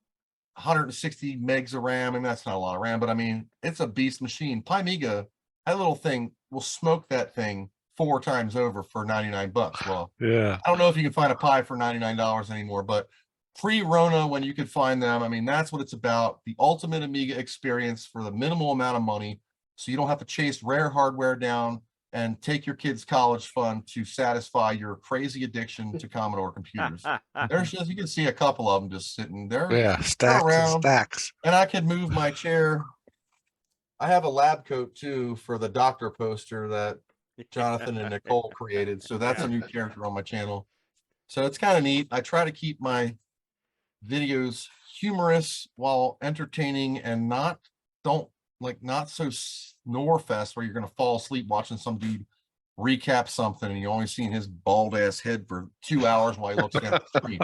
160 megs of RAM. I mean, that's not a lot of RAM, but I mean, it's a beast machine. Pi Amiga, that little thing will smoke that thing 4 times over for 99 bucks. Well, Yeah. I don't know if you can find a Pi for $99 anymore, but pre-Rona, when you could find them, I mean, that's what it's about. The ultimate Amiga experience for the minimal amount of money. So you don't have to chase rare hardware down and take your kids' college fund to satisfy your crazy addiction to Commodore computers. There's just, you can see a couple of them just sitting there. Yeah, stacks and around, stacks. and I could move my chair. I have a lab coat too for the doctor poster that Jonathan and Nicole created. So that's a new character on my channel. So it's kind of neat. I try to keep my videos humorous while entertaining and not so snore fest where you're going to fall asleep watching some dude recap something and you're only seeing his bald ass head for 2 hours while he looks down the screen.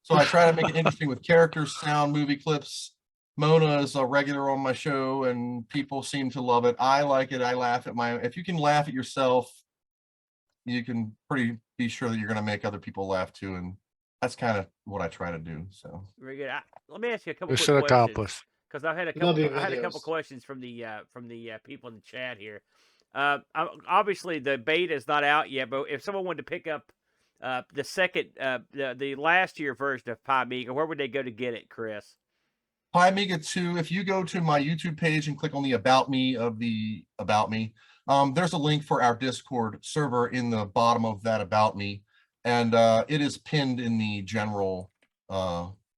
So I try to make it interesting with characters, sound, movie clips. Mona is a regular on my show and people seem to love it. I like it. I laugh at if you can laugh at yourself, you can be sure that you're going to make other people laugh too. And that's kind of what I try to do. So very good. Let me ask you a couple Mission quick questions accomplished. because I had a Love couple. your I had a couple videos. questions from the people in the chat here. Obviously, the beta is not out yet, but if someone wanted to pick up the second, the last year version of Pi Amiga, where would they go to get it, Chris? Pi Amiga 2, if you go to my YouTube page and click on the About Me of the About Me, there's a link for our Discord server in the bottom of that About Me, and it is pinned in the general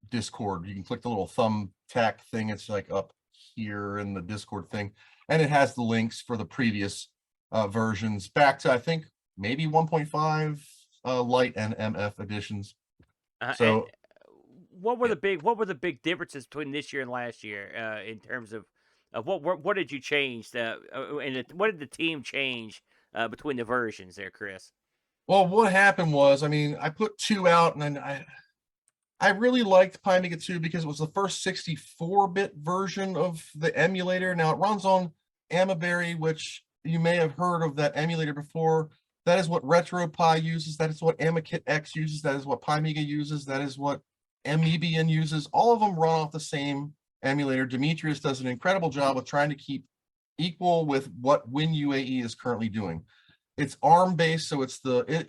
Discord. You can click the little thumbtack thing. It's like up here in the Discord thing, and it has the links for the previous versions back to, I think, maybe 1.5 Lite and MF editions. So what were the big differences between this year and last year in terms of what did you change? What did the team change between the versions there, Chris? Well, what happened was, I mean, I put 2 out, and then I really liked Pi Amiga 2 because it was the first 64-bit version of the emulator. Now it runs on Amaberry, which you may have heard of that emulator before. That is what RetroPie uses. That is what AmaKit X uses. That is what Pi Amiga uses. That is what Amebian uses. All of them run off the same emulator. Demetrius does an incredible job of trying to keep equal with what WinUAE is currently doing. It's ARM based, so it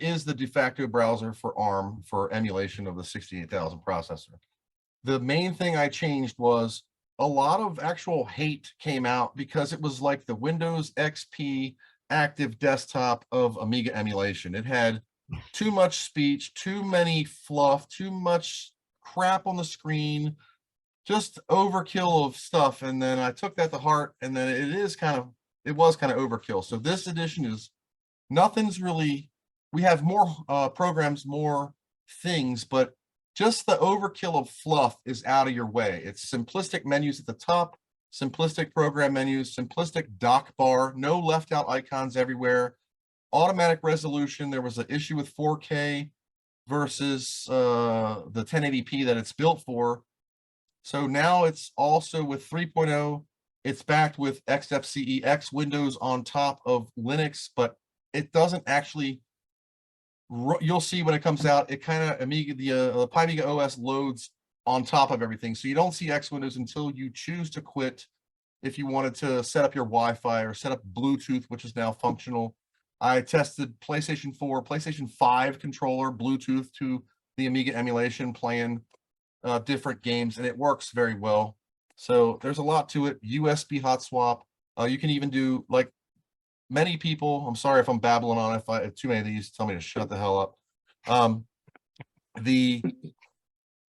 is the de facto browser for ARM for emulation of the 68,000 processor. The main thing I changed was a lot of actual hate came out because it was like the Windows XP active desktop of Amiga emulation. It had too much speech, too many fluff, too much crap on the screen, just overkill of stuff. And then I took that to heart, and then it was kind of overkill. So this edition is nothing's really, we have more programs, more things, but just the overkill of fluff is out of your way. It's simplistic menus at the top, simplistic program menus, simplistic dock bar, no left out icons everywhere, automatic resolution. There was an issue with 4K versus the 1080p that it's built for. So now it's also with 3.0, it's backed with XFCE X Windows on top of Linux, but it doesn't actually, you'll see when it comes out, it kind of the Pi Amiga OS loads on top of everything. So you don't see X Windows until you choose to quit. If you wanted to set up your Wi-Fi or set up Bluetooth, which is now functional. I tested PlayStation 4, PlayStation 5 controller, Bluetooth to the Amiga emulation, playing different games, and it works very well. So there's a lot to it. USB hot swap. You can even do, like, many people, I'm sorry if I'm babbling on, if too many of these tell me to shut the hell up. The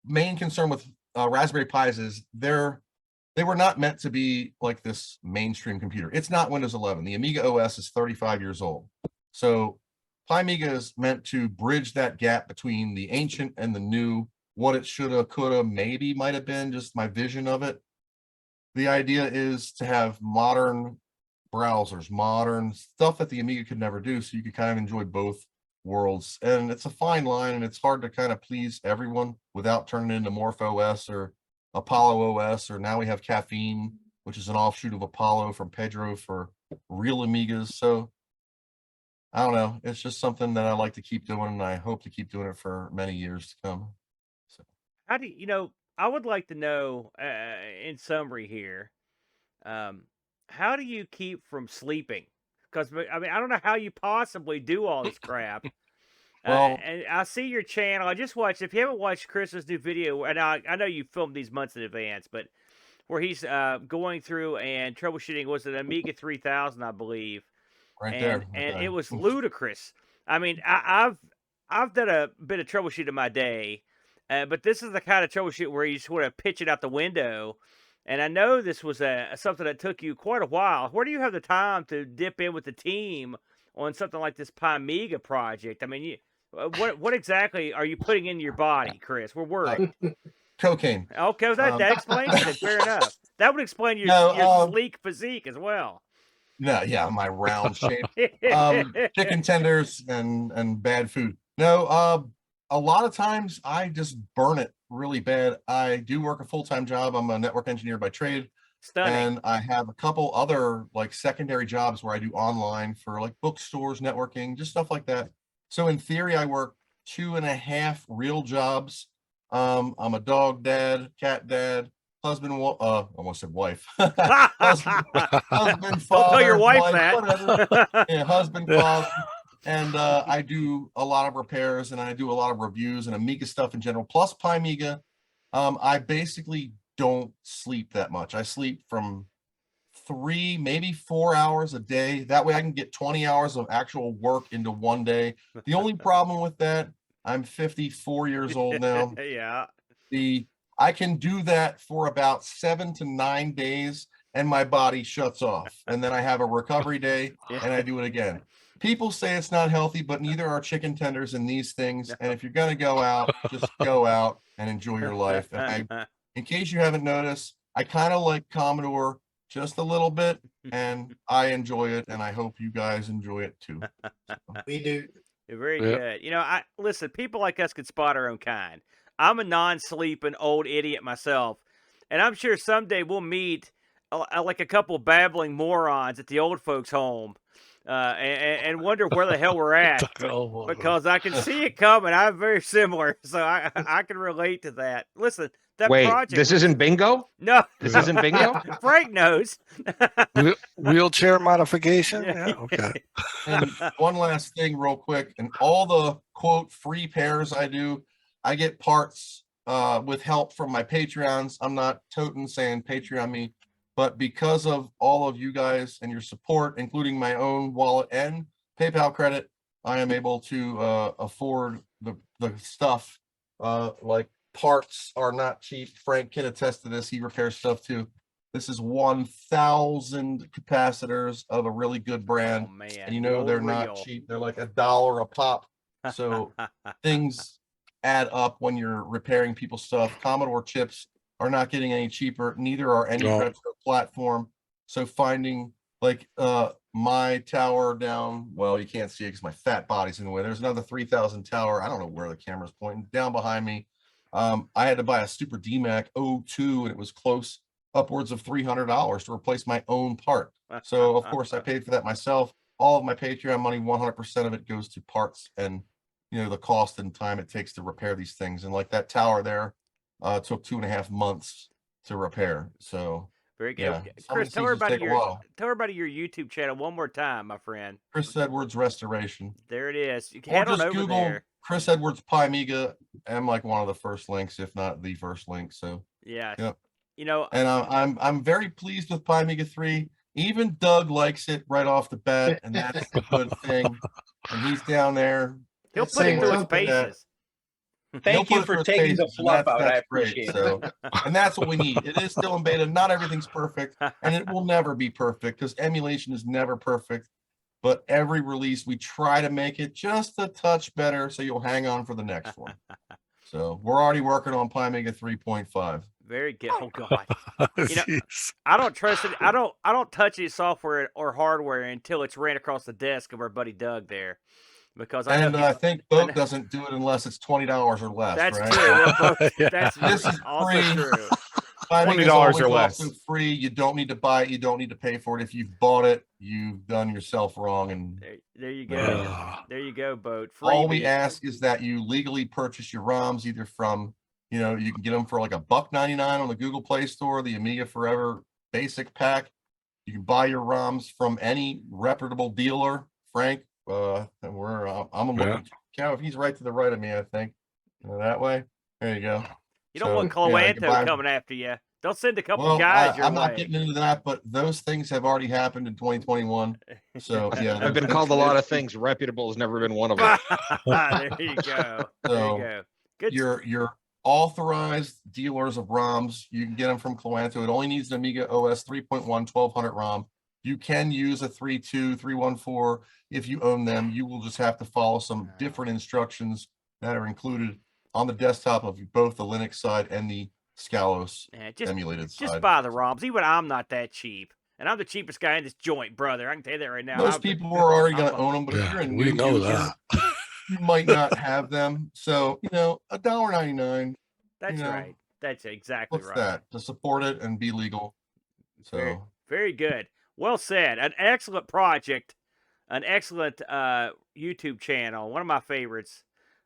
main concern with Raspberry Pis is they were not meant to be like this mainstream computer. It's not Windows 11. The Amiga OS is 35 years old. So Pi Amiga is meant to bridge that gap between the ancient and the new, what it shoulda, coulda, maybe might have been, just my vision of it. The idea is to have modern browsers, modern stuff that the Amiga could never do, so you could kind of enjoy both worlds. And it's a fine line, and it's hard to kind of please everyone without turning into Morph OS or Apollo OS, or now we have Caffeine, which is an offshoot of Apollo from Pedro for real Amigas. So I don't know, it's just something that I like to keep doing, and I hope to keep doing it for many years to come. So How do I would like to know, in summary here, how do you keep from sleeping? Because I mean, I don't know how you possibly do all this crap. Well, and I see your channel. I just watched. If you haven't watched Chris's new video, and I know you filmed these months in advance, but where he's going through and troubleshooting, was it Amiga 3000, I believe, right there. and it was ludicrous. I mean, I've done a bit of troubleshooting in my day, but this is the kind of troubleshoot where you sort of pitch it out the window. And I know this was something that took you quite a while. Where do you have the time to dip in with the team on something like this Pi Amiga project? I mean, What exactly are you putting in your body, Chris? We're worried. Cocaine. Okay, that explains it. Fair enough. That would explain your No, sleek physique as well. No, yeah, my round shape. Chicken tenders and bad food. No, a lot of times I just burn it really bad. I do work a full-time job. I'm a network engineer by trade. Stunning. And I have a couple other like secondary jobs where I do online for like bookstores, networking, just stuff like that. So in theory, I work 2.5 real jobs. I'm a dog dad, cat dad, husband, almost said wife. husband, Don't father, tell your wife whatever. that. Yeah, husband, father. And I do a lot of repairs and I do a lot of reviews and Amiga stuff in general, plus Pi Amiga. I basically don't sleep that much. I sleep from 3, maybe 4 hours a day. That way I can get 20 hours of actual work into one day. The only problem with that, I'm 54 years old now. Yeah. I can do that for about 7 to 9 days and my body shuts off. And then I have a recovery day and I do it again. People say it's not healthy, but neither are chicken tenders and these things. And if you're going to go out, just go out and enjoy your life. And in case you haven't noticed, I kind of like Commodore just a little bit and I enjoy it. And I hope you guys enjoy it too. We do. Very good. You know, listen, people like us can spot our own kind. I'm a non-sleeping old idiot myself, and I'm sure someday we'll meet like a couple babbling morons at the old folks' home and wonder where the hell we're at, because I can see it coming. I'm very similar, so I can relate to that. Listen, that Wait, project. this isn't bingo? No, this isn't bingo. Frank knows. Wheelchair modification. Yeah. Okay. And one last thing, real quick, and all the quote free pairs I do, I get parts with help from my Patreons. I'm not toting saying Patreon me, but because of all of you guys and your support, including my own wallet and PayPal credit, I am able to afford the stuff. Like parts are not cheap. Frank can attest to this. He repairs stuff too. This is 1,000 capacitors of a really good brand. Oh, man. And you know they're not cheap. They're like $1 a pop. So things add up when you're repairing people's stuff. Commodore chips are not getting any cheaper. Neither are any retro platform. So finding like my tower down, well, you can't see it because my fat body's in the way. There's another 3,000 tower. I don't know where the camera's pointing, down behind me. I had to buy a Super DMAC 02 and it was close upwards of $300 to replace my own part. So of course I paid for that myself. All of my Patreon money, 100% of it goes to parts and the cost and time it takes to repair these things. And like that tower there took 2.5 months to repair. So very good. Yeah, Chris, tell everybody your YouTube channel one more time, my friend. Chris Edwards Restoration. There it is. You or head just on over Google there. Chris Edwards Pi Amiga. I'm like one of the first links, if not the first link. So yeah. Yep. And I'm very pleased with Pi Amiga 3. Even Doug likes it right off the bat, and that's a good thing. And he's down there. He'll put it through his paces. Thank you for taking the fluff out. I appreciate it. So, and that's what we need. It is still in beta. Not everything's perfect, and it will never be perfect because emulation is never perfect. But every release, we try to make it just a touch better, so you'll hang on for the next one. So we're already working on Pi Amiga 3.5. Very good. Oh God. I don't trust it. I don't touch any software or hardware until it's ran across the desk of our buddy Doug there. Because I think Boat doesn't do it unless it's $20 or less. That's right? True. This is also free. true. $20 or less. Also free. You don't need to buy it. You don't need to pay for it. If you've bought it, you've done yourself wrong. And there you go. There you go, Boat. Free all we ask is that you legally purchase your ROMs either from, you can get them for like $1.99 on the Google Play Store, the Amiga Forever Basic Pack. You can buy your ROMs from any reputable dealer. Frank, I'm looking. If he's right to the right of me, I think that way. There you go. You don't want Cloanto coming after you. Don't send a couple guys your I'm way. not getting into that, but those things have already happened in 2021. So yeah, I've been called a lot of things. Reputable has never been one of them. There you go. There you go. Good. Your authorized dealers of ROMs, you can get them from Cloanto. It only needs an Amiga OS 3.1 1200 ROM. You can use a 3.2, 3.14 if you own them. You will just have to follow some different instructions that are included on the desktop of both the Linux side and the Scalos emulated side. Just buy the ROMs. Even I'm not that cheap. And I'm the cheapest guy in this joint, brother. I can tell you that right now. Most people are already going to own them, but if you're a new user, you might not have them. So, $1.99. That's right. That's exactly What's right. that? To support it and be legal. So very, very good. Well said. An excellent project. An excellent YouTube channel. One of my favorites.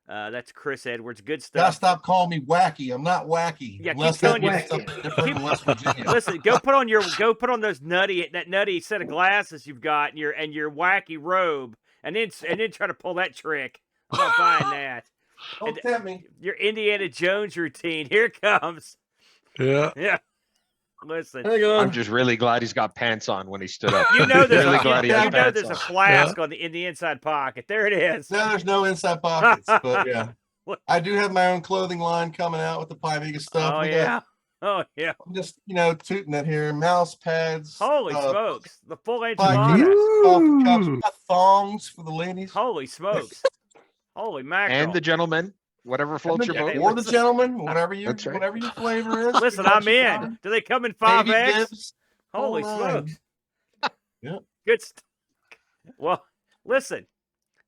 That's Chris Edwards. Good stuff. Gotta stop calling me wacky. I'm not wacky. Yeah, unless keep telling you something different in West Virginia. Listen, go put on those nutty set of glasses you've got and your wacky robe, and then try to pull that trick. I'm not buying that. Don't tempt me. Your Indiana Jones routine. Here it comes. Yeah. Yeah. Listen. I'm just really glad he's got pants on when he stood up. You know there's, really a, glad he you has know pants there's a on. flask in the inside pocket. There it is. No, there's no inside pockets, but yeah. I do have my own clothing line coming out with the Pi Amiga stuff. Oh, yeah. Oh, yeah. I'm just, tooting it here. Mouse pads. Holy smokes. The full-length coffee cups, got thongs for the ladies. Holy smokes. Holy mackerel. And the gentleman, whatever floats your boat. Or the gentleman, whatever your flavor is. Listen, I'm in. Do they come in 5X? Holy Hold smokes. Yeah. Good stuff. Well, listen.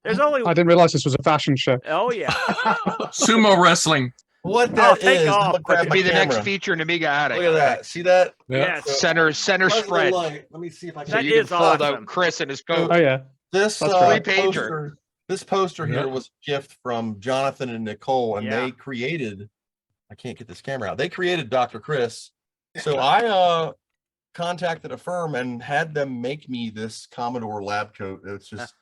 There's only. I didn't realize this was a fashion show. Oh, yeah. Sumo wrestling. What that take is, off. Could be the next feature in Amiga Attic. Look at that. See that? Yeah. Yes. Center spread. Let me see if I can. So you can fold out Chris and his coat. Oh yeah. This three-pager. This poster here was a gift from Jonathan and Nicole, and they created. I can't get this camera out. They created Dr. Chris. So I contacted a firm and had them make me this Commodore lab coat. It's just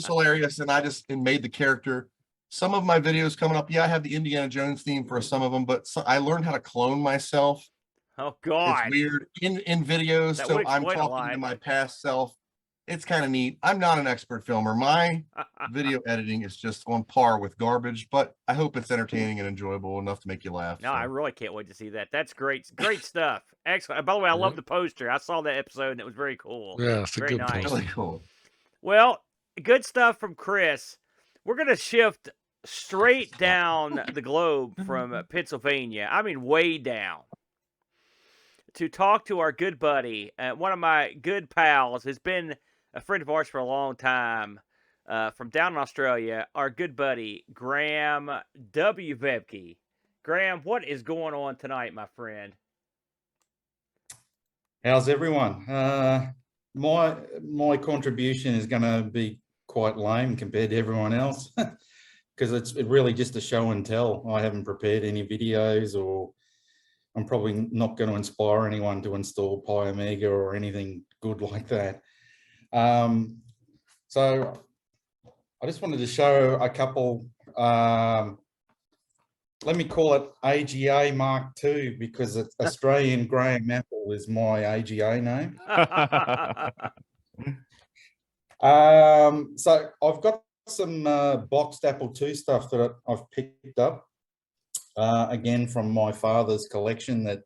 hilarious, and I just made the character. Some of my videos coming up, I have the Indiana Jones theme for some of them, but I learned how to clone myself. Oh God, it's weird in videos. So I'm talking to my past self. It's kind of neat. I'm not an expert filmer. My video editing is just on par with garbage, but I hope it's entertaining and enjoyable enough to make you laugh. No, I really can't wait to see that. That's great. Great stuff. Excellent. By the way, I love the poster. I saw that episode and it was very cool. Yeah, it's a very good nice. poster. Really cool. Well, good stuff from Chris. We're going to shift straight down the globe from Pennsylvania. I mean, way down. To talk to our good buddy, one of my good pals, has been a friend of ours for a long time, from down in Australia, our good buddy, Graham W. Vebke. Graham, what is going on tonight, my friend? How's everyone? My contribution is going to be quite lame compared to everyone else because it's really just a show and tell. I haven't prepared any videos, or I'm probably not going to inspire anyone to install Pi Amiga or anything good like that. So I just wanted to show a couple, let me call it AGA Mark II, because it's Australian Graham Apple is my AGA name. So I've got some boxed Apple II stuff that I've picked up, again, from my father's collection that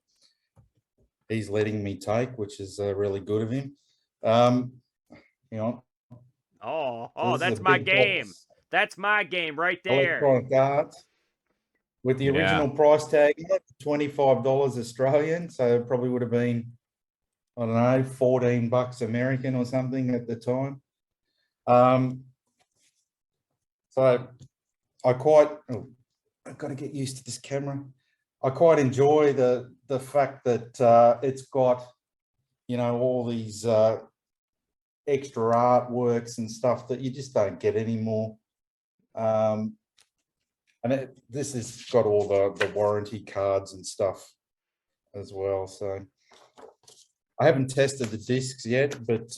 he's letting me take, which is really good of him. Oh, that's my game. Box. That's my game right there. Electronic Arts with the original price tag, $25 Australian. So it probably would have been, I don't know, $14 American or something at the time. So I've got to get used to this camera. I quite enjoy the fact that it's got, all these extra artworks and stuff that you just don't get anymore. And this has got all the warranty cards and stuff as well. So I haven't tested the discs yet, but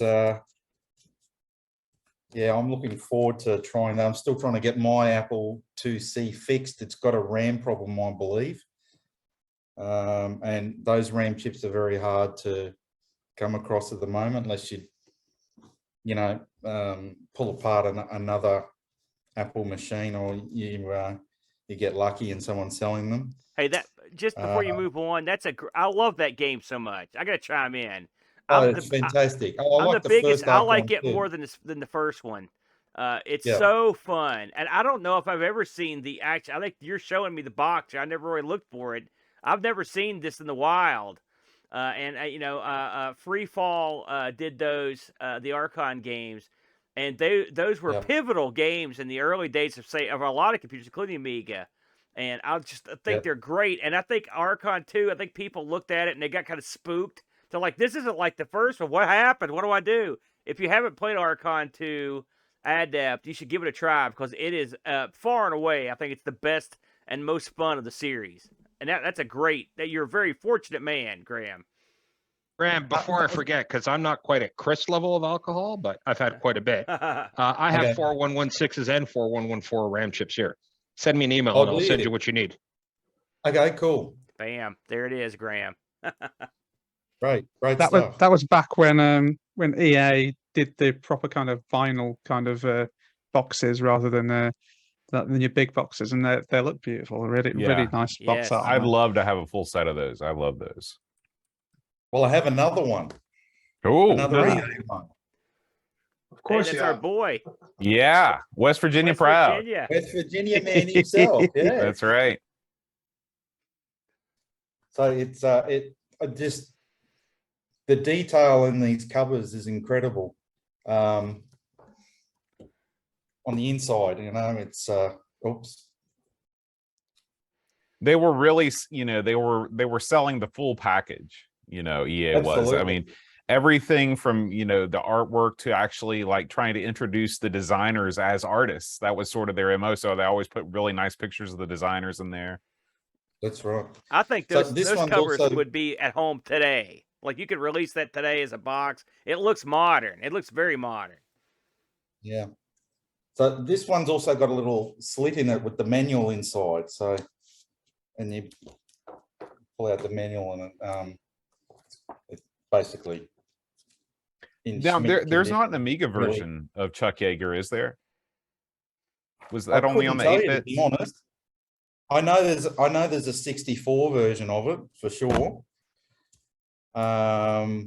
yeah, I'm looking forward to trying that. I'm still trying to get my Apple IIc fixed. It's got a RAM problem, I believe. And those RAM chips are very hard to come across at the moment, unless you pull apart another Apple machine, or you get lucky and someone's selling them. Hey, that just before you move on, I love that game so much. I got to chime in. Oh, I'm it's the fantastic. Oh, I I'm the like the biggest. first I like Archon it too. more than the first one. It's Yeah. so fun, and I don't know if I've ever seen the action. I think you're showing me the box. I never really looked for it. I've never seen this in the wild. Free Fall did those the Archon games, and those were Yeah. pivotal games in the early days of a lot of computers, including Amiga. And I just think Yeah. they're great. And I think Archon 2, I think people looked at it and they got kind of spooked. They're like, this isn't like the first one. What happened? What do I do? If you haven't played Archon 2 Adept, you should give it a try because it is far and away, I think it's the best and most fun of the series. And that's a great, that you're a very fortunate man, Graham. Graham, before I forget, because I'm not quite at Chris level of alcohol, but I've had quite a bit. I have Okay. 4116s and 4114 RAM chips here. Send me an email Oh, and I'll do send you? you what you need. Okay, cool. Bam. There it is, Graham. Great That stuff. was back when EA did the proper kind of vinyl kind of boxes rather than your big boxes, and they look beautiful. Really Yeah. nice box Yes. art. on I'd them. love to have a full set of those. I love those. Well, I have another one. Oh, Another EA one. Of course, Hey, that's our boy. yeah. West Virginia West proud. Virginia. West Virginia man himself. Yeah. That's right. So it's just the detail in these covers is incredible. On the inside, it's oops. They were really, they were selling the full package, EA was. I Absolutely. mean, everything from, the artwork to actually like trying to introduce the designers as artists. That was sort of their MO. So they always put really nice pictures of the designers in there. That's right. I think So those this one's covers also- would be at home today. Like you could release that today as a box. It looks modern. It looks very modern. Yeah. So this one's also got a little slit in it with the manual inside. So, and you pull out the manual and it's basically in Now, Schmidt there's not an condition. Amiga Really. version of Chuck Yeager, is there? Was I that only on couldn't the tell you, 8-bit? to be honest. I know there's a 64 version of it for sure. But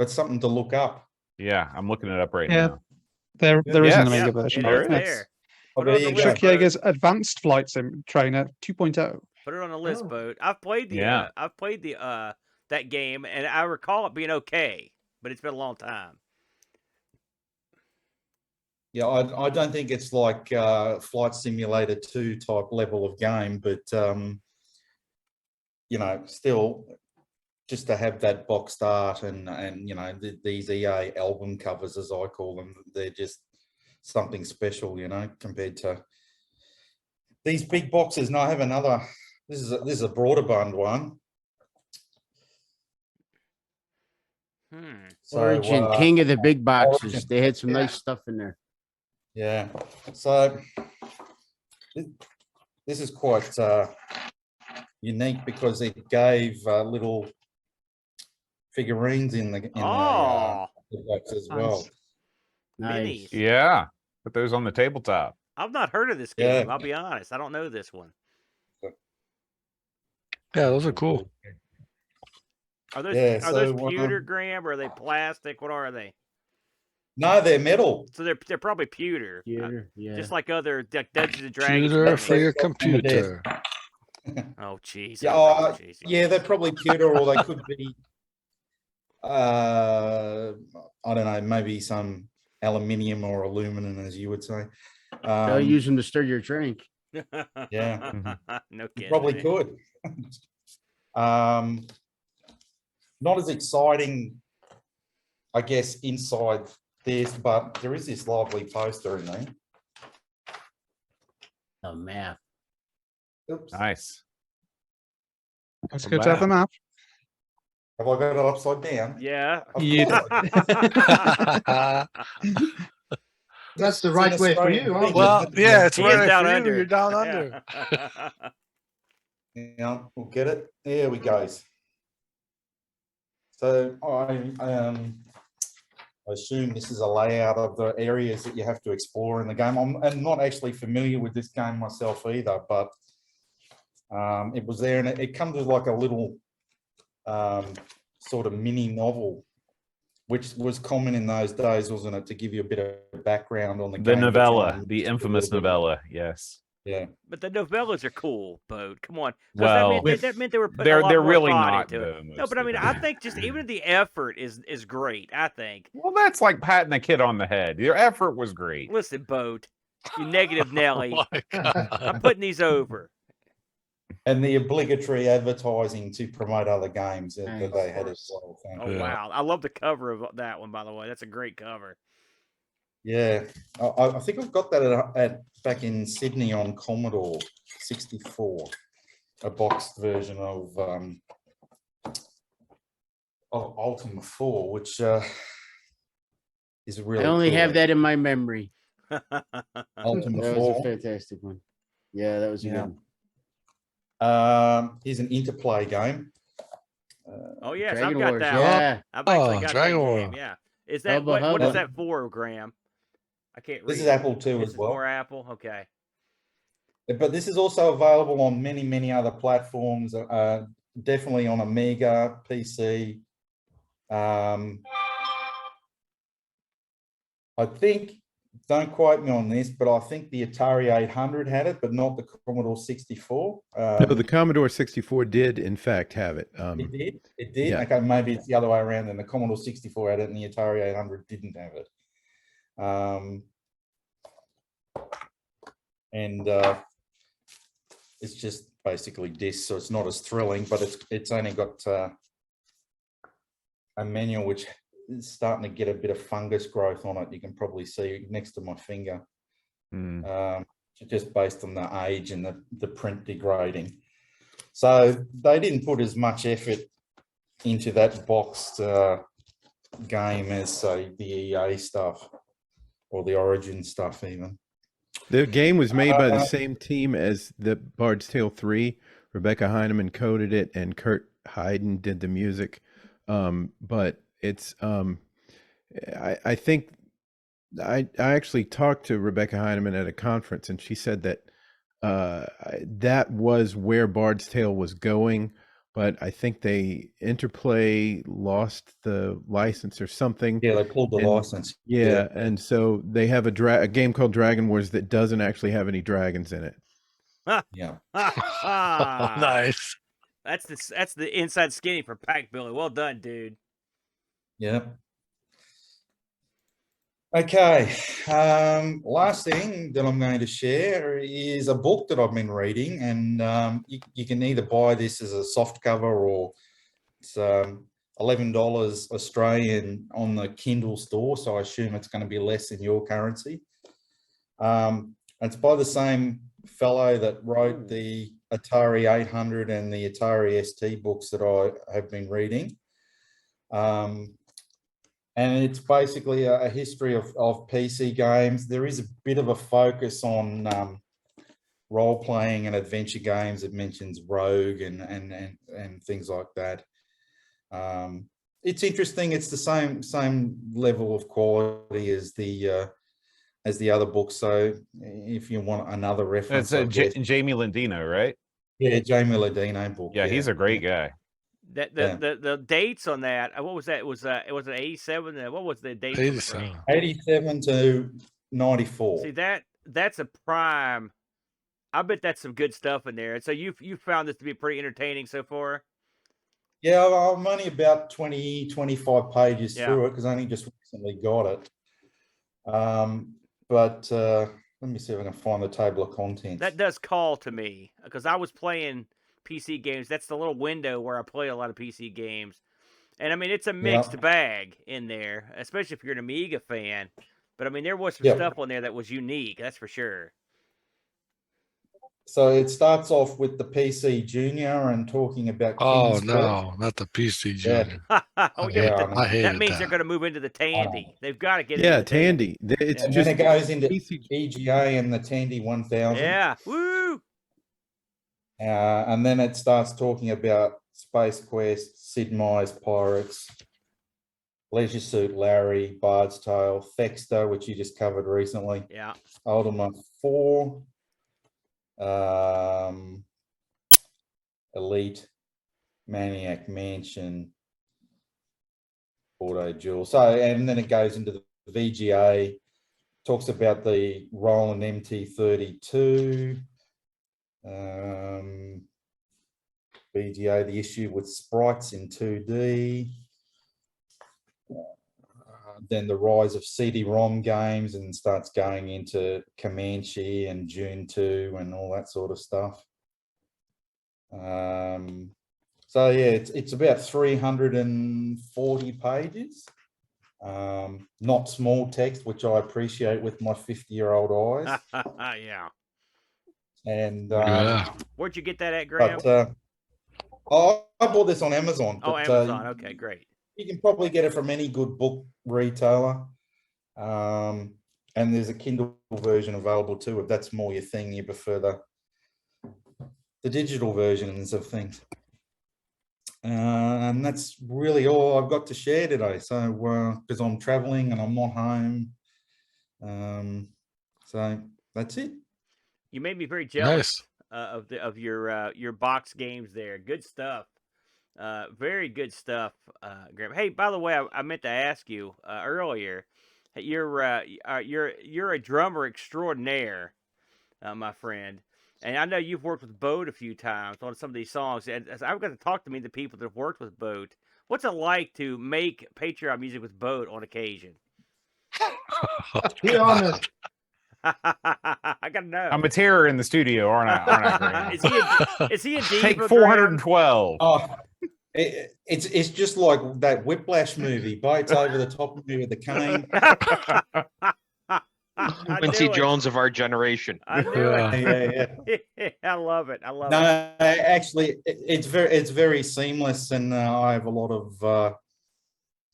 something to look up. Yeah, I'm looking it up right Yeah. now. There is an Yes. Amiga Yep, version. it of is it. there. Oh, Put it there on the you go. list, Chuck Boat. Yeager's Advanced Flight Sim Trainer 2.0. Put it on the list, Boat. I've played the Yeah. that game, and I recall it being okay, but it's been a long time. Yeah, I don't think it's like Flight Simulator 2 type level of game, but still just to have that boxed art and these EA album covers, as I call them, they're just something special, compared to these big boxes. And I have another. This is a Broadband one. So, Origin, king of the big boxes. Origin. They had some Yeah. nice stuff in there. Yeah. So this is quite unique because it gave little figurines in the box as well. Minis. Yeah, put those on the tabletop. I've not heard of this Yeah. game. I'll be honest. I don't know this one. Yeah, those are cool. Are those Yeah, are those so, pewter, Graham, or are they plastic? What are they? No, they're metal. So they're probably pewter. Pewter, yeah. Just like other Dungeons and Dragons. Pewter minis. for your computer. Oh, jeez. Yeah, Oh, jeez. yeah, they're probably pewter, or they could be. I don't know, maybe some aluminium or aluminum, as you would say. They'll use them to stir your drink. Yeah, No you kidding. probably man. could. Not as exciting, I guess, inside this, but there is this lovely poster in there. Oh, math. Oops. Nice. It's good to have the map. Have I got it upside down? Yeah. Of You course I did. That's the It's right an way for Australian you. thing, Huh? Well, isn't it? yeah, it's He right is down for you. under. You're down under. Yeah, we'll get it. There we go. So I assume this is a layout of the areas that you have to explore in the game. I'm not actually familiar with this game myself either, but it was there, and it comes with like a little sort of mini novel, which was common in those days, wasn't it? To give you a bit of background on the game. to try novella, and the mix it a infamous little bit. novella. Yes. Yeah. But the novellas are cool, Bode. Come on, because Well, that meant they were putting a lot they're more really thought not into it. though. No, but I mean, I think just even the effort is great. I think. Well, that's like patting a kid on the head. Your effort was great. Listen, Bode, you negative Nelly. my God. I'm putting these over. And the obligatory advertising to promote other games that Nice. they had as well. Thank Oh you. wow, I love the cover of that one. By the way, that's a great cover. Yeah, I think I've got that at back in Sydney on Commodore 64, a boxed version of Ultima 4, which is really. I only cool. have that in my memory. Ultima That was a 4. fantastic one. Yeah, that was a Yeah. good one. Here's an interplay game. Oh yes, Dragon I've got Wars, that. yeah. I've actually Oh, got Dragon that War. game. Yeah. Is that Hubba what is hubba. that for, Graham? I can't read. This is Apple II This as is well. more Apple. Okay. But this is also available on many other platforms. Definitely on Amiga, PC. I think, don't quote me on this, but I think the Atari 800 had it, but not the Commodore 64. No, the Commodore 64 did in fact have it. It did. It did. Yeah. Okay, maybe it's the other way around. And the Commodore 64 had it, and the Atari 800 didn't have it. And it's just basically discs, so it's not as thrilling, but it's only got a manual which is starting to get a bit of fungus growth on it. You can probably see next to my finger, just based on the age and the print degrading. So they didn't put as much effort into that boxed game as, say, the EA stuff or the Origin stuff even. The game was made by the same team as the Bard's Tale 3. Rebecca Heineman coded it, and Kurt Hayden did the music. But it's, I think I actually talked to Rebecca Heineman at a conference, and she said that that was where Bard's Tale was going. But I think Interplay lost the license or something. Yeah, they pulled the license. Yeah, and so they have a game called Dragon Wars that doesn't actually have any dragons in it. Yeah. Nice. That's the inside skinny for Pack Billy. Well done, dude. Yeah. Okay. Last thing that I'm going to share is a book that I've been reading, and you can either buy this as a soft cover or it's $11 Australian on the Kindle store. So I assume it's going to be less in your currency. It's by the same fellow that wrote the Atari 800 and the Atari ST books that I have been reading. And it's basically a history of PC games. There is a bit of a focus on role-playing and adventure games. It mentions Rogue and things like that. It's interesting. It's the same level of quality as the other books. So if you want another reference, It's Jamie Landino, right? Yeah, Jamie Landino book. Yeah, he's a great guy. The dates on that, what was that? It was 87. What was the date? 87 to 94. See, that's a prime. I bet that's some good stuff in there. And so you found this to be pretty entertaining so far? Yeah, I'm only about 25 pages through it because I only just recently got it. But let me see if I can find the table of contents. That does call to me because I was playing PC games. That's the little window where I play a lot of PC games. And I mean, it's a mixed bag in there, especially if you're an Amiga fan. But I mean, there was some stuff on there that was unique. That's for sure. So it starts off with the PC Junior and talking about. Oh King's no, Quest. not the PC Junior. That means they're going to move into the Tandy. They've got to get into the Tandy. It's and just then it goes into EGA and the Tandy 1000. Yeah, woo! And then it starts talking about Space Quest, Sid Meier's Pirates, Leisure Suit Larry, Bard's Tale, Thexter, which you just covered recently. Yeah. Ultima 4. Elite, Maniac Mansion, auto dual. So, and then it goes into the VGA, talks about the Roland MT32. VGA, the issue with sprites in 2D. Then the rise of CD-ROM games, and starts going into Comanche and June 2 and all that sort of stuff. So yeah, it's about 340 pages. Not small text, which I appreciate with my 50-year-old eyes. Yeah. And where'd you get that at, Graham? But I bought this on Amazon. Oh, but, Amazon. Okay, great. You can probably get it from any good book retailer. And there's a Kindle version available too, if that's more your thing. You prefer the digital versions of things. And that's really all I've got to share today. So, because I'm traveling and I'm not home. So that's it. You made me very jealous of your box games there. Good stuff. Very good stuff, Graham. Hey, by the way, I meant to ask you earlier. You're a drummer extraordinaire, my friend, and I know you've worked with Boat a few times on some of these songs. And I've got to talk to the people that have worked with Boat. What's it like to make Patreon music with Boat on occasion? Be honest. I gotta know. I'm a terror in the studio, aren't I? Graham? Is he a diva? Take 412. Oh, it's just like that Whiplash movie. Bites over the top of me with the cane. Quincy Jones of our generation. I knew it. Yeah. I love it. I love it. No, actually, it's very seamless, and I have a lot of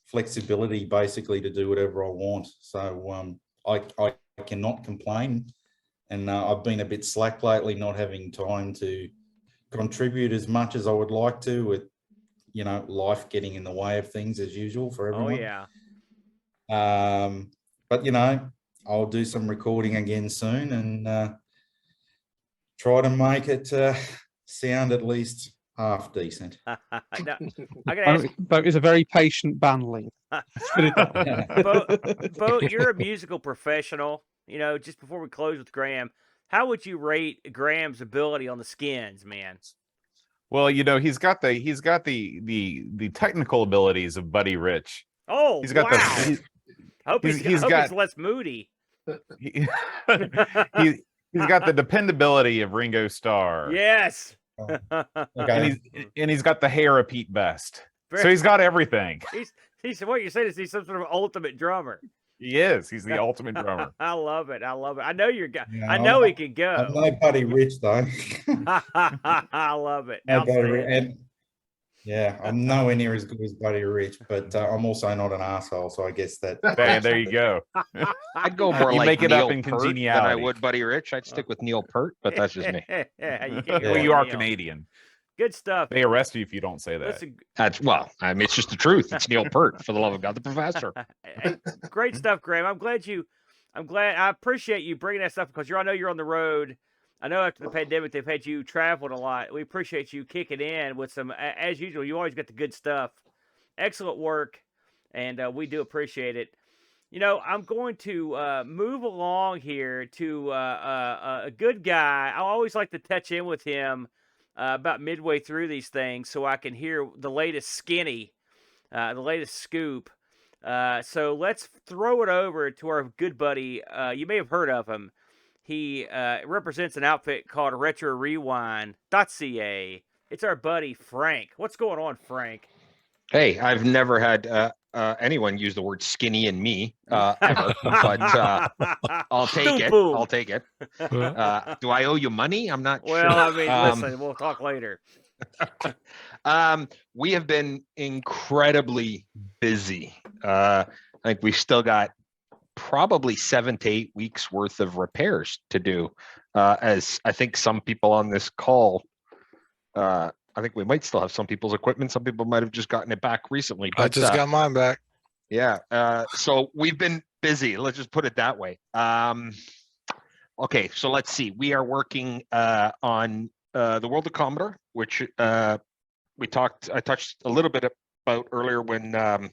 flexibility, basically, to do whatever I want. So I cannot complain, and I've been a bit slack lately, not having time to contribute as much as I would like to, with life getting in the way of things as usual for everyone. Oh yeah. But I'll do some recording again soon and try to make it sound at least half decent. Now, I gotta ask. Bo is a very patient band lead. Bo, you're a musical professional. Just before we close with Graham, how would you rate Graham's ability on the skins, man? Well, he's got the technical abilities of Buddy Rich. Oh, he's got wow. I hope he's less moody. He's got the dependability of Ringo Starr. Yes. And he's got the hair of Pete Best. So he's got everything. He's what you're saying is he's some sort of ultimate drummer. He is. He's the ultimate drummer. I love it. I love it. I know you're. I know he can go. I'm no Buddy Rich though. I love it. Yeah, I'm nowhere near as good as Buddy Rich, but I'm also not an asshole, so I guess that. There you go. I'd go more like make it Neil up in Peart congeniality than I would Buddy Rich. I'd stick with Neil Peart, but that's just me. Well, you are Canadian. Good stuff. They arrest you if you don't say that. It's just the truth. It's Neil Peart, for the love of God, the professor. Great stuff, Graham. I appreciate you bringing that stuff, because I know you're on the road. I know after the pandemic, they've had you traveling a lot. We appreciate you kicking in with some, as usual, you always get the good stuff. Excellent work, and we do appreciate it. I'm going to move along here to a good guy. I always like to touch in with him about midway through these things so I can hear the latest skinny, the latest scoop. So let's throw it over to our good buddy. You may have heard of him. He represents an outfit called RetroRewind.ca. It's our buddy Frank. What's going on, Frank? Hey, I've never had anyone use the word skinny in me ever, but I'll take it. I'll take it. Do I owe you money? I'm not sure. Well, I mean, listen, we'll talk later. We have been incredibly busy. I think we've still got probably 7 to 8 weeks worth of repairs to do. As I think some people on this call, I think we might still have some people's equipment. Some people might have just gotten it back recently. But, I just got mine back. Yeah. So we've been busy. Let's just put it that way. Okay. So let's see. We are working on the World of Commodore, which I touched a little bit about earlier when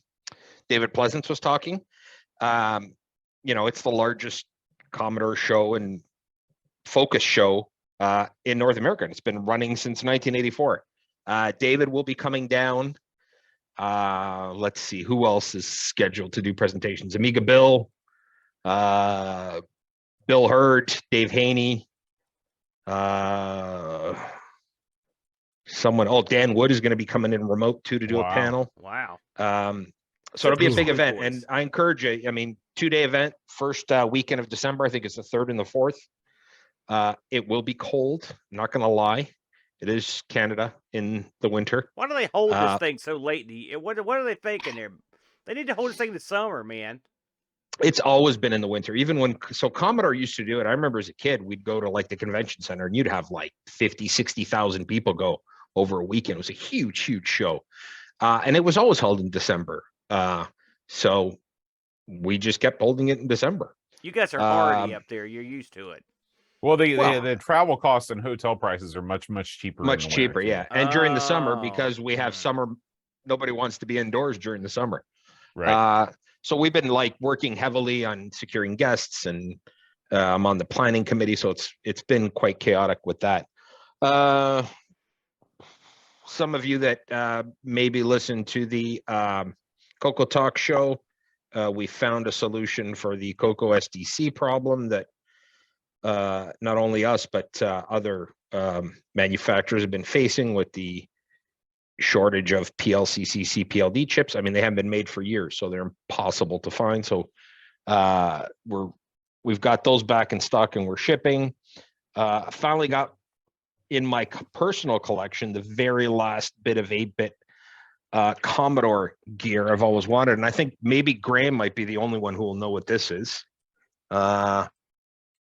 David Pleasance was talking. It's the largest Commodore show and focus show in North America. It's been running since 1984. David will be coming down. Let's see who else is scheduled to do presentations. Amiga Bill, Bill Hurd, Dave Haney, Dan Wood is going to be coming in remote too to do a panel. Wow. So it'll be a big event, and I encourage you. I mean, 2-day event, first weekend of December. I think it's the 3rd and the 4th. It will be cold. I'm not going to lie. It is Canada in the winter. Why do they hold this thing so late? What are they thinking there? They need to hold this thing in the summer, man. It's always been in the winter. Even so Commodore used to do it. I remember as a kid, we'd go to like the convention center and you'd have like 50, 60,000 people go over a weekend. It was a huge, huge show. And it was always held in December. So we just kept holding it in December. You guys are hardy up there. You're used to it. Well, the travel costs and hotel prices are much cheaper. Much cheaper, yeah. And during the summer, because we have summer, nobody wants to be indoors during the summer. Right. So we've been like working heavily on securing guests, and I'm on the planning committee, so it's been quite chaotic with that. Some of you that maybe listen to the Coco Talk show, we found a solution for the Coco SDC problem that not only us, but other manufacturers have been facing with the shortage of PLCC CPLD chips. I mean, they haven't been made for years, so they're impossible to find. So we've got those back in stock and we're shipping. Finally got in my personal collection the very last bit of 8-bit Commodore gear I've always wanted, and I think maybe Graham might be the only one who will know what this is.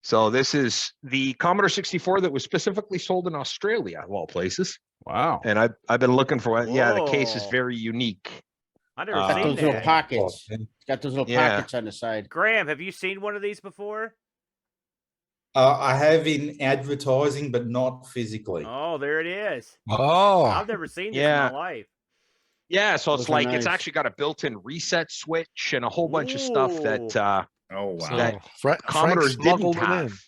So this is the Commodore 64 that was specifically sold in Australia, of all places. Wow. And I've been looking for it. Yeah, the case is very unique. I never Got seen those that. little pockets. It's got those little pockets on the side. Graham, have you seen one of these before? I have in advertising, but not physically. Oh, there it is. Oh, I've never seen this in my life. Yeah, so it's Those are like it's nice. actually got a built-in reset switch and a whole bunch of stuff that Oh wow. that Frank Commodores didn't smuggled it have. in.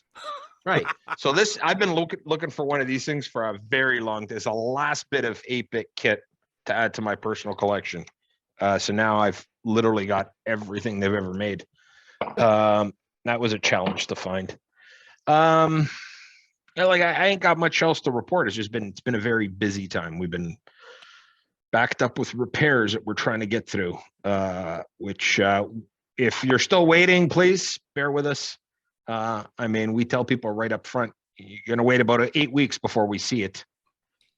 Right. So this, I've been looking for one of these things for a very long. There's a last bit of 8-bit kit to add to my personal collection. So now I've literally got everything they've ever made. That was a challenge to find. I ain't got much else to report. It's been a very busy time. We've been backed up with repairs that we're trying to get through. Which if you're still waiting, please bear with us. I mean, we tell people right up front, you're going to wait about 8 weeks before we see it.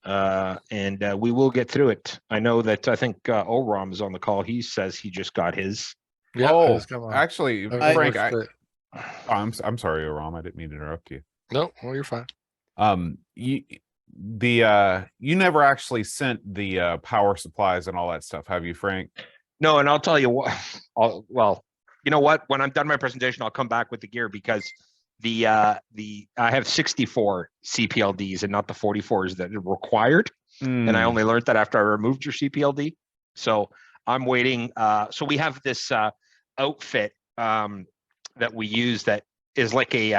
And we will get through it. I know that I think Oram is on the call. He says he just got his. Yeah, actually, Frank, I'm sorry, Oram. I didn't mean to interrupt you. No, well, you're fine. You never actually sent the power supplies and all that stuff, have you, Frank? No, and I'll tell you what. Well, you know what? When I'm done my presentation, I'll come back with the gear because I have 64 CPLDs and not the 44s that are required, and I only learned that after I removed your CPLD. So I'm waiting. So we have this outfit that we use that is like it's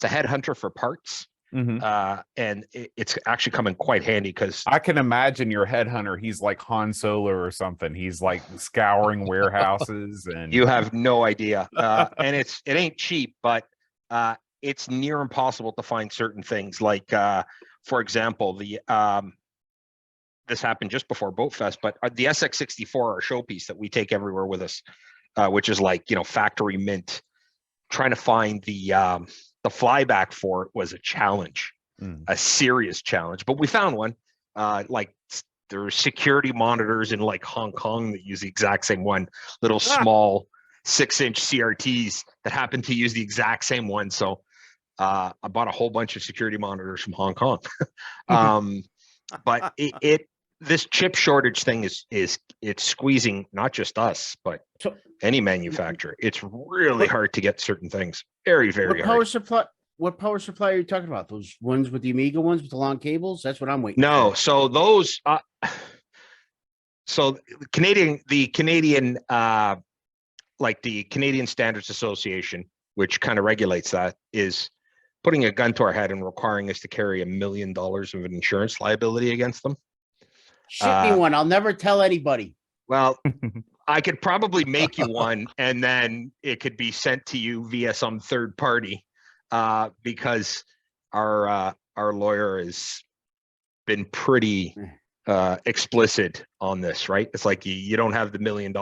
a headhunter for parts. And it's actually come in quite handy because I can imagine your headhunter. He's like Han Solo or something. He's like scouring warehouses, and you have no idea. And it ain't cheap, but it's near impossible to find certain things. Like, for example, this happened just before Boat Fest, but the SX64, our showpiece that we take everywhere with us, which is like factory mint. Trying to find the flyback for it was a challenge, a serious challenge. But we found one. Like there's security monitors in like Hong Kong that use the exact same one. Little small 6-inch CRTs that happen to use the exact same one. So I bought a whole bunch of security monitors from Hong Kong. But this chip shortage thing is it's squeezing not just us, but any manufacturer. It's really hard to get certain things. Very, very hard. What power supply are you talking about? Those ones with the Amiga ones with the long cables? That's what I'm waiting. No, for. so those so the Canadian like the Canadian Standards Association, which kind of regulates that, is putting a gun to our head and requiring us to carry $1 million of an insurance liability against them. Ship me one. I'll never tell anybody. Well, I could probably make you one, and then it could be sent to you via some third party, because our lawyer has been pretty explicit on this, right? It's like you don't have the $1 million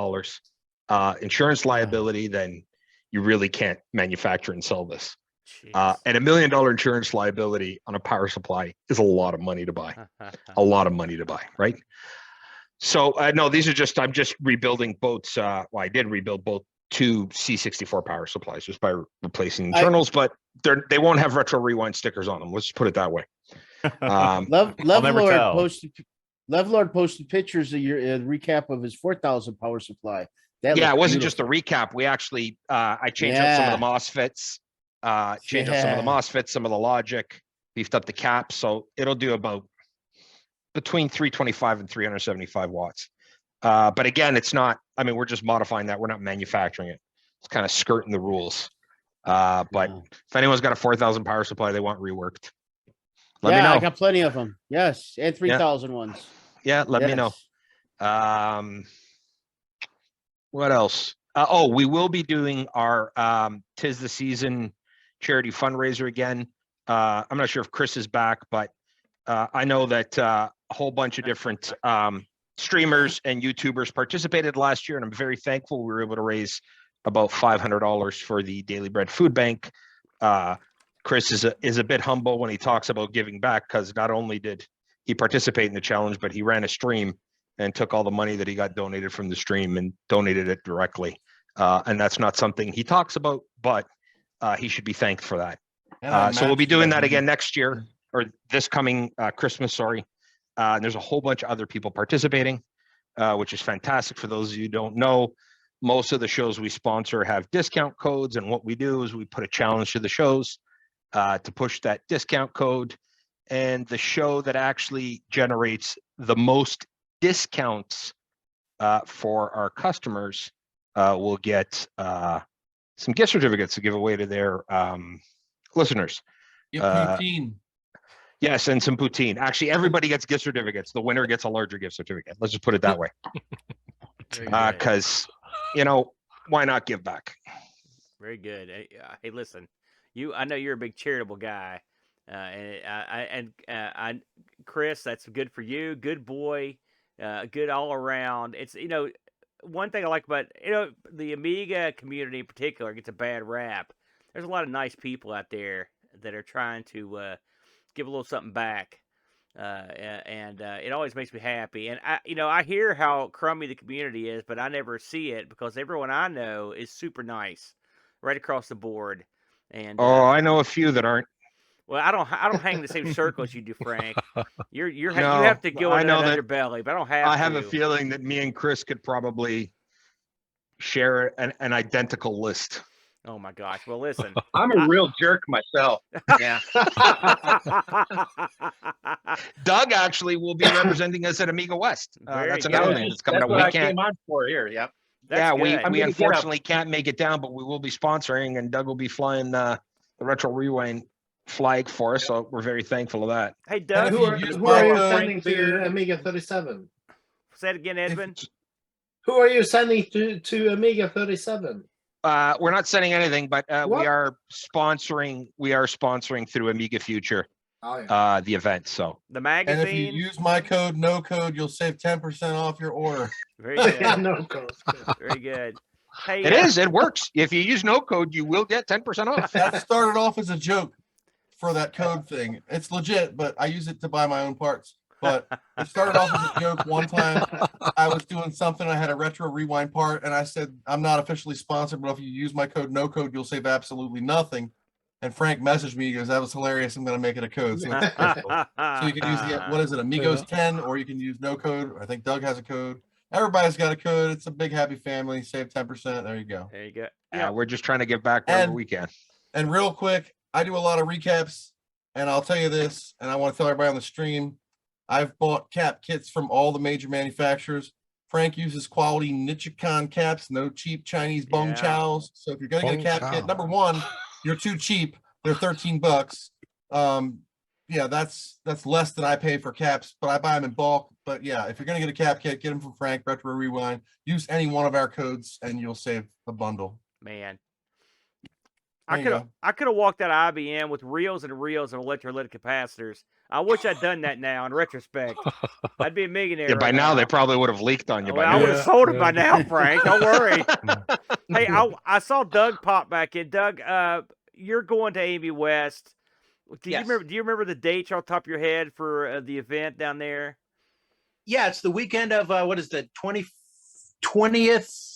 insurance liability, then you really can't manufacture and sell this. And $1 million insurance liability on a power supply is a lot of money to buy. A lot of money to buy, right? So no, these are just, I'm just rebuilding boats. Well, I did rebuild both 2 C64 power supplies just by replacing internals, but they won't have retro rewind stickers on them. Let's just put it that way. Lord posted pictures of your recap of his 4,000 power supply. Yeah, it wasn't just a recap. We actually, I changed up some of the MOSFETs, changed up some of the MOSFETs, some of the logic, beefed up the caps. So it'll do about between 325 and 375 watts. But again, it's not, I mean, we're just modifying that. We're not manufacturing it. It's kind of skirting the rules. But if anyone's got a 4,000 power supply they want reworked, let me know. I got plenty of them. Yes, and 3,000 ones. Yeah, let me know. What else? Oh, we will be doing our Tis the Season charity fundraiser again. I'm not sure if Chris is back, but I know that a whole bunch of different streamers and YouTubers participated last year, and I'm very thankful we were able to raise about $500 for the Daily Bread Food Bank. Chris is a bit humble when he talks about giving back, because not only did he participate in the challenge, but he ran a stream and took all the money that he got donated from the stream and donated it directly. And that's not something he talks about, but he should be thanked for that. So we'll be doing that again next year, or this coming Christmas, sorry. And there's a whole bunch of other people participating, which is fantastic. For those of you who don't know, most of the shows we sponsor have discount codes, and what we do is we put a challenge to the shows to push that discount code. And the show that actually generates the most discounts for our customers will get some gift certificates to give away to their listeners. Poutine. Yes, and some poutine. Actually, everybody gets gift certificates. The winner gets a larger gift certificate. Let's just put it that way. Because, why not give back? Very good. Hey, listen, I know you're a big charitable guy. And Chris, that's good for you. Good boy, good all around. It's, one thing I like about, the Amiga community in particular gets a bad rap. There's a lot of nice people out there that are trying to give a little something back. And it always makes me happy. And I hear how crummy the community is, but I never see it because everyone I know is super nice right across the board. And I know a few that aren't. Well, I don't hang in the same circle as you do, Frank. You have to go into that underbelly, but I don't have to. I have a feeling that me and Chris could probably share an identical list. Oh my gosh. Well, listen. I'm a real jerk myself. Yeah. Doug actually will be representing us at Amiga West. That's another thing that's coming up. I came on for here. Yep. We unfortunately can't make it down, but we will be sponsoring, and Doug will be flying the Retro Rewind flag for us, so we're very thankful of that. Hey, Doug, who are you sending to Amiga 37? Say it again, Edwin. Who are you sending to Amiga 37? We're not sending anything, but we are sponsoring through Amiga Future, the event. So the magazine. And if you use my code, no code, you'll save 10% off your order. Very good. No code. Very good. Hey, it works. If you use no code, you will get 10% off. That started off as a joke for that code thing. It's legit, but I use it to buy my own parts. But it started off as a joke. One time I was doing something, I had a Retro Rewind part, and I said, I'm not officially sponsored, but if you use my code, no code, you'll save absolutely nothing. And Frank messaged me, he goes, that was hilarious, I'm going to make it a code. So, it's so you can use Amigos 10, or you can use no code. I think Doug has a code. Everybody's got a code. It's a big happy family. Save 10%. There you go. There you go. Yeah, we're just trying to give back wherever we can. And real quick, I do a lot of recaps, and I'll tell you this, and I want to tell everybody on the stream, I've bought cap kits from all the major manufacturers. Frank uses quality Nichicon caps, no cheap Chinese bong chows. So if you're gonna get a cap kit, number one, you're too cheap. They're $13. Yeah, that's less than I pay for caps, but I buy them in bulk. But yeah, if you're gonna get a cap kit, get them from Frank Retro Rewind. Use any one of our codes, and you'll save a bundle. Man, There you go. I could have walked out of IBM with reels and reels of electrolytic capacitors. I wish I'd done that now. In retrospect, I'd be a millionaire. Yeah, by right now they probably would have leaked on you. Well, by I now. would have sold it by now, Frank. Don't worry. Hey, I saw Doug pop back in. Doug, you're going to Amy West. Do you remember? Do you remember the dates off the top of your head for the event down there? Yeah, it's the weekend of what is the 20th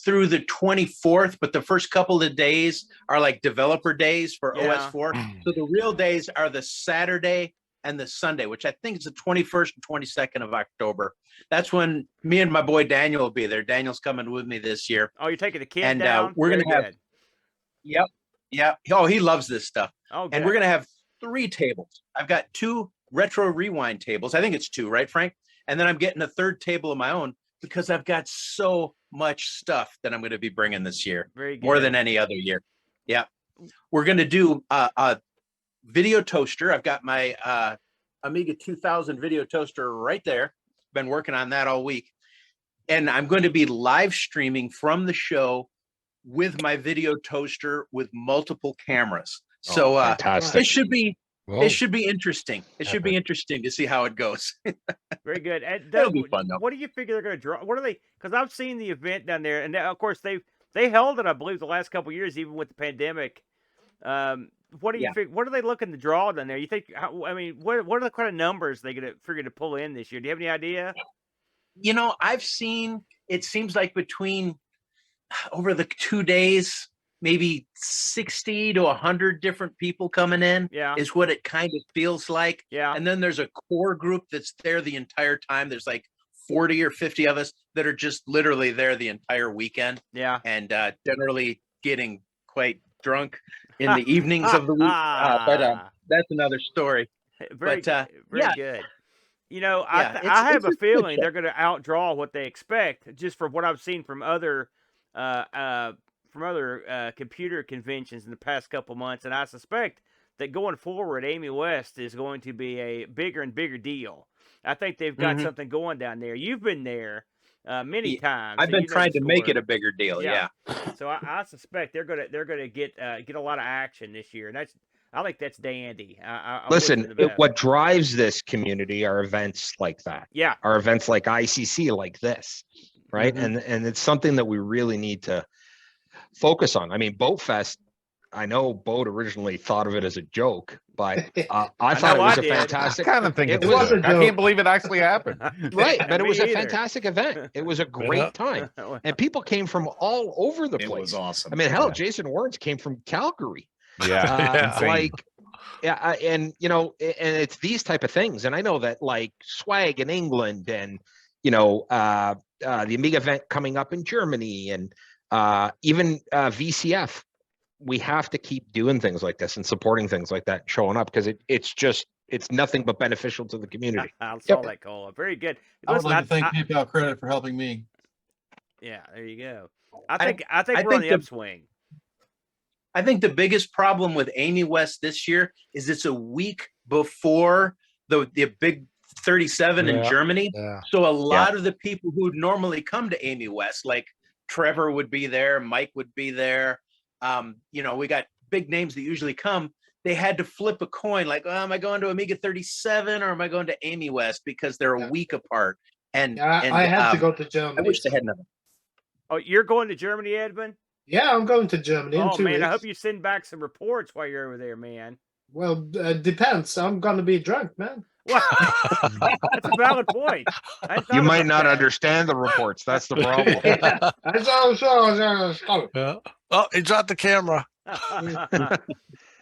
through the 24th, but the first couple of days are like developer days for OS4. So the real days are the Saturday and the Sunday, which I think is the 21st and 22nd of October. That's when me and my boy Daniel will be there. Daniel's coming with me this year. Oh, you're taking the kid and down? we're Very gonna have. good. Yep. Oh, he loves this stuff. Oh, and we're gonna have 3 tables. I've got 2 retro rewind tables. I think it's 2, right, Frank? And then I'm getting a 3rd table of my own because I've got so much stuff that I'm going to be bringing this year. Very good. More than any other year. Yeah. We're going to do a video toaster. I've got my Amiga 2000 video toaster right there. Been working on that all week. And I'm going to be live streaming from the show with my video toaster with multiple cameras. So fantastic. it should be interesting. It should be interesting to see how it goes. Very good. And It'll Doug, be fun though. what do you figure they're going to draw? What are they? Because I've seen the event down there, and of course they held it, I believe, the last couple of years, even with the pandemic. What do you think? What are they looking to draw down there? You think? I mean, what are the kind of numbers they going to figure to pull in this year? Do you have any idea? You know, I've seen. It seems like between over the 2 days, maybe 60 to 100 different people coming in. Yeah, is what it kind of feels like. Yeah, and then there's a core group that's there the entire time. There's like 40 or 50 of us that are just literally there the entire weekend. Yeah, and generally getting quite drunk in the evenings of the week. But that's another story. Very good. You know, Yeah, I have it's a a good feeling show. they're going to outdraw what they expect, just from what I've seen from other computer conventions in the past couple months, and I suspect that going forward, Amy West is going to be a bigger and bigger deal. I think they've got something going down there. You've been there many times. I've and been you know trying the to make score. it a bigger deal. Yeah. So I suspect they're gonna get a lot of action this year, and I think that's dandy. I wish them Listen, the best. what drives this community are events like that. Yeah. Are events like ICC like this, right? Mm-hmm. And it's something that we really need to focus on. I mean, Boat Fest, I know Boat originally thought of it as a joke, but I thought it was a fantastic. I kind of think it it's was a joke. I can't believe it actually happened. Right, but it Me was a either. fantastic event. It was a great time, and people came from all over the place. It was awesome. I mean, hell, Jason Warrens came from Calgary. Yeah, Like, yeah, and you know, and it's these type of things. And I know that like Swag in England, and you know, the Amiga event coming up in Germany, and even VCF. We have to keep doing things like this and supporting things like that, showing up, because it's nothing but beneficial to the community. I saw that call. Very good. I would Listen, like to thank PayPal Credit for helping me. Yeah, there you go. I think we're on think the the- upswing. I think the biggest problem with Amy West this year is it's a week before the big 37 in Yeah, Germany. yeah. So a lot of the people who'd normally come to Amy West, like Trevor would be there, Mike would be there. You know, we got big names that usually come. They had to flip a coin, like, oh, am I going to Amiga 37 or am I going to Amy West, because they're a week apart. And I had to go to Germany. I wish they had another. Oh, you're going to Germany, Edmund? Yeah, I'm going to Germany in Oh 2 man, weeks. I hope you send back some reports while you're over there, man. Well, depends. I'm gonna be drunk, man. What? That's a valid point. You might not understand the reports. That's the problem. Yeah. Oh, he dropped the camera.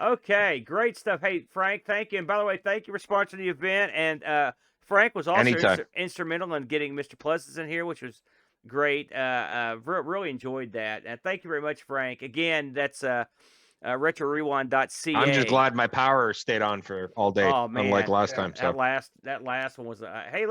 Okay, great stuff. Hey, Frank, thank you. And by the way, thank you for sponsoring the event. And Frank was also Anytime. instrumental in getting Mr. Pleasance in here, which was great. Really enjoyed that. And thank you very much, Frank. Again, that's retrorewind.ca. I'm just glad my power stayed on for all day, Oh, man. unlike last time. So. That last one was hey.